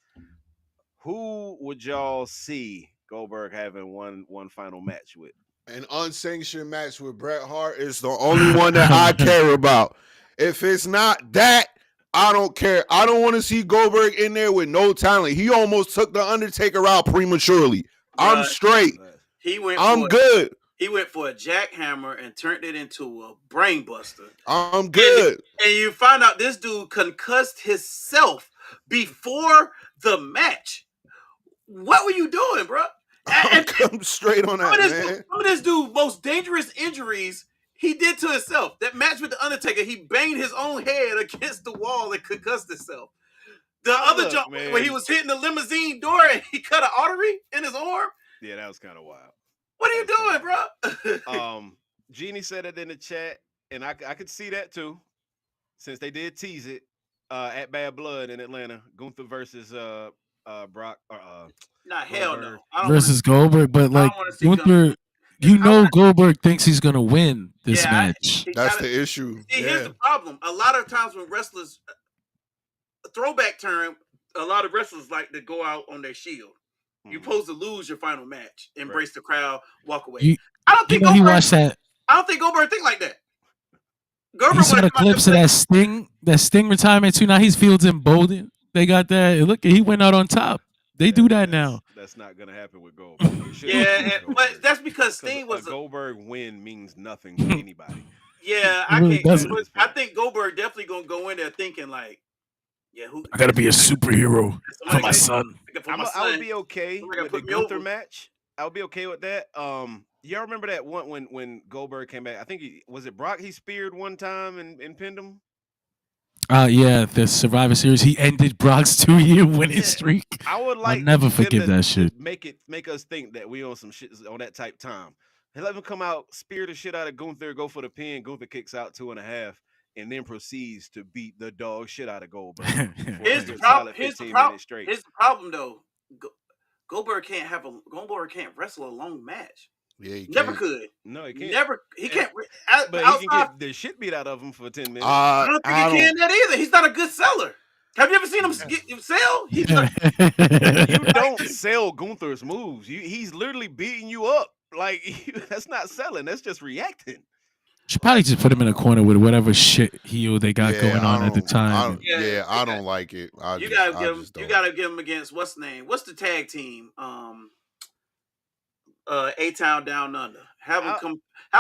Speaker 1: Who would y'all see Goldberg having one final match with?
Speaker 2: An unsanctioned match with Bret Hart is the only one that I care about. If it's not that, I don't care. I don't want to see Goldberg in there with no talent. He almost took the Undertaker out prematurely. I'm straight. I'm good.
Speaker 3: He went for a jackhammer and turned it into a brain buster.
Speaker 2: I'm good.
Speaker 3: And you find out this dude concussed himself before the match. What were you doing, bro?
Speaker 2: I'm straight on that, man.
Speaker 3: Some of this dude's most dangerous injuries he did to himself. That match with the Undertaker, he banged his own head against the wall and concussed himself. The other jump when he was hitting the limousine door and he cut an artery in his arm.
Speaker 1: Yeah, that was kind of wild.
Speaker 3: What are you doing, bro?
Speaker 1: Jeannie said it in the chat, and I could see that too, since they did tease it at Bad Blood in Atlanta. Gunther versus Brock or
Speaker 3: Nah, hell no.
Speaker 1: Goldberg.
Speaker 3: I don't want to
Speaker 4: versus
Speaker 3: see.
Speaker 4: Goldberg, but
Speaker 3: I
Speaker 4: like
Speaker 3: don't want to see Gunther.
Speaker 4: Gunther, you
Speaker 3: I
Speaker 4: know
Speaker 3: want.
Speaker 4: Goldberg thinks he's gonna win this
Speaker 3: Yeah,
Speaker 4: match.
Speaker 3: he
Speaker 2: That's
Speaker 3: kind of.
Speaker 2: the issue.
Speaker 3: See, here's
Speaker 2: Yeah.
Speaker 3: the problem. A lot of times when wrestlers, a throwback term, a lot of wrestlers like to go out on their shield. You're supposed to lose your final match, embrace the crowd, walk away.
Speaker 4: You
Speaker 3: I don't
Speaker 4: you
Speaker 3: think
Speaker 4: know he
Speaker 3: Goldberg.
Speaker 4: watched that.
Speaker 3: I don't think Goldberg think like that.
Speaker 4: He
Speaker 3: Goldberg
Speaker 4: saw
Speaker 3: want to
Speaker 4: the
Speaker 3: come out there
Speaker 4: clips of
Speaker 3: play.
Speaker 4: that Sting retirement too. Now he's Fields and Bolden. They got that. Look, he went out on top. They do that now.
Speaker 1: That's not gonna happen with Goldberg.
Speaker 3: Yeah, but that's because Sting was
Speaker 1: a Goldberg win means nothing to anybody.
Speaker 3: Yeah,
Speaker 4: I really doesn't.
Speaker 3: But I think Goldberg definitely gonna go in there thinking like, yeah,
Speaker 4: I gotta be a superhero for my son.
Speaker 1: I would be okay with the Gunther match. I would be okay with that. Y'all remember that one when Goldberg came back? I think was it Brock he speared one time and pinned him.
Speaker 4: Yeah, the Survivor Series. He ended Brock's 2-year winning streak.
Speaker 1: I would like
Speaker 4: I'll never forgive that shit.
Speaker 1: Make us think that we on some shit on that type time. And let him come out, spear the shit out of Gunther, go for the pin. Gunther kicks out 2.5, and then proceeds to beat the dog shit out of Goldberg.
Speaker 3: Here's the problem, though. Goldberg can't wrestle a long match.
Speaker 2: Yeah, he
Speaker 3: never
Speaker 2: can't.
Speaker 3: could.
Speaker 1: No, he can't.
Speaker 3: Never. He can't.
Speaker 1: But he can get the shit beat out of him for 10 minutes.
Speaker 3: I don't think he can that either. He's not a good seller. Have you ever seen him sell?
Speaker 1: You don't sell Gunther's moves. He's literally beating you up. Like that's not selling. That's just reacting.
Speaker 4: Should probably just put him in a corner with whatever shit heel they got going on at the time.
Speaker 2: I don't like it.
Speaker 3: You gotta give him against what's the name? What's the tag team? A-Town Down Under. Have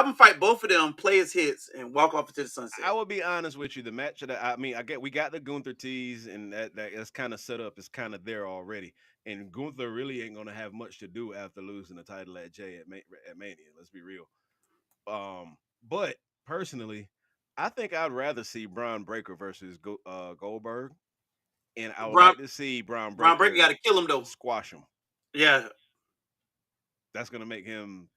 Speaker 3: him fight both of them, play his hits, and walk off into the sunset.
Speaker 1: I will be honest with you. The match that we got the Gunther tease, and that's kind of set up. It's kind of there already. And Gunther really ain't gonna have much to do after losing the title at Mania. Let's be real. But personally, I think I'd rather see Braun Breaker versus Goldberg, and I would like to see Braun Breaker
Speaker 3: got to kill him though,
Speaker 1: squash him.
Speaker 3: Yeah,
Speaker 1: that's gonna make him.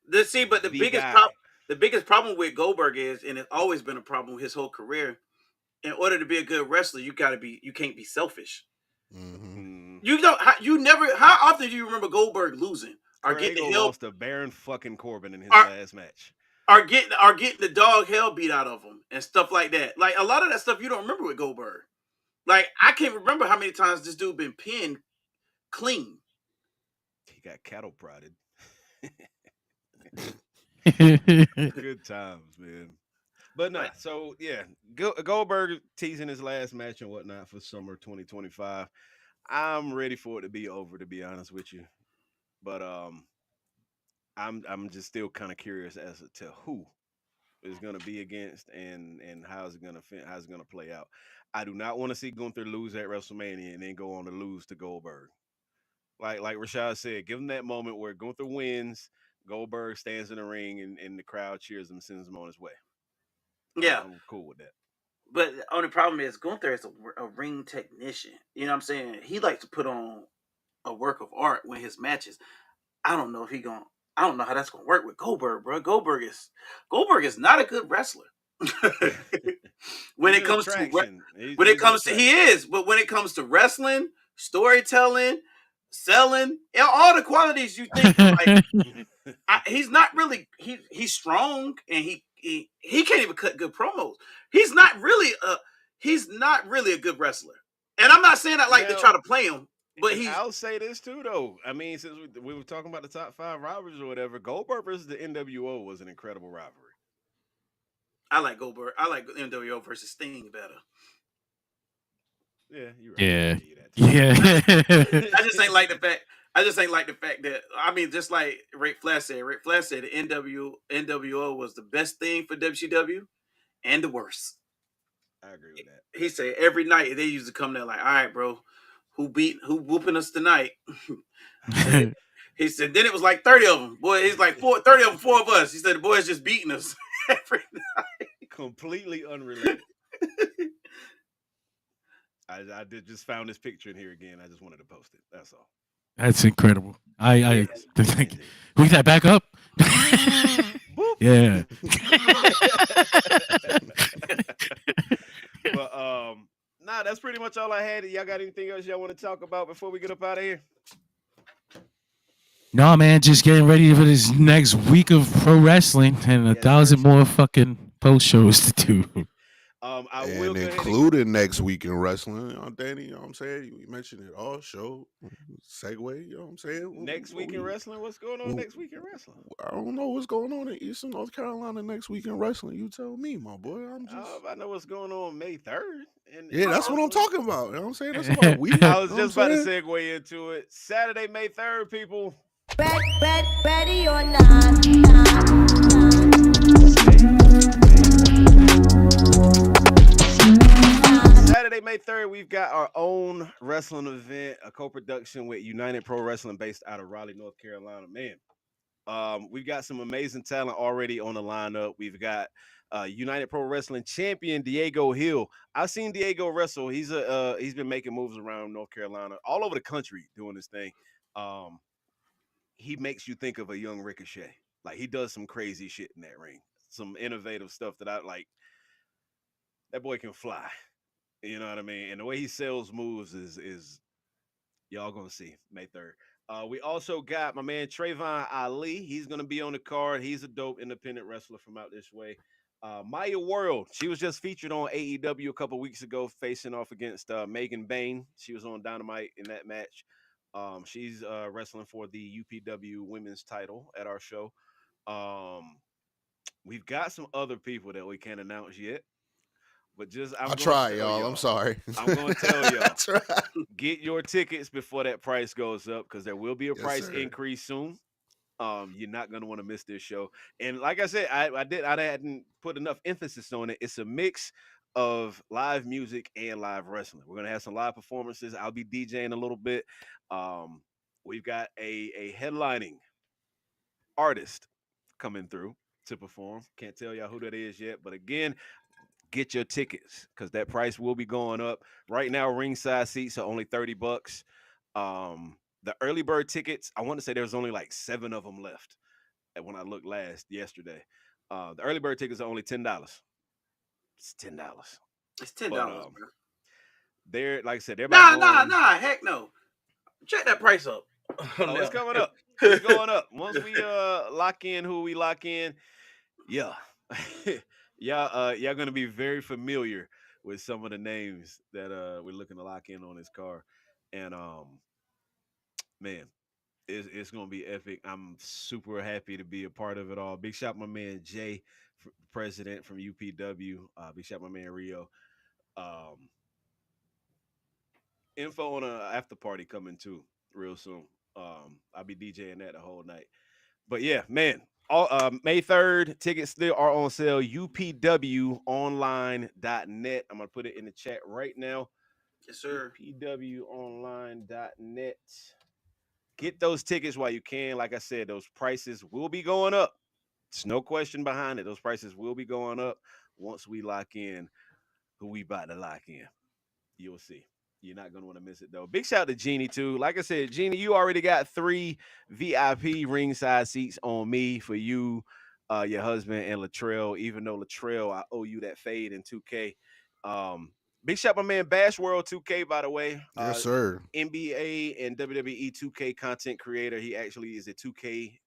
Speaker 3: But the biggest problem with Goldberg is, and it's always been a problem his whole career. In order to be a good wrestler, you can't be selfish.
Speaker 2: Mm-hmm.
Speaker 3: How often do you remember Goldberg losing or getting the hell?
Speaker 1: Lost to Baron fucking Corbin in his last match.
Speaker 3: Or getting the dog hell beat out of him and stuff like that. Like a lot of that stuff you don't remember with Goldberg. Like I can't remember how many times this dude been pinned clean.
Speaker 1: He got cattle prodded. Good times, man. But no, so yeah, Goldberg teasing his last match and whatnot for summer 2025. I'm ready for it to be over, to be honest with you. But I'm just still kind of curious as to who is going to be against and how's it going to play out. I do not want to see Gunther lose at WrestleMania and then go on to lose to Goldberg. Like Rashad said, give him that moment where Gunther wins, Goldberg stands in the ring, and the crowd cheers him and sends him on his way.
Speaker 3: Yeah.
Speaker 1: I'm cool with that.
Speaker 3: But the only problem is Gunther is a ring technician. You know what I'm saying? He likes to put on a work of art when his matches. I don't know how that's gonna work with Goldberg, bro. Goldberg is not a good wrestler. when it comes to wrestling, storytelling, selling, all the qualities you think like, he's not really he's strong and he can't even cut good promos. He's not really a good wrestler. And I'm not saying that to try to play him. But
Speaker 1: I'll say this too, though. I mean, since we were talking about the top 5 rivalries or whatever, Goldberg versus the NWO was an incredible rivalry.
Speaker 3: I like Goldberg. I like NWO versus Sting better.
Speaker 1: Yeah, you're right.
Speaker 4: Yeah.
Speaker 3: I just ain't like the fact that just like Ric Flair said. Ric Flair said the NWO was the best thing for WCW and the worst.
Speaker 1: I agree with that.
Speaker 3: He said every night they used to come there like, all right, bro. Who whooping us tonight? He said, then it was like 30 of them. Boy, it's like 30 of them, 4 of us. He said, the boys just beating us every night.
Speaker 1: Completely unrelated. I just found this picture in here again. I just wanted to post it. That's all.
Speaker 4: That's incredible. I think
Speaker 1: Indeed.
Speaker 4: we that back up.
Speaker 1: Boop.
Speaker 4: Yeah.
Speaker 1: But nah, that's pretty much all I had. Y'all got anything else y'all want to talk about before we get up out of here?
Speaker 4: No, man, just getting ready for this next week of pro wrestling and a
Speaker 1: Yes,
Speaker 4: thousand
Speaker 1: sir.
Speaker 4: more fucking post shows to do.
Speaker 1: I will
Speaker 2: And
Speaker 1: go ahead and
Speaker 2: including next week in wrestling, Danny, you know what I'm saying? You mentioned it all show. Segue, you know what I'm saying?
Speaker 1: next week in wrestling. What's going on next week in wrestling?
Speaker 2: I don't know what's going on in Eastern North Carolina next week in wrestling. You tell me, my boy. I'm just
Speaker 1: I know what's going on May 3rd.
Speaker 2: yeah, that's what I'm
Speaker 1: wrestling.
Speaker 2: talking about. You know what I'm saying? That's about a week.
Speaker 1: I was
Speaker 2: You know
Speaker 1: just
Speaker 2: what
Speaker 1: about
Speaker 2: I'm
Speaker 1: to
Speaker 2: saying?
Speaker 1: segue into it. Saturday, May 3rd, people.
Speaker 5: Ready or not.
Speaker 1: Saturday, May 3rd, we've got our own wrestling event, a co-production with United Pro Wrestling based out of Raleigh, North Carolina. Man, we've got some amazing talent already on the lineup. We've got United Pro Wrestling champion Diego Hill. I've seen Diego wrestle. He's been making moves around North Carolina, all over the country, doing this thing. Um, he makes you think of a young Ricochet. Like he does some crazy shit in that ring, some innovative stuff that I like. That boy can fly. You know what I mean? And the way he sells moves is y'all gonna see May 3rd. We also got my man Trayvon Ali. He's gonna be on the card. He's a dope independent wrestler from out this way. Maya World, she was just featured on AEW a couple weeks ago, facing off against Megan Bain. She was on Dynamite in that match. She's wrestling for the UPW women's title at our show. Um, we've got some other people that we can't announce yet, but just
Speaker 2: I'll
Speaker 1: I'm gonna
Speaker 2: try,
Speaker 1: tell
Speaker 2: y'all. I'm
Speaker 1: y'all.
Speaker 2: sorry.
Speaker 1: I'm gonna tell
Speaker 2: I
Speaker 1: y'all.
Speaker 2: try.
Speaker 1: Get your tickets before that price goes up because there will be a
Speaker 2: Yes,
Speaker 1: price
Speaker 2: sir.
Speaker 1: increase soon. You're not gonna want to miss this show. And like I said, I hadn't put enough emphasis on it. It's a mix of live music and live wrestling. We're gonna have some live performances. I'll be DJing a little bit. Um, we've got a headlining artist coming through to perform. Can't tell y'all who that is yet, but again, get your tickets because that price will be going up. Right now, ringside seats are only $30. The early bird tickets, I want to say there's only like 7 of them left. And when I looked last yesterday, the early bird tickets are only $10. It's $10.
Speaker 3: It's $10,
Speaker 1: But
Speaker 3: bro.
Speaker 1: they're like I said, they're about going.
Speaker 3: Nah. Heck no. Check that price up.
Speaker 1: Oh, it's coming up. It's going up. Once we lock in who we lock in, yeah. Y'all gonna be very familiar with some of the names that we're looking to lock in on this car. And man, it's gonna be epic. I'm super happy to be a part of it all. Big shout my man Jay, president from UPW. Big shout my man Rio. Um, info on a after party coming too real soon. I'll be DJing that the whole night. But yeah, man, all May 3rd, tickets still are on sale. UPWonline.net. I'm gonna put it in the chat right now.
Speaker 3: Yes, sir.
Speaker 1: UPWonline.net. Get those tickets while you can. Like I said, those prices will be going up. There's no question behind it. Those prices will be going up once we lock in who we about to lock in. You'll see. You're not gonna want to miss it though. Big shout out to Jeannie too. Like I said, Jeannie, you already got 3 VIP ringside seats on me for you, your husband, and Latrell. Even though Latrell, I owe you that fade in 2K. Um, big shout out my man Bash World 2K, by the way.
Speaker 2: Yes, sir.
Speaker 1: NBA and WWE 2K content creator. He actually is a 2K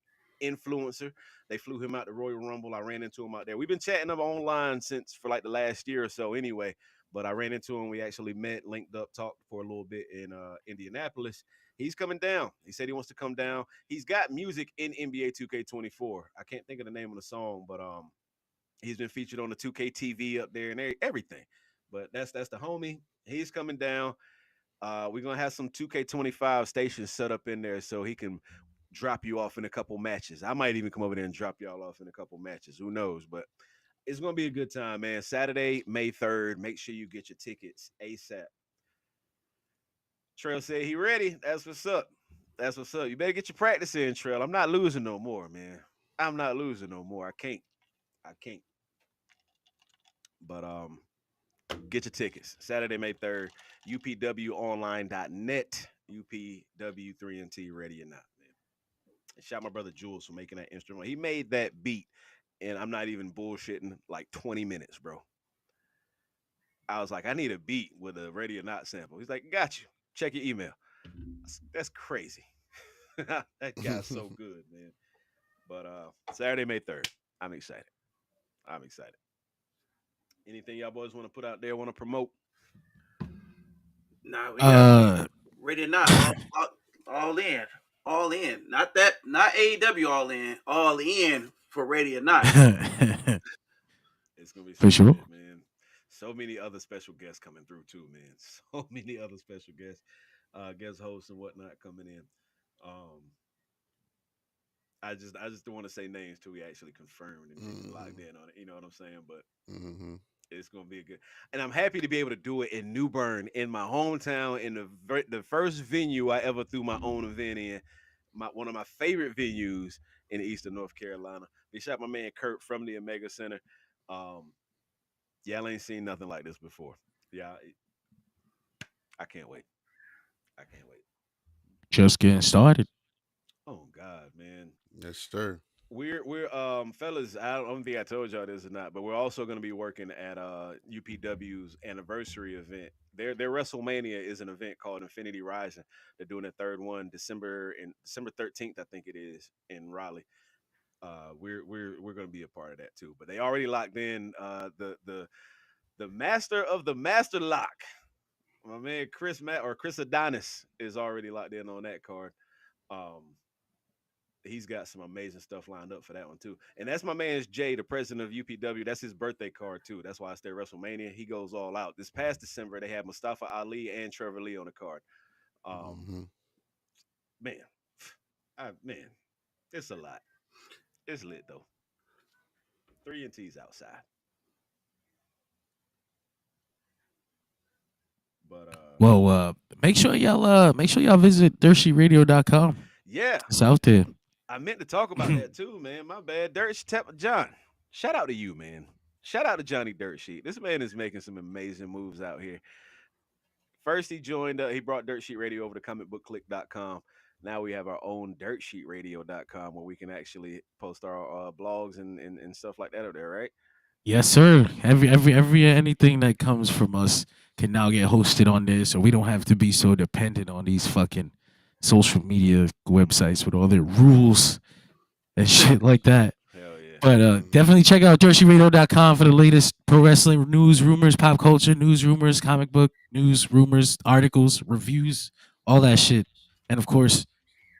Speaker 1: influencer. They flew him out to Royal Rumble. I ran into him out there. We've been chatting up online since for like the last year or so anyway. But I ran into him. We actually met, linked up, talked for a little bit in Indianapolis. He's coming down. He said he wants to come down. He's got music in NBA 2K24. I can't think of the name of the song, but he's been featured on the 2K TV up there and everything. But that's the homie. He's coming down. We're gonna have some 2K25 stations set up in there so he can drop you off in a couple matches. I might even come over there and drop y'all off in a couple matches. Who knows? But it's gonna be a good time, man. Saturday, May 3rd. Make sure you get your tickets ASAP. Trail said he ready. That's what's up. That's what's up. You better get your practice in, Trail. I'm not losing no more, man. I'm not losing no more. I can't. I can't. But get your tickets. Saturday, May 3rd. UPWonline.net. UPW 3NT Ready or Not, man. And shout my brother Jules for making that instrument. He made that beat, and I'm not even bullshitting, like 20 minutes, bro. I was like, I need a beat with a Ready or Not sample. He's like, got you. Check your email. That's crazy. That guy's so good, man. But Saturday, May 3rd. I'm excited. Anything y'all boys want to put out there, want to promote?
Speaker 3: Nah, we got Ready or Not, all in. Not AEW all in for Ready or Not.
Speaker 1: It's gonna be
Speaker 4: for sure,
Speaker 1: shit, man. So many other special guests coming through too, man. So many other special guests, guest hosts and whatnot coming in. I just don't want to say names till we actually confirmed and locked in on it. You know what I'm saying? But it's gonna be a good. And I'm happy to be able to do it in New Bern, in my hometown, in the first venue I ever threw my own event in. One of my favorite venues in Eastern North Carolina. They shot my man Kurt from the Omega Center. Y'all ain't seen nothing like this before. Yeah, I can't wait.
Speaker 4: Just getting started.
Speaker 1: Oh God, man.
Speaker 2: Yes, sir.
Speaker 1: We're fellas, I don't think I told y'all this or not, but we're also going to be working at UPW's anniversary event. Their WrestleMania is an event called Infinity Rising. They're doing a third one December 13th, I think it is, in Raleigh. We're going to be a part of that too. But they already locked in the master of the master lock. My man Chris Adonis is already locked in on that card. He's got some amazing stuff lined up for that one too. And that's my man's Jay, the president of UPW. That's his birthday card too. That's why it's their WrestleMania. He goes all out. This past December, they had Mustafa Ali and Trevor Lee on the card. Man, it's a lot. It's lit though. 3NT's outside. But
Speaker 4: make sure y'all visit DirtSheetRadio.com.
Speaker 1: Yeah,
Speaker 4: it's out there.
Speaker 1: I meant to talk about that too, man. My bad. John, shout out to you, man. Shout out to Johnny Dirt Sheet. This man is making some amazing moves out here. First, he joined. He brought Dirt Sheet Radio over to comicbookclick.com. Now we have our own DirtSheetRadio.com where we can actually post our blogs and stuff like that up there, right?
Speaker 4: Yes, sir. Every anything that comes from us can now get hosted on there, so we don't have to be so dependent on these fucking social media websites with all their rules and shit like that.
Speaker 1: Hell yeah.
Speaker 4: But definitely check out DirtSheetRadio.com for the latest pro wrestling news, rumors, pop culture, news, rumors, comic book news, rumors, articles, reviews, all that shit. And of course,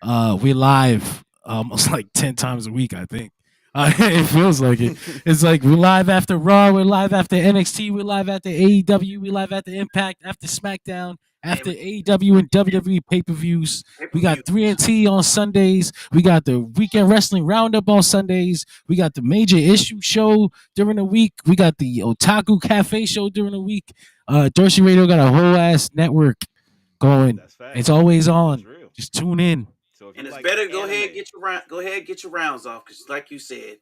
Speaker 4: we're live almost like 10 times a week, I think. It feels like it. It's like we're live after Raw, we're live after NXT, we're live after AEW, we're live after Impact, after SmackDown, after AEW and WWE pay-per-views. We got 3NT on Sundays. We got the Weekend Wrestling Roundup on Sundays. We got the Major Issue Show during the week. We got the Otaku Cafe Show during the week. Dirt Sheet Radio got a whole ass network going. It's always on. Just tune in.
Speaker 3: So and it's better go ahead and get your rounds off, because like you said,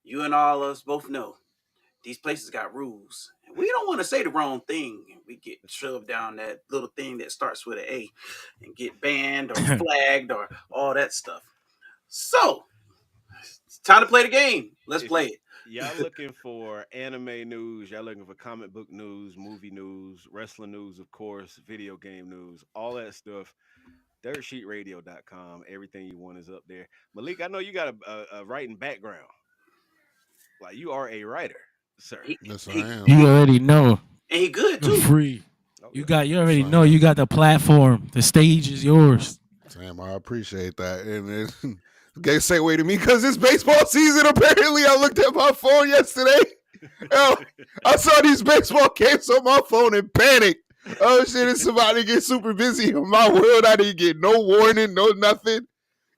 Speaker 3: you and all of us both know these places got rules. And we don't want to say the wrong thing. We get shoved down that little thing that starts with an A and get banned or flagged or all that stuff. So it's time to play the game. Let's play it.
Speaker 1: Y'all looking for anime news, y'all looking for comic book news, movie news, wrestling news, of course, video game news, all that stuff. DirtSheetRadio.com. Everything you want is up there. Malik, I know you got a writing background. Like, you are a writer, sir.
Speaker 2: Yes, I am.
Speaker 4: You already know.
Speaker 3: And he good too.
Speaker 4: Free. You already know. You got the platform. The stage is yours.
Speaker 2: Sam, I appreciate that. And okay, segue to me because it's baseball season. Apparently, I looked at my phone yesterday. I saw these baseball games on my phone and panicked. Oh shit, is somebody get super busy in my world? I didn't get no warning, no nothing.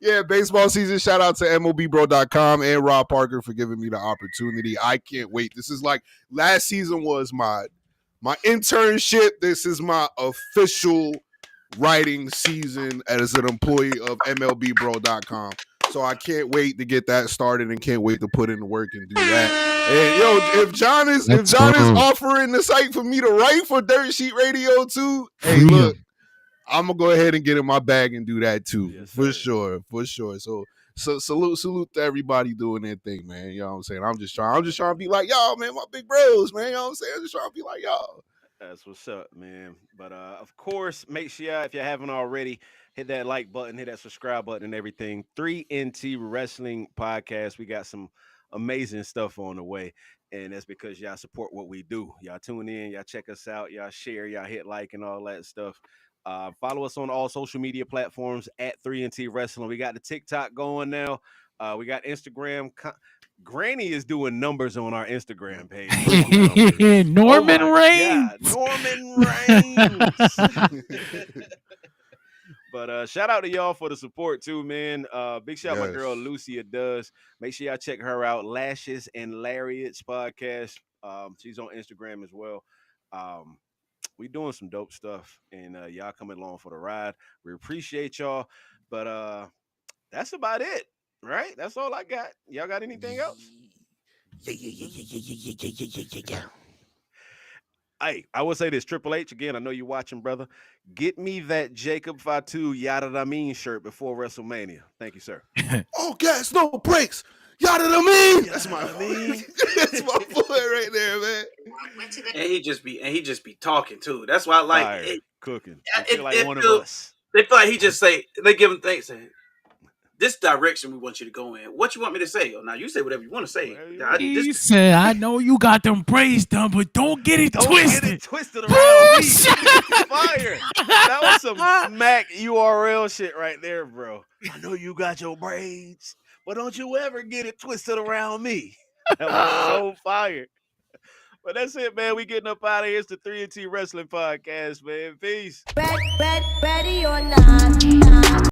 Speaker 2: Yeah, baseball season. Shout out to MLBBro.com and Rob Parker for giving me the opportunity. I can't wait. This is like last season was my internship. This is my official writing season as an employee of MLBBro.com. So I can't wait to get that started and can't wait to put in the work and do that. And yo, if John is offering the site for me to write for Dirt Sheet Radio too, hey, look, I'm gonna go ahead and get in my bag and do that too,
Speaker 1: Yes,
Speaker 2: for
Speaker 1: sir.
Speaker 2: sure. So salute to everybody doing their thing, man. You know what I'm saying? I'm just trying to be like y'all, man. My big bros, man. You know what I'm saying? I'm just trying to be like y'all.
Speaker 1: That's what's up, man. But of course, make sure if you haven't already, hit that like button, hit that subscribe button, and everything. 3NT Wrestling Podcast. We got some amazing stuff on the way, and that's because y'all support what we do. Y'all tune in, y'all check us out, y'all share, y'all hit like and all that stuff. Follow us on all social media platforms at 3NT Wrestling. We got the TikTok going now. We got Instagram. Granny is doing numbers on our Instagram page.
Speaker 4: Norman
Speaker 1: Reigns.
Speaker 4: Reigns.
Speaker 1: Norman Reigns. But shout out to y'all for the support too, man. Big shout out my girl Lucia Does. Make sure y'all check her out. Lashes and Lariats podcast. She's on Instagram as well. We doing some dope stuff, and y'all coming along for the ride. We appreciate y'all. But that's about it, right? That's all I got. Y'all got anything else?
Speaker 2: Yeah.
Speaker 1: Hey, I will say this, Triple H, again, I know you're watching, brother. Get me that Jacob Fatu Yada Da Mean shirt before WrestleMania. Thank you, sir.
Speaker 2: Oh, gas, no breaks. Yada Da Mean. That's my That's my boy right there, man.
Speaker 3: And he just be talking too. That's why I like
Speaker 1: Fire, cooking.
Speaker 3: I
Speaker 1: feel like one of us.
Speaker 3: They feel like he just say, they give him things, say, this direction we want you to go in. What you want me to say? Oh, now you say whatever you want to say.
Speaker 4: He said, I know you got them braids done, but don't get it twisted.
Speaker 1: Get it twisted around me. Fire. That was some smack URL shit right there, bro. I know you got your braids, but don't you ever get it twisted around me. That was so fire. But that's it, man. We getting up out of here. It's the 3NT Wrestling Podcast, man. Peace.
Speaker 5: Ready or not.